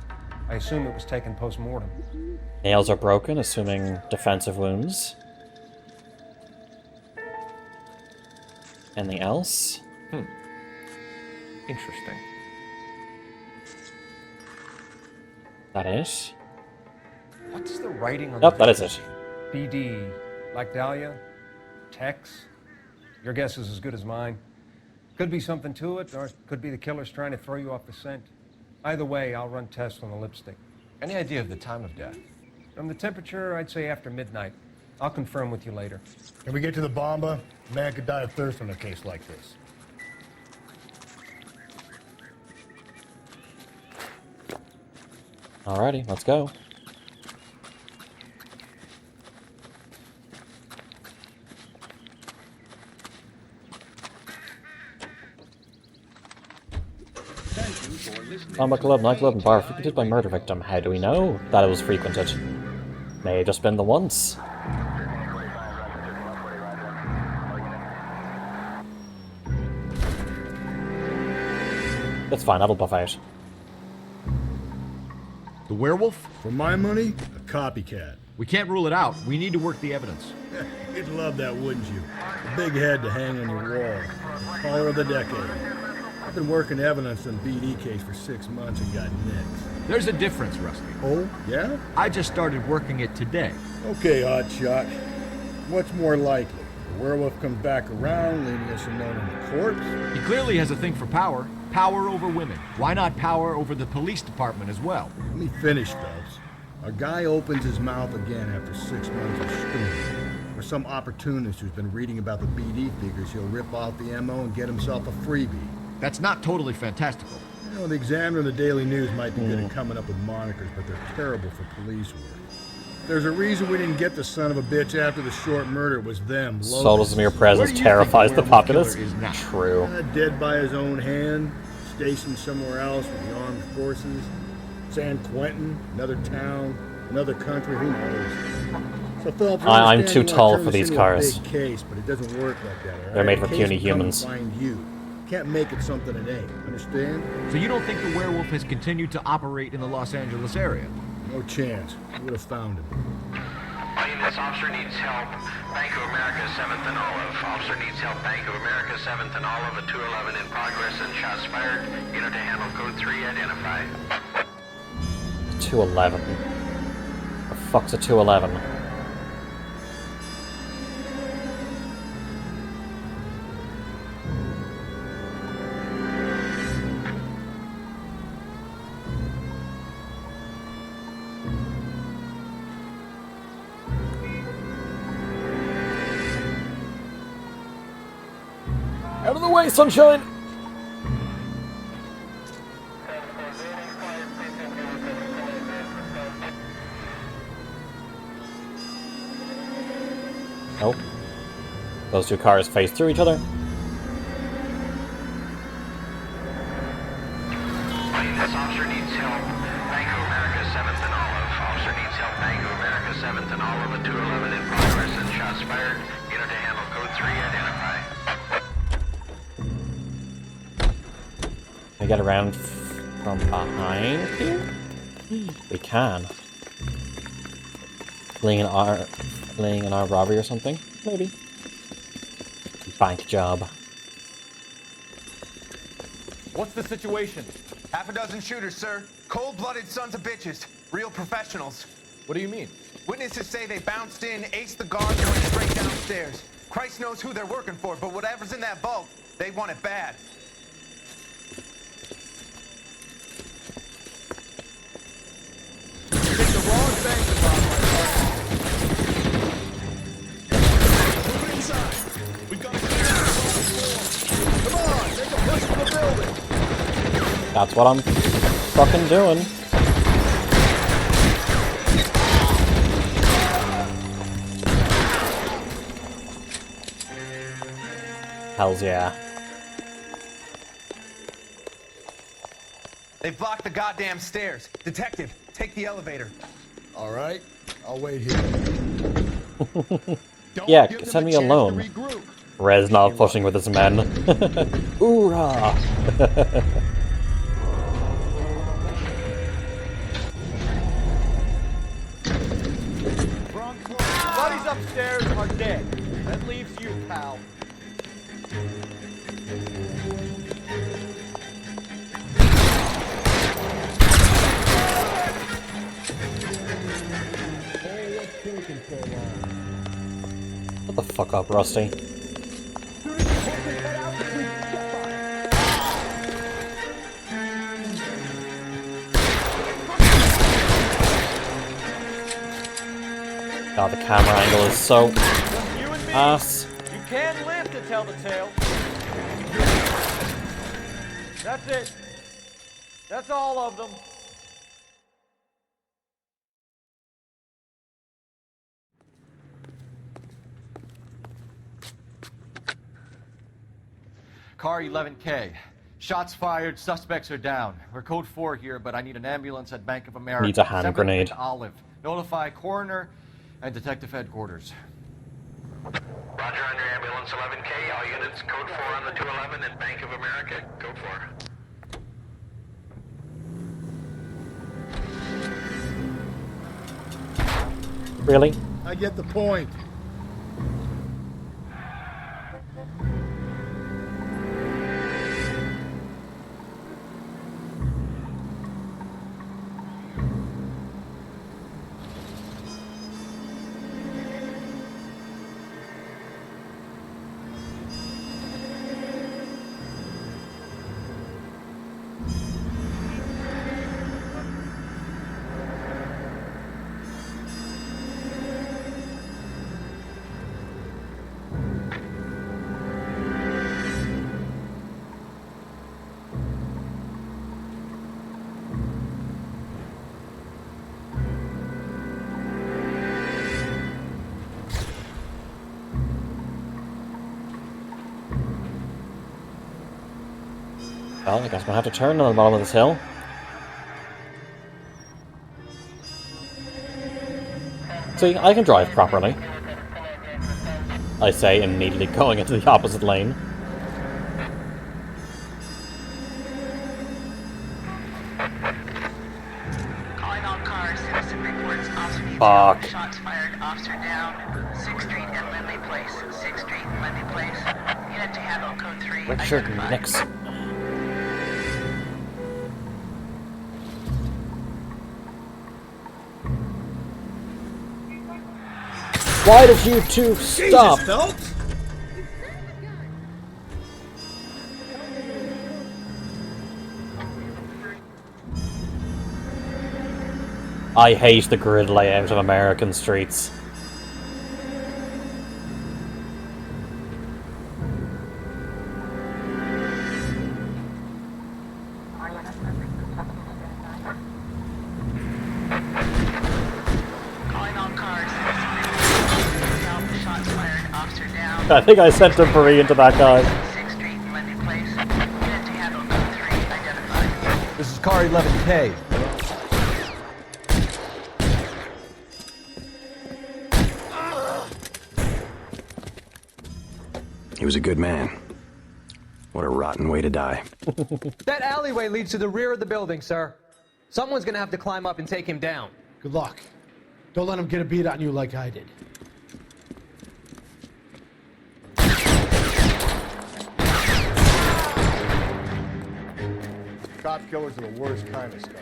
I assume it was taken post-mortem. Nails are broken, assuming defensive wounds. Anything else? Interesting. That it? What's the writing on Nope, that is it. BD. Like Dahlia? Tex? Your guess is as good as mine. Could be something to it, or it could be the killer's trying to throw you off the scent. Either way, I'll run tests on the lipstick. Any idea of the time of death? From the temperature, I'd say after midnight. I'll confirm with you later. Can we get to the bomba? A man could die of thirst on a case like this. Alrighty, let's go. Bomba Club, nightclub, and bar frequented by murder victim. How do we know that it was frequented? May have just been the once. That's fine, that'll buff out. The werewolf? For my money, a copycat. We can't rule it out. We need to work the evidence. You'd love that, wouldn't you? A big head to hang on your wall. Caller of the decade. I've been working evidence on BD case for 6 months and got nixed. There's a difference, Rusty. Oh, yeah? I just started working it today. Okay, hotshot. What's more likely? The werewolf comes back around, leaving us alone in the corpse? He clearly has a thing for power. Power over women. Why not power over the police department as well? Let me finish, Phelps. A guy opens his mouth again after 6 months of stewing. Or some opportunist who's been reading about the BD figures, he'll rip off the MO and get himself a freebie. That's not totally fantastical. You know, the Examiner and the Daily News might be good at coming up with monikers, but they're terrible for police work. There's a reason we didn't get the son of a bitch after the short murder. It was them. Solo's mere presence terrifies the populace. True. Dead by his own hand, stationed somewhere else with the armed forces. San Quentin, another town, another country, who knows? So Philip, I'm too tall for these cars. Big case, but it doesn't work like that. Right? They're made for The case puny will come humans. and find you. Can't make it something it ain't. Understand? So you don't think the werewolf has continued to operate in the Los Angeles area? No chance. We would have found him. This officer needs help. Bank of America, 7th and Olive. Officer needs help. Bank of America, 7th and Olive. A 211 in progress and shots fired. Unit to handle code 3 identified. 211. The fuck's a 211? Out of the way, sunshine! Nope. Those two cars face through each other. This officer needs help. Bank of America 7th and Olive. Officer needs help. Bank of America 7th and Olive. A 211 in progress and shots fired. Unit to handle code 3. Identify. Can we get around from behind here? We can. Fleeing an armed robbery or something? Maybe. Bank job. What's the situation? Half a dozen shooters, sir. Cold-blooded sons of bitches. Real professionals. What do you mean? Witnesses say they bounced in, aced the guard, and went straight downstairs. Christ knows who they're working for, but whatever's in that vault, they want it bad. Take the wrong thing to rob my Move inside. We've got to clear out the floor. Come on, take a push to the building. That's what I'm fucking doing. Hells yeah. They've blocked the goddamn stairs. Detective, take the elevator. All right, I'll wait here. Yeah, send me alone. Rez not pushing with his men. Hoorah! Buddies upstairs are dead. That leaves you, pal. Shut the fuck up, Rusty. God, the camera angle is so ass. You can live to tell the tale. That's it. That's all of them. Car 11K. Shots fired, suspects are down. We're code 4 here, but I need an ambulance at Bank of America. Needs a hand 7th grenade. and Olive. Notify coroner and detective headquarters. Roger, under ambulance 11K. All units, code 4 on the 211 at Bank of America. Code 4. Really? I get the point. Well, I guess I'm gonna have to turn on the bottom of this hill. See, I can drive properly. I say, immediately going into the opposite lane. Calling all cars, citizen reports, officer detail, Fuck. shots fired, officer down, 6th Street and Lindley Place, 6th Street and Lindley Place, unit to handle code 3, Red shirt identify. next. Why did you two stop? Jesus, Phelps! I hate the grid layout of American streets. Calling all cars, citizen reports, officer detail, shots fired, Officer down. I think I sent debris into that guy. 6th Street and Lundy Place. Unit to handle code 3 identified. This is car 11K. He was a good man. What a rotten way to die. That alleyway leads to the rear of the building, sir. Someone's gonna have to climb up and take him down. Good luck. Don't let him get a beat on you like I did. Cop killers are the worst kind of stuff.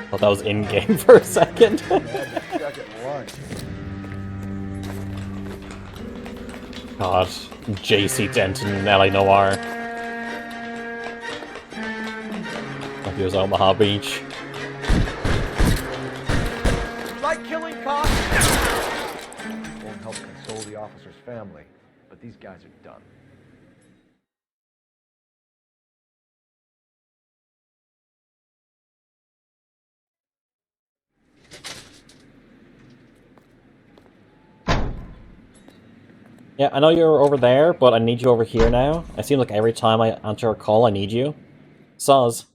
Thought that was in-game for a second. God, JC Denton and LA Noire. Like he was Omaha Beach. Like killing cops? Won't help console the officer's family, but these guys are done. Yeah, I know you're over there, but I need you over here now. It seems like every time I answer a call, I need you. Soz.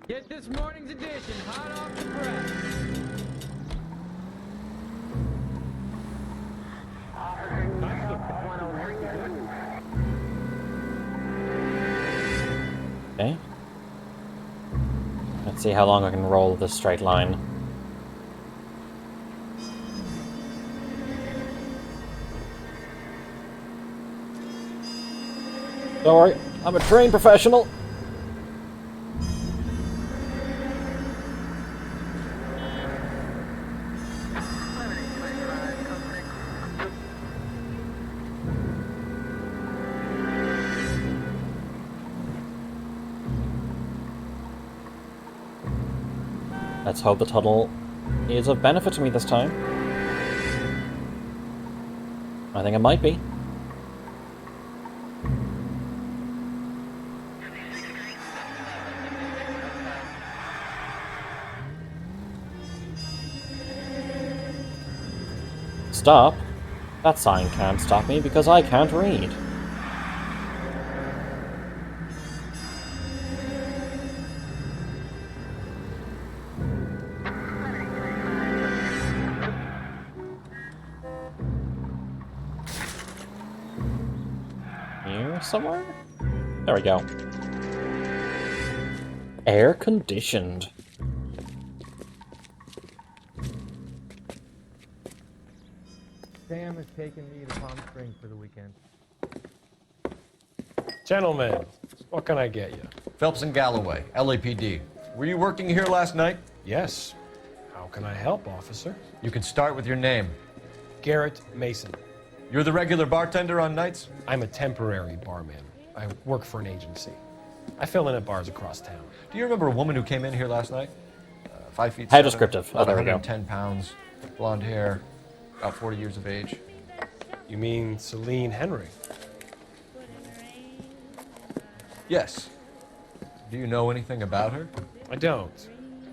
Get this morning's edition hot off the press. Okay. Let's see how long I can roll this straight line. Don't worry, I'm a trained professional. Let's hope the tunnel is of benefit to me this time. I think it might be. Stop? That sign can't stop me because I can't read. Here somewhere? There we go. Air conditioned. Sam is taking me to Palm Springs for the weekend. Gentlemen, what can I get you? Phelps and Galloway, LAPD. Were you working here last night? Yes. How can I help, officer? You can start with your name. Garrett Mason. You're the regular bartender on nights? I'm a temporary barman. I work for an agency. I fill in at bars across town. Do you remember a woman who came in here last night? 5 feet. How 7, descriptive. Oh, about there we go. 110 pounds, blonde hair, about 40 years of age. You mean Celine Henry? Yes. Do you know anything about her? I don't.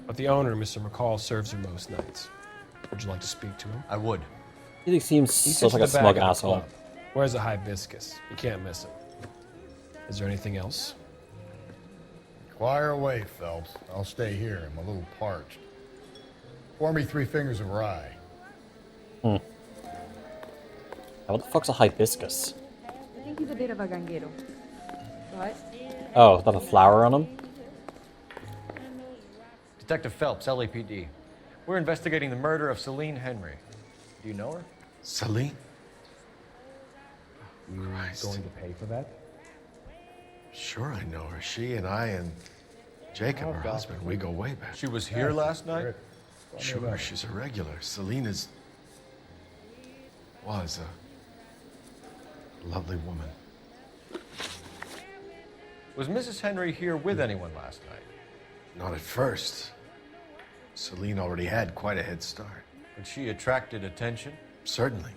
But the owner, Mr. McCall, serves her most nights. Would you like to speak to him? I would. He seems He such sits like in a the back smug of the asshole. club. Wears a hibiscus. You can't miss him. Is there anything else? Fire away, Phelps. I'll stay here. I'm a little parched. Pour me 3 fingers of rye. What the fuck's a hibiscus? I think he's a bit of a ganguero. What? Oh, is that a flower on him? Detective Phelps, LAPD. We're investigating the murder of Celine Henry. Do you know her? Celine? You going to pay for that? Sure, I know her. She and I and Jacob, her husband, we go way back. She was here last night? Sure, she's a regular. Celine was a lovely woman. Was Mrs. Henry here with anyone last night? Not at first. Celine already had quite a head start. But she attracted attention? Certainly.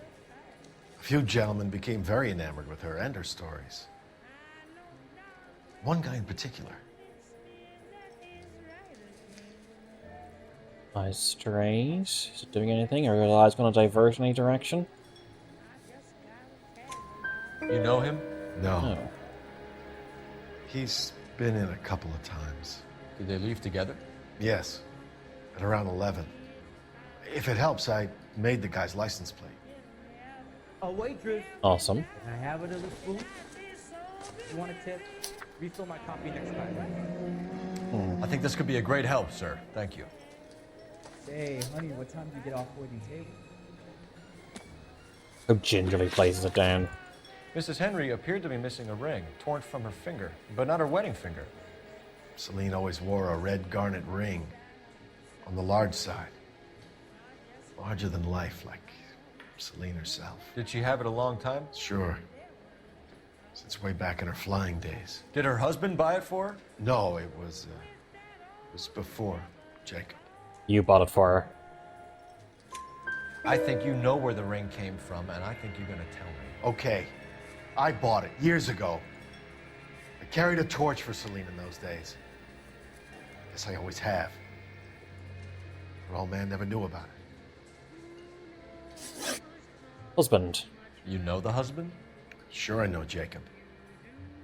A few gentlemen became very enamored with her and her stories. One guy in particular. Eyes straight. Is it doing anything? Are your eyes going to divert in any direction? You know him? No. No. He's been in a couple of times. Did they leave together? Yes. At around 11. If it helps, I made the guy's license plate. A waitress. Awesome. Can I have another spoon? You want a tip? Refill my coffee next time. I think this could be a great help, sir. Thank you. Hey, honey, what time do you get off waiting table? So gingerly places it down. Mrs. Henry appeared to be missing a ring, torn from her finger, but not her wedding finger. Celine always wore a red garnet ring on the large side. Larger than life, like Celine herself. Did she have it a long time? Sure. Since way back in her flying days. Did her husband buy it for her? No, it was before Jacob. You bought it for her. I think you know where the ring came from, and I think you're gonna tell me. Okay, I bought it years ago. I carried a torch for Celine in those days. Guess I always have. Her old man never knew about it. Husband. You know the husband? Sure I know Jacob.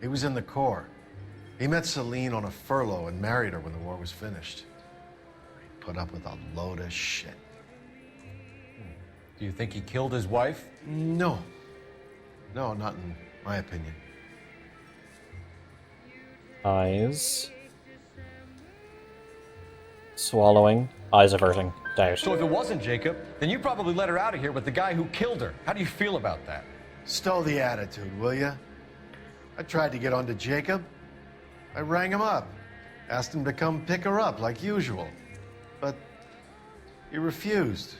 He was in the Corps. He met Celine on a furlough and married her when the war was finished. He put up with a load of shit. Do you think he killed his wife? No. No, not in my opinion. Eyes. Swallowing. Eyes averting. Doubt. So if it wasn't Jacob, then you probably let her out of here with the guy who killed her. How do you feel about that? Stow the attitude, will ya? I tried to get onto Jacob. I rang him up. Asked him to come pick her up like usual. But he refused.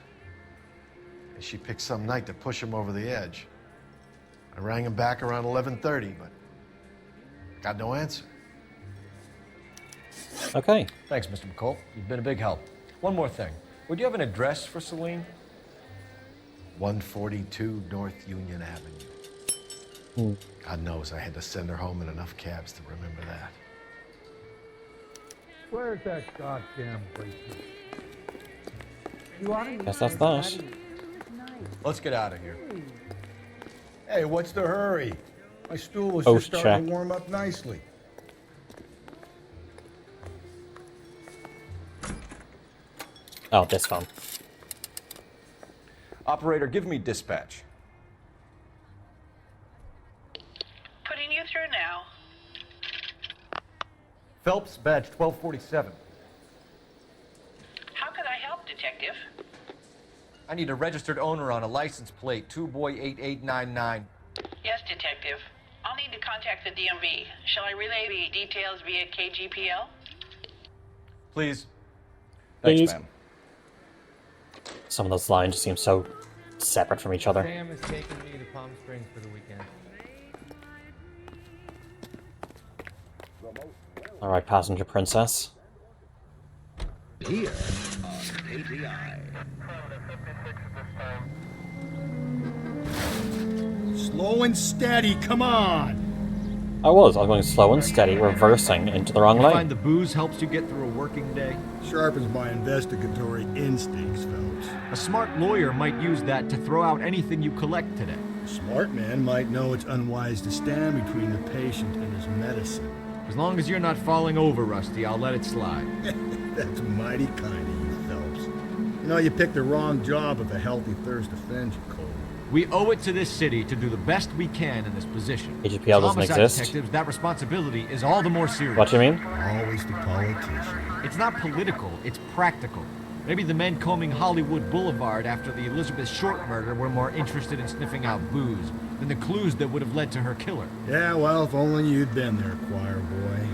And she picked some night to push him over the edge. I rang him back around 11:30, but got no answer. Okay. Thanks, Mr. McCall. You've been a big help. One more thing. Would you have an address for Celine? 142 North Union Avenue. God knows I had to send her home in enough cabs to remember that. Where's that goddamn bracelet? You want to Guess that's that. Let's get out of here. Hey, what's the hurry? My stool was Oh, just starting check. to warm up nicely. Oh, this phone. Operator, give me dispatch. Putting you through now. Phelps, badge 1247. How could I help, Detective? I need a registered owner on a license plate, 2boy8899. Yes, Detective. I'll need to contact the DMV. Shall I relay the details via KGPL? Please. Please. Thanks, ma'am. Some of those lines just seem so separate from each other. Sam is taking me to Palm Springs for the weekend. Alright, passenger princess. Here on ATI. Slow and steady, come on! I was going slow and steady, reversing into the wrong You lane. find the booze helps you get through a working day? Sharpens my investigatory instincts, Phelps. A smart lawyer might use that to throw out anything you collect today. A smart man might know it's unwise to stand between the patient and his medicine. As long as you're not falling over, Rusty, I'll let it slide. That's mighty kind of you, Phelps. You know, you picked the wrong job if a healthy thirst offends you, Cole. We owe it to this city to do the best we can in this position. KGPL As doesn't homicide exist. detectives, that responsibility is all the more serious. What do you mean? Always the politician. It's not political, it's practical. Maybe the men combing Hollywood Boulevard after the Elizabeth Short murder were more interested in sniffing out booze than the clues that would have led to her killer. Yeah, well, if only you'd been there, choir boy.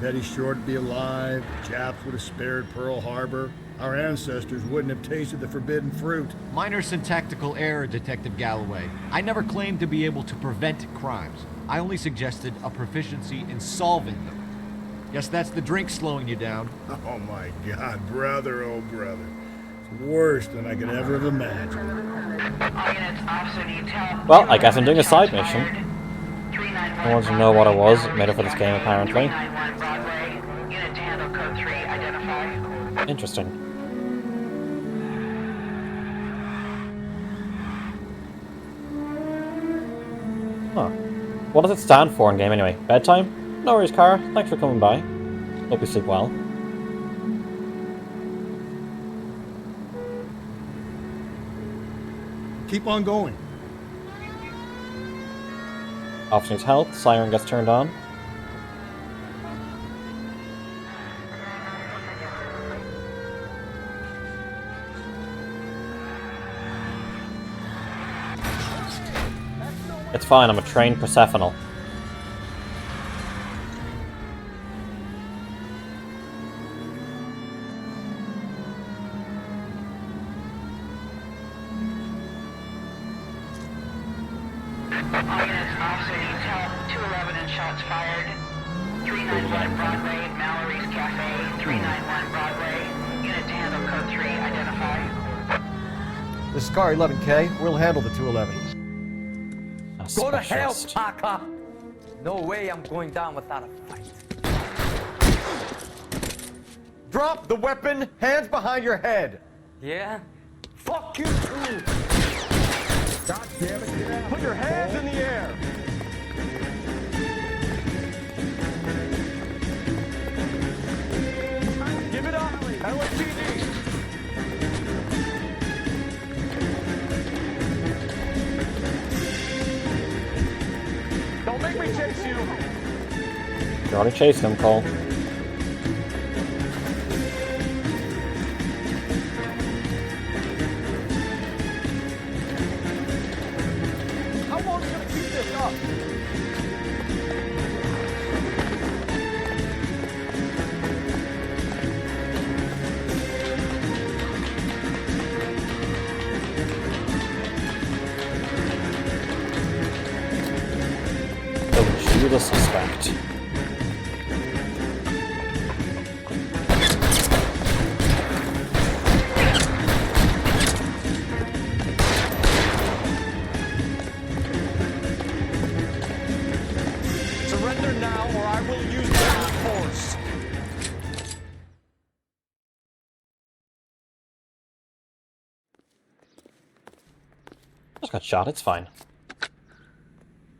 Betty Short would be alive, the Japs would have spared Pearl Harbor, our ancestors wouldn't have tasted the forbidden fruit. Minor syntactical error, Detective Galloway. I never claimed to be able to prevent crimes. I only suggested a proficiency in solving them. Guess that's the drink slowing you down. Oh my God, brother, oh brother. It's worse than I could ever have imagined. All units, officer needs help. Well, I guess I'm doing a side mission. 39 I wanted to know what it was. It made it for this game, apparently. 391 Broadway. Unit to handle code 3, identify. Interesting. Huh. What does it stand for in game anyway? Bedtime? No worries, Kara. Thanks for coming by. Hope you sleep well. Keep on going. Officer needs help. Siren gets turned on. It's fine, I'm a trained Persephonal. All units, officer needs help. 211 and shots fired. 391 Broadway, Mallory's Cafe. 391 Broadway. Unit to handle code 3, identify. This is car 11K. We'll handle the 211. Go to hell, Parker! No way I'm going down without a fight. Drop the weapon, hands behind your head. Yeah? Fuck you too! God damn it, get out. Put your hands in the air. Give it up, LAPD. Don't make me chase you. You already chased him, Cole. How long are you gonna keep this up? Don't you the suspect. Surrender now, or I will use deadly force. Just got shot, it's fine.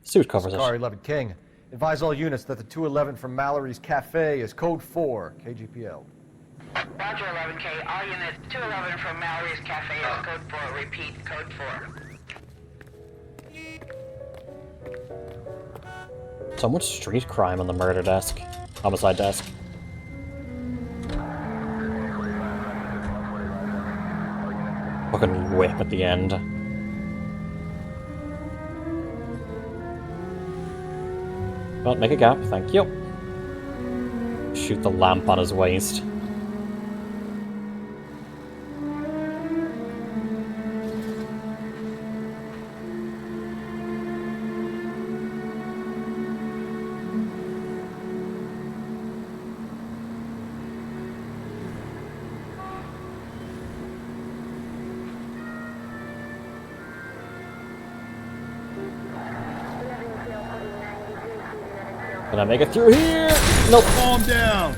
Suit covers Car it. 11 King. Advise all units that the 211 from Mallory's Cafe is code 4, KGPL. Roger 11K. All units, 211 from Mallory's Cafe is code 4. Repeat, code 4. So much street crime on the murder desk. Homicide desk. Fucking whip at the end. Well, make a gap, thank you. Shoot the lamp on his waist. Can I make it through here? Nope. Calm down.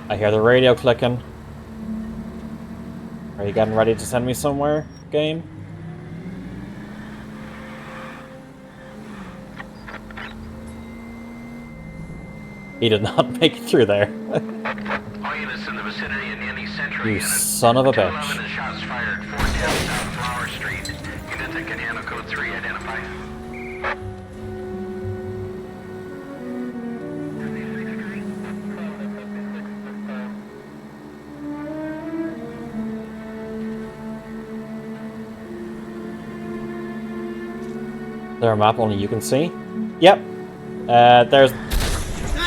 I hear the radio clicking. Are you getting ready to send me somewhere, game? He did not make it through there. All units in the vicinity in any Century You son of a bitch. 211 shots fired. 410 South Flower Street. Unit that can handle code 3, identify. Is there a map only you can see? Yep. There's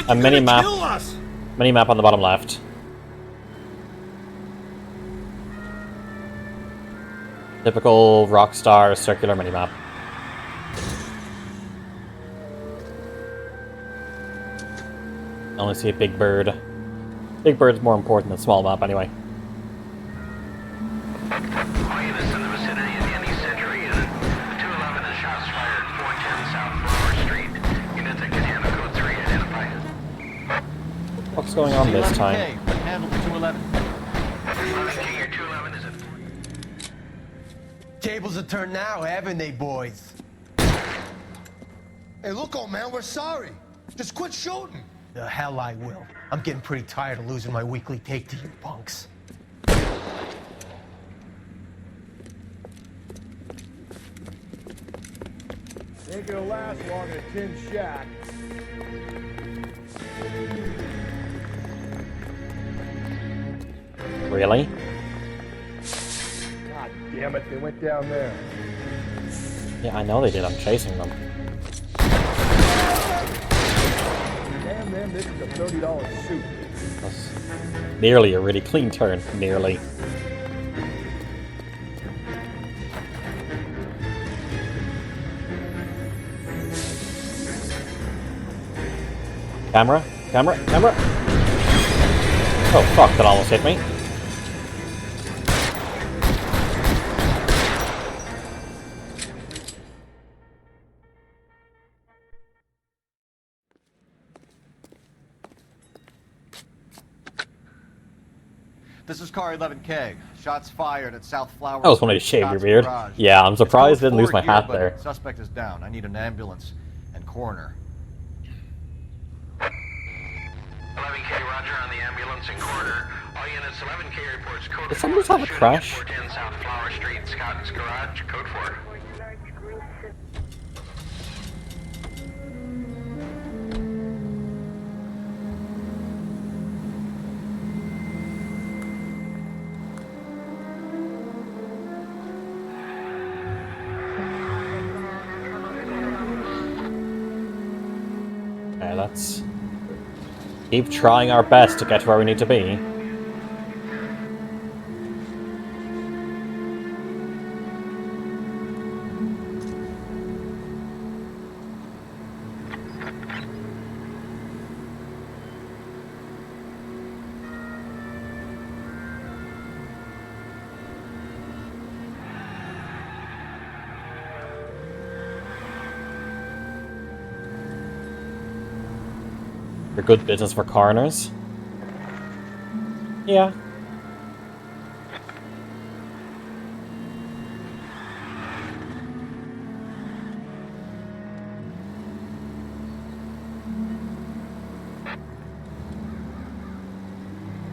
a mini map. Mini map on the bottom left. Typical Rockstar circular mini map. only see a big bird. Big bird's more important than small map, anyway. All units in the vicinity of the any Century unit. 211 and shots fired. 410 South Flower Street. Units that can handle code 3 identify. What's going on this time? Handle 211. 11 King, your 211 is at... Tables are turned now, haven't they, boys? Hey, look, old man, we're sorry. Just quit shooting. The hell I will. I'm getting pretty tired of losing my weekly take to you punks. Ain't gonna last long in a tin shack. Really? God damn it, they went down there. Yeah, I know they did. I'm chasing them. Damn them, this is a $30 suit. That's nearly a really clean turn. Nearly. Camera? Camera? Camera? Oh fuck, that almost hit me. This is car 11K. Shots fired at South Flower. I was wanting to shave your beard. Yeah, I'm surprised I didn't lose my hat there. Suspect is down. I need an ambulance and coroner. 11K, roger on the ambulance and coroner. All units, 11K reports code 4. Did somebody have a crash? 410 South Flower Street, Scott's Garage, code 4. Okay, let's keep trying our best to get to where we need to be. For good business for coroners. Yeah.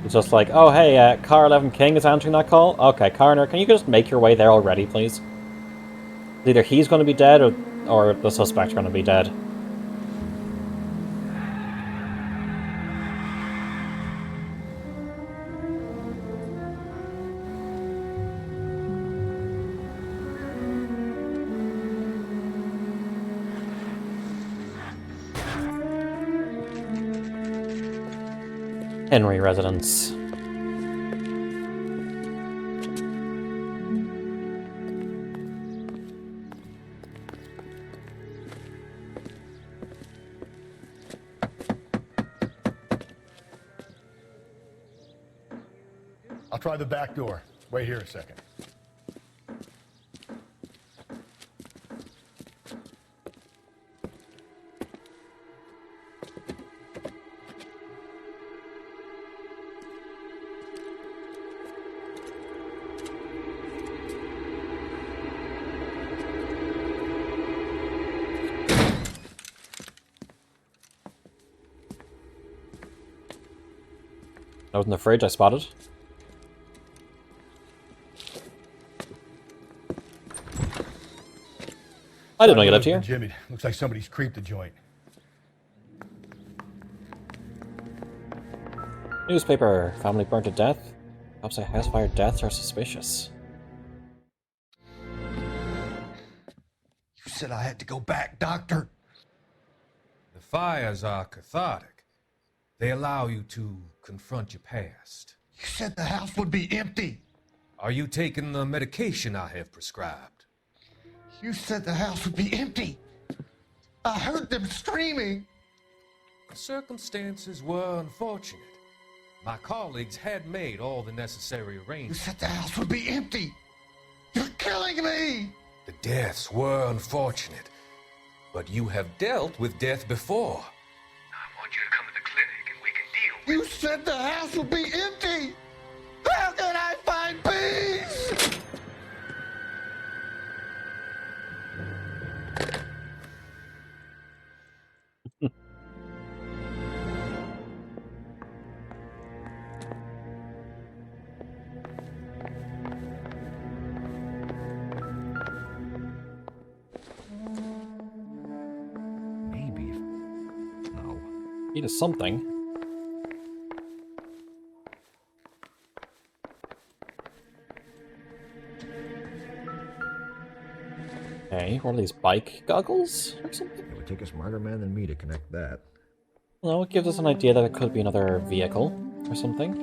It's just like, oh hey, car 11 King is answering that call? Okay, coroner, can you just make your way there already, please? Either he's going to be dead or the suspect's going to be dead. Henry residence. I'll try the back door. Wait here a second. Out in the fridge, I spotted. I didn't know you lived here. Jimmy, looks like somebody's creeped the joint. Newspaper. Family burnt to death. Cops say house fire deaths are suspicious. You said I had to go back, Doctor. The fires are cathartic. They allow you to confront your past. You said the house would be empty. Are you taking the medication I have prescribed? You said the house would be empty. I heard them screaming. The circumstances were unfortunate. My colleagues had made all the necessary You arrangements. said the house would be empty. You're killing me. The deaths were unfortunate, but you have dealt with death before. I want you to come to the clinic and we can deal. You said the house would be empty. How can I find peace? Maybe. No. He does something. Okay, what are these, bike goggles or something? It would take a smarter man than me to connect that. Well, it gives us an idea that it could be another vehicle or something.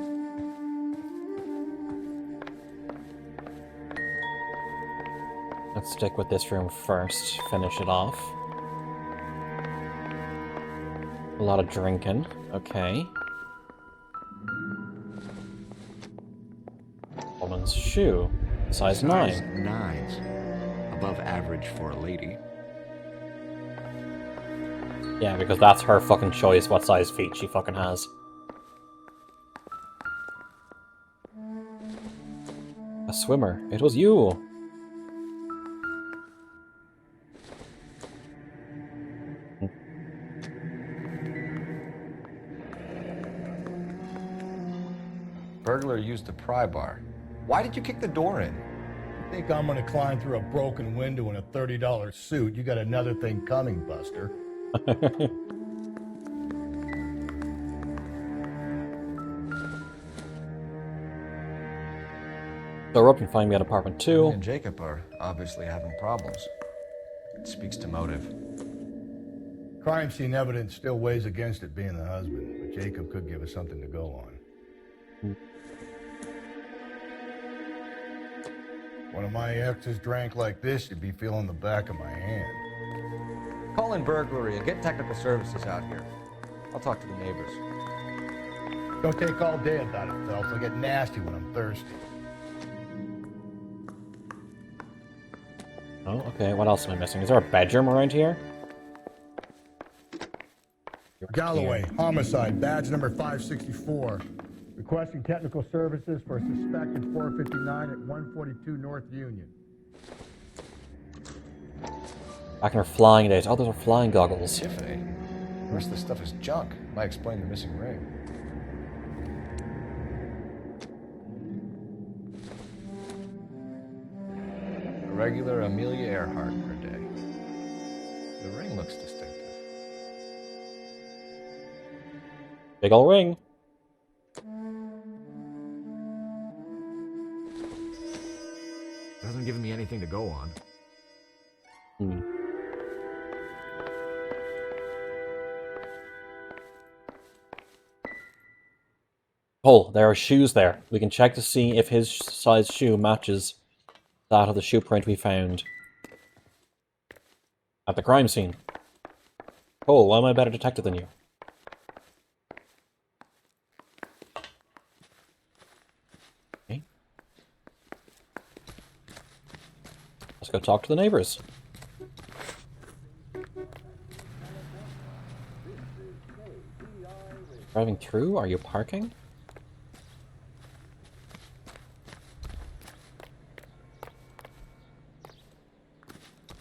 Let's stick with this room first, finish it off. A lot of drinking, okay. Woman's shoe, size 9. 9s. Above average for a lady. Yeah, because that's her fucking choice what size feet she fucking has. A swimmer. It was you! Burglar used a pry bar. Why did you kick the door in? Think I'm gonna climb through a broken window in a $30 suit? You got another thing coming, Buster. So Rob can find me at apartment 2. Me and Jacob are obviously having problems. It speaks to motive. Crime scene evidence still weighs against it being the husband, but Jacob could give us something to go on. One of my exes drank like this, you'd be feeling the back of my hand. Call in burglary and get technical services out here. I'll talk to the neighbors. Don't take all day about it, Phelps. I get nasty when I'm thirsty. Oh, okay, what else am I missing? Is there a bedroom around here? Galloway, homicide, badge number 564. Requesting technical services for a suspected 459 at 142 North Union. Back in her flying days. Oh, those are flying goggles. Tiffany. The rest of this stuff is junk. Might explain the missing ring. A regular Amelia Earhart per day. The ring looks distinctive. Big ol' ring. Hasn't given me anything to go on. Oh, there are shoes there. We can check to see if his size shoe matches that of the shoe print we found at the crime scene. Cole, why am I a better detective than you? Okay. Let's go talk to the neighbors. Driving through? Are you parking?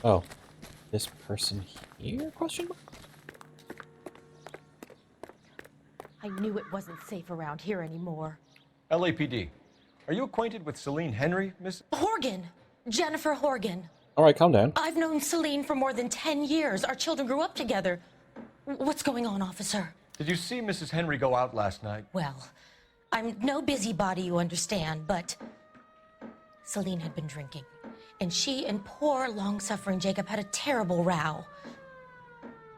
Oh, this person here? Question mark? I knew it wasn't safe around here anymore. LAPD. Are you acquainted with Celine Henry, Miss? Horgan! Jennifer Horgan. Alright, calm down. I've known Celine for more than 10 years. Our children grew up together. What's going on, officer? Did you see Mrs. Henry go out last night? Well, I'm no busybody, you understand, but Celine had been drinking, and she and poor, long-suffering Jacob had a terrible row.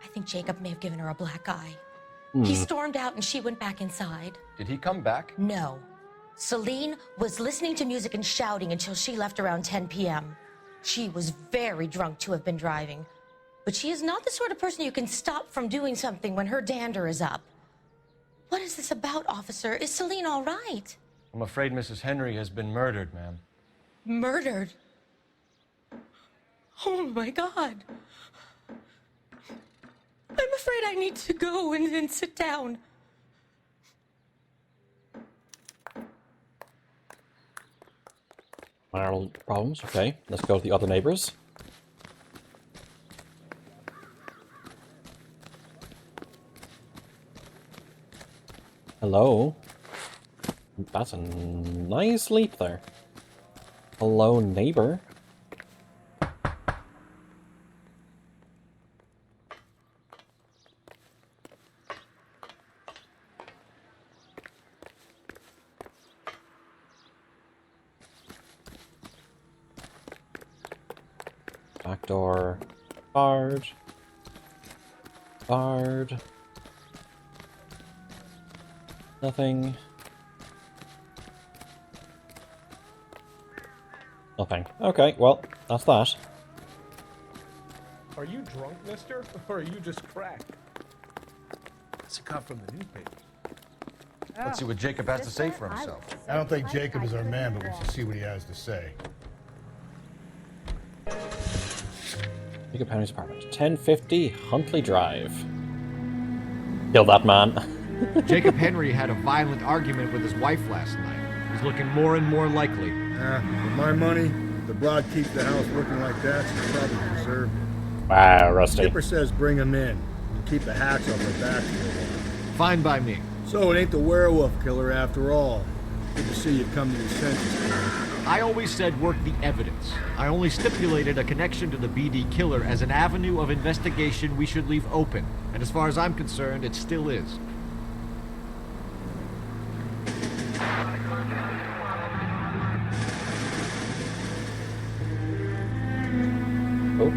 I think Jacob may have given her a black eye. He stormed out and she went back inside. Did he come back? No. Celine was listening to music and shouting until she left around 10 p.m. She was very drunk to have been driving, but she is not the sort of person you can stop from doing something when her dander is up. What is this about, officer? Is Celine all right? I'm afraid Mrs. Henry has been murdered, ma'am. Murdered? Oh my God. I'm afraid I need to go and sit down. Marital problems, okay. Let's go to the other neighbors. Hello. That's a nice leap there. Hello, neighbor. Back door. Barred. Barred. Nothing. Nothing. Okay, well, that's that. Are you drunk, mister? Or are you just cracked? It's a cut from the newspaper. Let's see what Jacob has to say for himself. I don't think Jacob is our man, but we should see what he has to say. Jacob Henry's apartment. 1050 Huntley Drive. Kill that man. Jacob Henry had a violent argument with his wife last night. He's looking more and more likely. With my money, the broad keeps the house looking like that, she probably deserved it. Wow, Rusty. Skipper says bring him in and keep the hacks off her back for a while. Fine by me. So it ain't the werewolf killer after all. Good to see you come to your senses, man. I always said work the evidence. I only stipulated a connection to the BD killer as an avenue of investigation we should leave open. And as far as I'm concerned, it still is. Oh.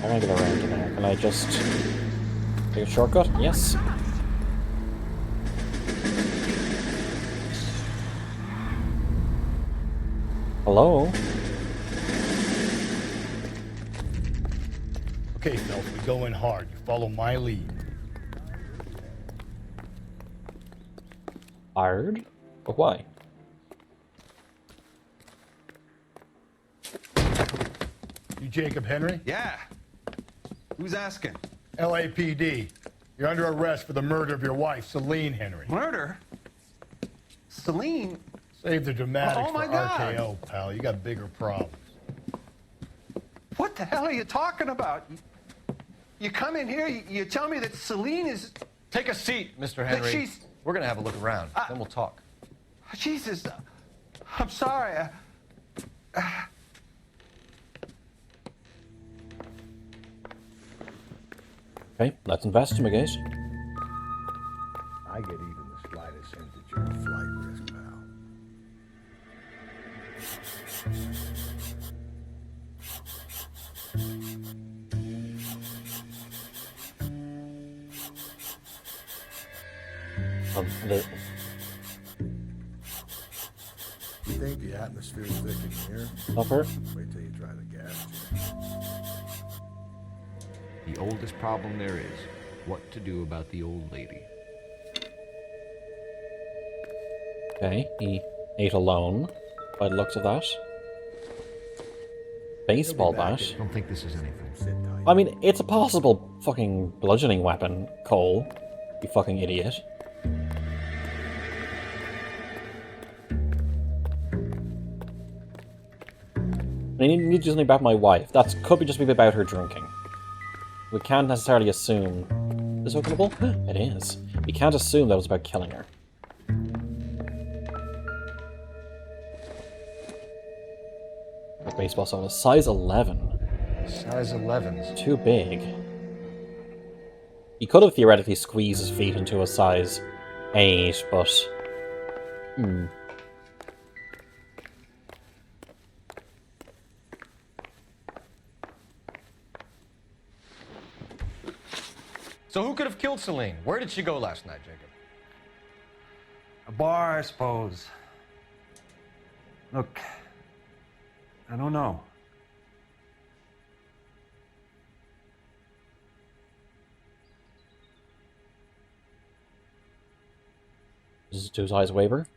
How do I get around to there? Can I just take a shortcut? Yes. Hello? Okay, Phelps, we go in hard. You follow my lead. Hard? But why? You Jacob Henry? Yeah. Who's asking? LAPD. You're under arrest for the murder of your wife, Celine Henry. Murder? Celine? Save the dramatics Oh, my for God. RKO, pal. You got bigger problems. What the hell are you talking about? You come in here, you tell me that Celine is... Take a seat, Mr. That Henry. she's... We're gonna have a look around, then we'll talk. Jesus, I'm sorry. Okay, let's investigate. I get even the slightest hint that you're a flight risk, pal. You think the atmosphere's thick in here? Upper. Wait till you try the gas. The oldest problem there is, what to do about the old lady. Okay, he ate alone, by the looks of that. Baseball bat. I don't think this is anything. I mean, it's a possible fucking bludgeoning weapon, Cole. You fucking idiot. I need to do something about my wife. That could be just be about her drinking. We can't necessarily assume... Is this openable? It is. We can't assume that was about killing her. A baseball soda. Size 11. Size 11s. Too big. He could have theoretically squeezed his feet into a size 8, but... So who could have killed Celine? Where did she go last night, Jacob? A bar, I suppose. Look, I don't know. Does his eyes waver?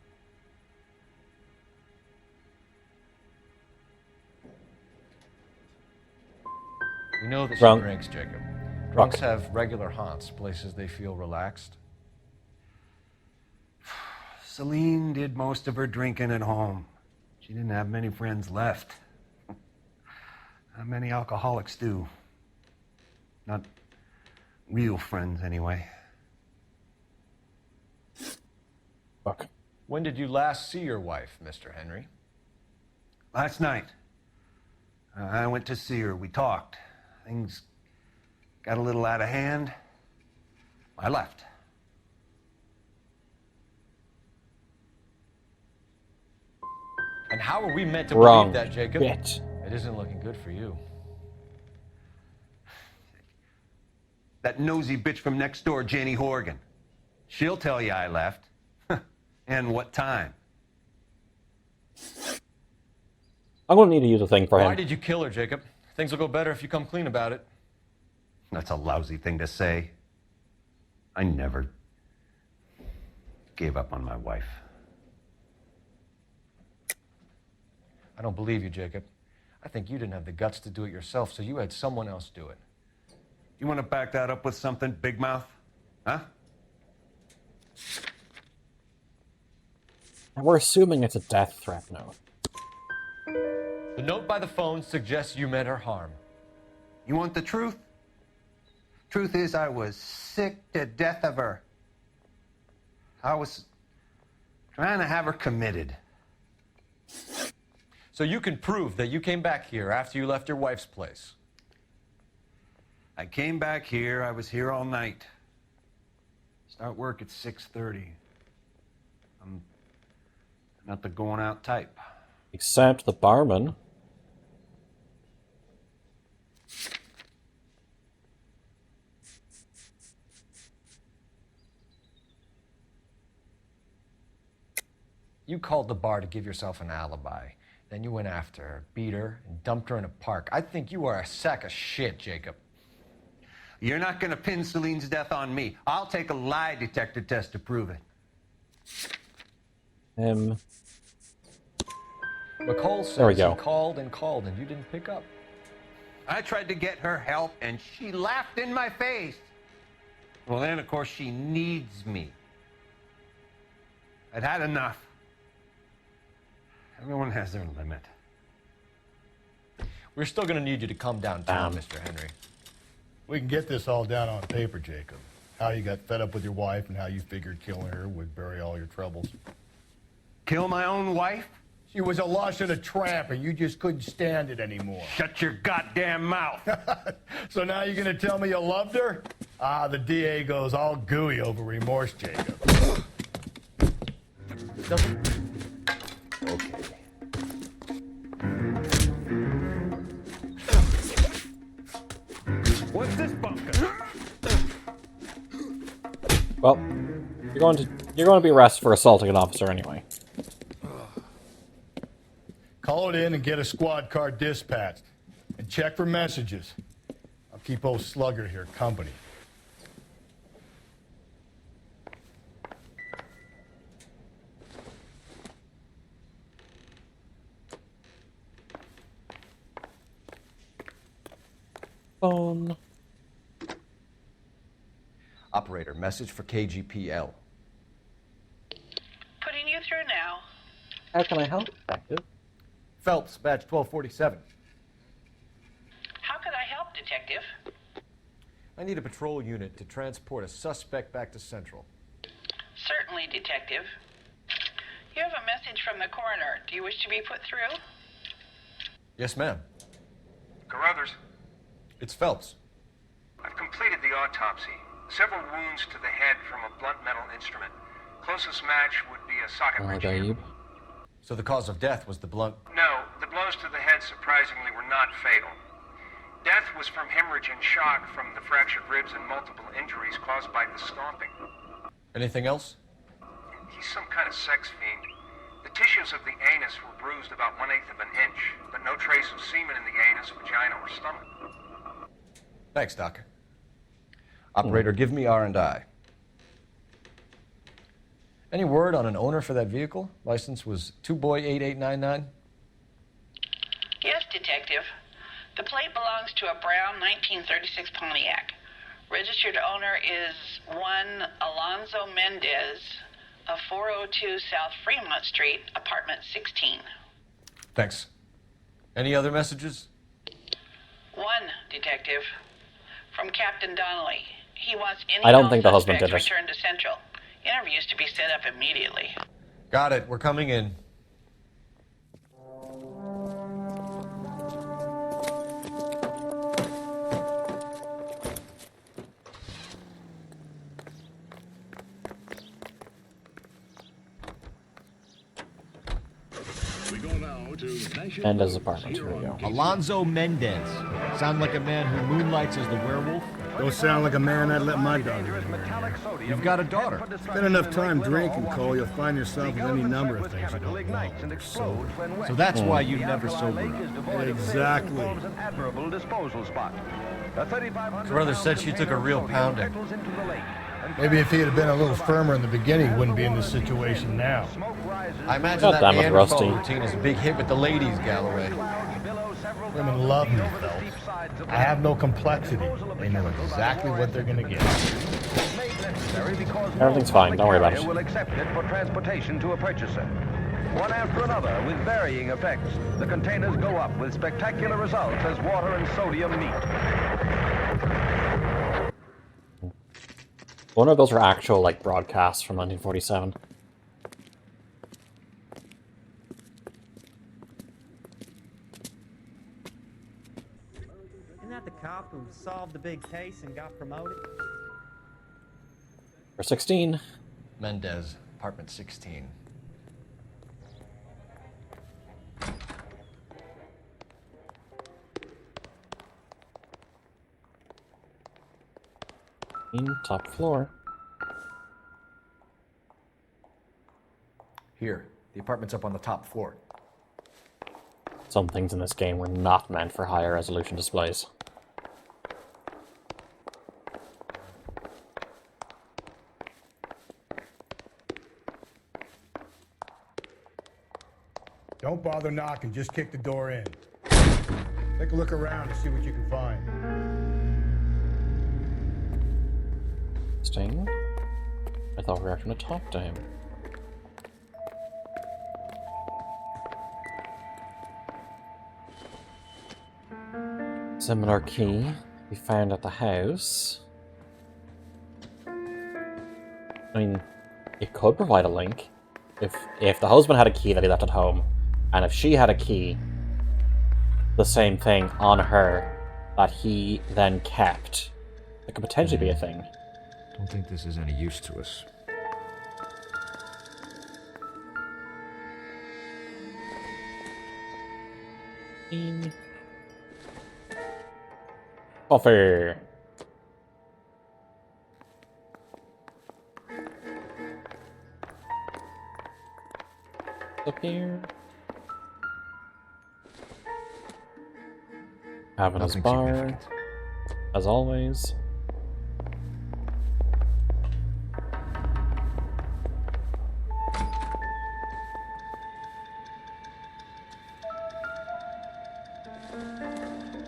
We know that Wrong. she drinks, Jacob. Wrong. Drunks have regular haunts, places they feel relaxed. Celine did most of her drinking at home. She didn't have many friends left. Not many alcoholics do. Not real friends, anyway. Fuck. When did you last see your wife, Mr. Henry? Last night. I went to see her. We talked. Things got a little out of hand. I left. And how are we meant to Wrong. believe that, Jacob? Bitch. It isn't looking good for you. That nosy bitch from next door, Jenny Horgan. She'll tell you I left. And what time. I'm gonna need to use a thing for him. Why did you kill her, Jacob? Things will go better if you come clean about it. That's a lousy thing to say. I never gave up on my wife. I don't believe you, Jacob. I think you didn't have the guts to do it yourself, so you had someone else do it. You want to back that up with something, Big Mouth? Huh? And we're assuming it's a death threat now. The note by the phone suggests you meant her harm. You want the truth? Truth is, I was sick to death of her. I was trying to have her committed. So you can prove that you came back here after you left your wife's place. I came back here. I was here all night. Start work at 6:30. I'm not the going out type. Except the barman. You called the bar to give yourself an alibi. Then you went after her, beat her, and dumped her in a park. I think you are a sack of shit, Jacob. You're not going to pin Celine's death on me. I'll take a lie detector test to prove it. McCall says There we go. he called and called, and you didn't pick up. I tried to get her help, and she laughed in my face. Well, then, of course, she needs me. I'd had enough. Everyone has their limit. We're still going to need you to come downtown, Mr. Henry. We can get this all down on paper, Jacob. How you got fed up with your wife and how you figured killing her would bury all your troubles. Kill my own wife? She was a lush and a tramp, and you just couldn't stand it anymore. Shut your goddamn mouth. So now you're going to tell me you loved her? Ah, the DA goes all gooey over remorse, Jacob. Okay. What's this bunker? Well, you're going to be arrested for assaulting an officer anyway. Call it in and get a squad car dispatched. And check for messages. I'll keep old Slugger here company. Phone. Operator, message for KGPL. Putting you through now. How can I help, Detective? Phelps, badge 1247. How could I help, Detective? I need a patrol unit to transport a suspect back to Central. Certainly, Detective. You have a message from the coroner. Do you wish to be put through? Yes, ma'am. Carruthers, It's Phelps. I've completed the autopsy. Several wounds to the head from a blunt metal instrument. Closest match would be a socket wrench. Babe. So the cause of death was the blunt. No, the blows to the head surprisingly were not fatal. Death was from hemorrhage and shock from the fractured ribs and multiple injuries caused by the stomping. Anything else? He's some kind of sex fiend. The tissues of the anus were bruised about 1/8 of an inch, but no trace of semen in the anus, vagina, or stomach. Thanks, Doc. Operator, give me R&I. Any word on an owner for that vehicle? License was 2boy8899. Yes, Detective. The plate belongs to a brown 1936 Pontiac. Registered owner is one Alonzo Mendez of 402 South Fremont Street, apartment 16. Thanks. Any other messages? One, Detective. From Captain Donnelly. He wants any I don't think the husband suspects did it. returned to Central. Interviews to be set up immediately. Got it. We're coming in. Mendez's apartment. Here we go. Alonzo Mendez. Sound like a man who moonlights as the werewolf? Don't sound like a man I'd let my daughter in. You've got a daughter. Spend enough time drinking, Cole, you'll find yourself with any number of things you don't want. So that's why you never sober up. Exactly. Carruthers said she took a real pounding. Maybe if he had been a little firmer in the beginning, he wouldn't be in this situation now. I imagine God that damn it, Neanderthal Rusty. routine is a big hit with the ladies, Galloway. Women love me, Phelps. I have no complexity. They know exactly what they're gonna get. Everything's fine. Don't worry about it. Will accept it for transportation to a purchaser. One after another, with varying effects, the containers go up with spectacular results as water and sodium meet. One of those were actual, like, broadcasts from 1947. Isn't that the cop who solved the big case and got promoted? For 16. Mendez, apartment 16. Top floor. Here, the apartment's up on the top floor. Some things in this game were not meant for higher resolution displays. Don't bother knocking, just kick the door in. Take a look around and see what you can find. Sting? I thought we were actually going to talk to him. Seminar key we found at the house. I mean, it could provide a link. If the husband had a key that he left at home, and if she had a key, the same thing on her that he then kept, it could potentially be a thing. Don't think this is any use to us. Coffee. Up here. Having his bar, as always.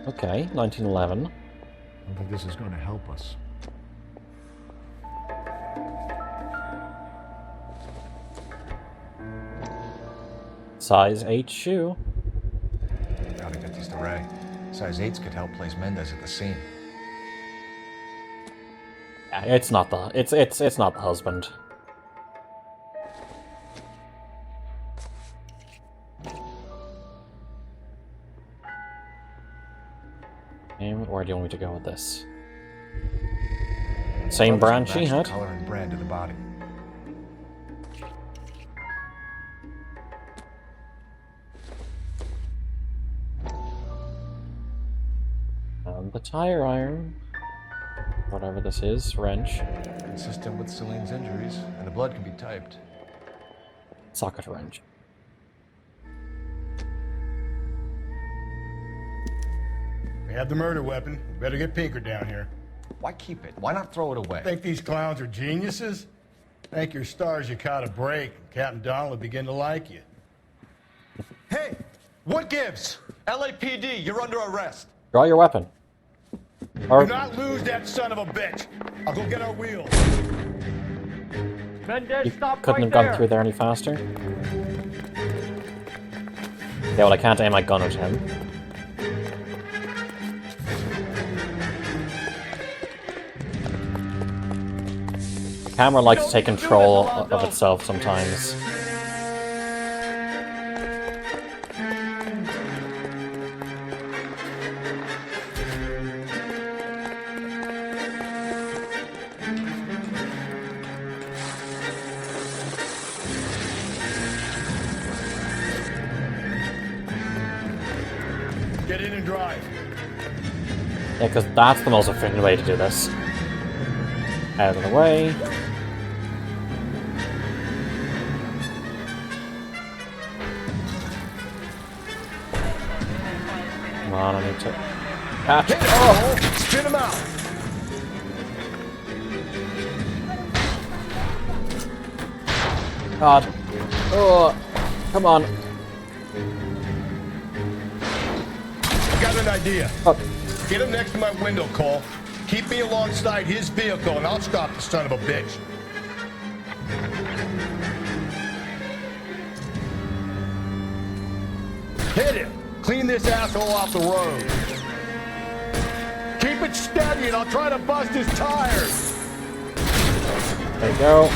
Okay, 1911. I don't think this is going to help us. Size 8 shoe. Gotta get these to Ray. Size 8s could help place Mendez at the scene. Yeah, it's not the it's not the husband. And where do you want me to go with this? Same brand she had. Color and brand of the body. The tire iron, whatever this is, wrench. Consistent with Celine's injuries, and the blood can be typed. socket wrench. We have the murder weapon. We better get Pinker down here. Why keep it? Why not throw it away? Think these clowns are geniuses? Thank your stars you caught a break. Captain Donald will begin to like you. Hey, what gives? LAPD, you're under arrest. Draw your weapon. Or Do not lose that son of a bitch. I'll go get our wheels. you couldn't have gotten through there any faster. Yeah, well, I can't aim my gun at him. The camera likes to take control of itself sometimes. Get in and drive. Yeah, because that's the most efficient way to do this. Out of the way. Come on, I need to catch. Oh, spin him out. God. Oh, come on. I got an idea. Oh. Get him next to my window, Cole. Keep me alongside his vehicle, and I'll stop the son of a bitch. Hit him. Clean this asshole off the road. Keep it steady, and I'll try to bust his tires. There you go.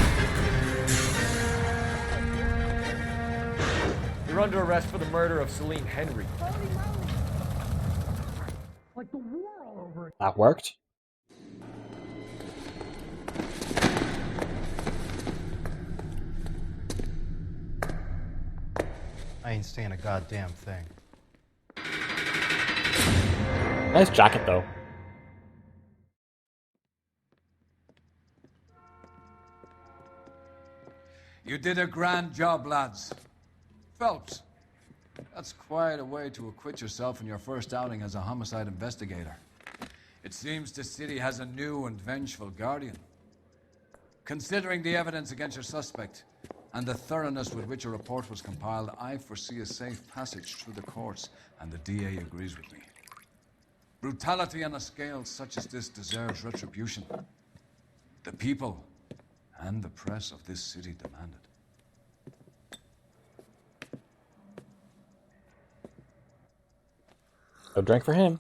You're under arrest for the murder of Celine Henry. Like the war all over. That worked. I ain't saying a goddamn thing. Nice jacket, though. You did a grand job, lads. Phelps, that's quite a way to acquit yourself in your first outing as a homicide investigator. It seems the city has a new and vengeful guardian. Considering the evidence against your suspect and the thoroughness with which a report was compiled, I foresee a safe passage through the courts, and the DA agrees with me. Brutality on a scale such as this deserves retribution. The people and the press of this city demand it. No drink for him.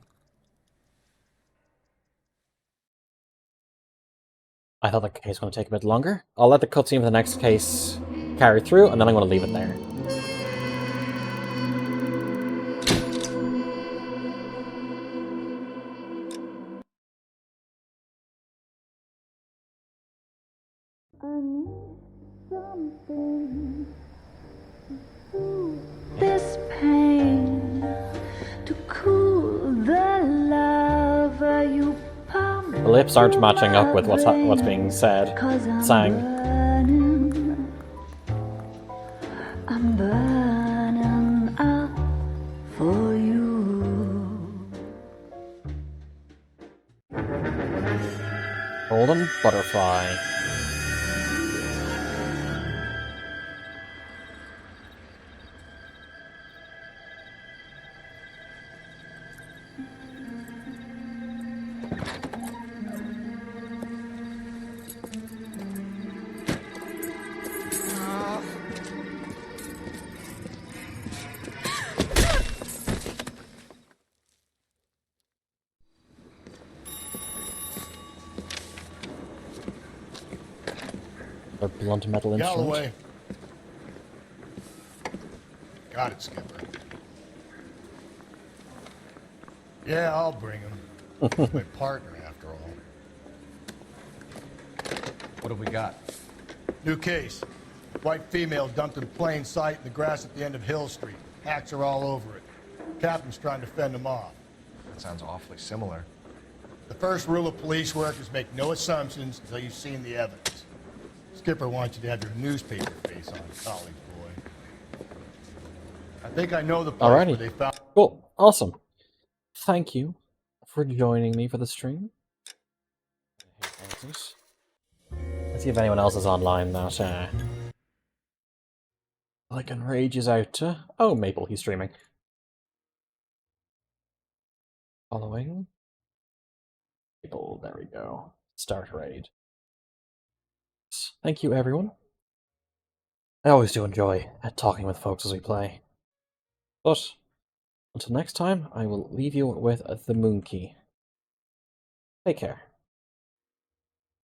I thought the case was going to take a bit longer. I'll let the cutscene for the next case carry through, and then I'm going to leave it there. I need something to soothe this pain, to cool the love you pump. The lips aren't matching up with what's being said. Sang. I'm burning up for you. Golden butterfly. A blunt metal instrument. Galloway. Got it, Skipper. Yeah, I'll bring him. He's my partner, after all. What have we got? New case. White female dumped in plain sight in the grass at the end of Hill Street. Hacks are all over it. Captain's trying to fend them off. That sounds awfully similar. The first rule of police work is make no assumptions until you've seen the evidence. Skipper wants you to have your newspaper face on, college boy. I think I know the place where Alrighty. they found... Cool. Awesome. Thank you for joining me for the stream. Let's see if anyone else is online that I can rages out to. Oh, Maple, he's streaming. Following. Maple, there we go. Start raid. Thank you, everyone. I always do enjoy talking with folks as we play. But until next time, I will leave you with the moon key. Take care.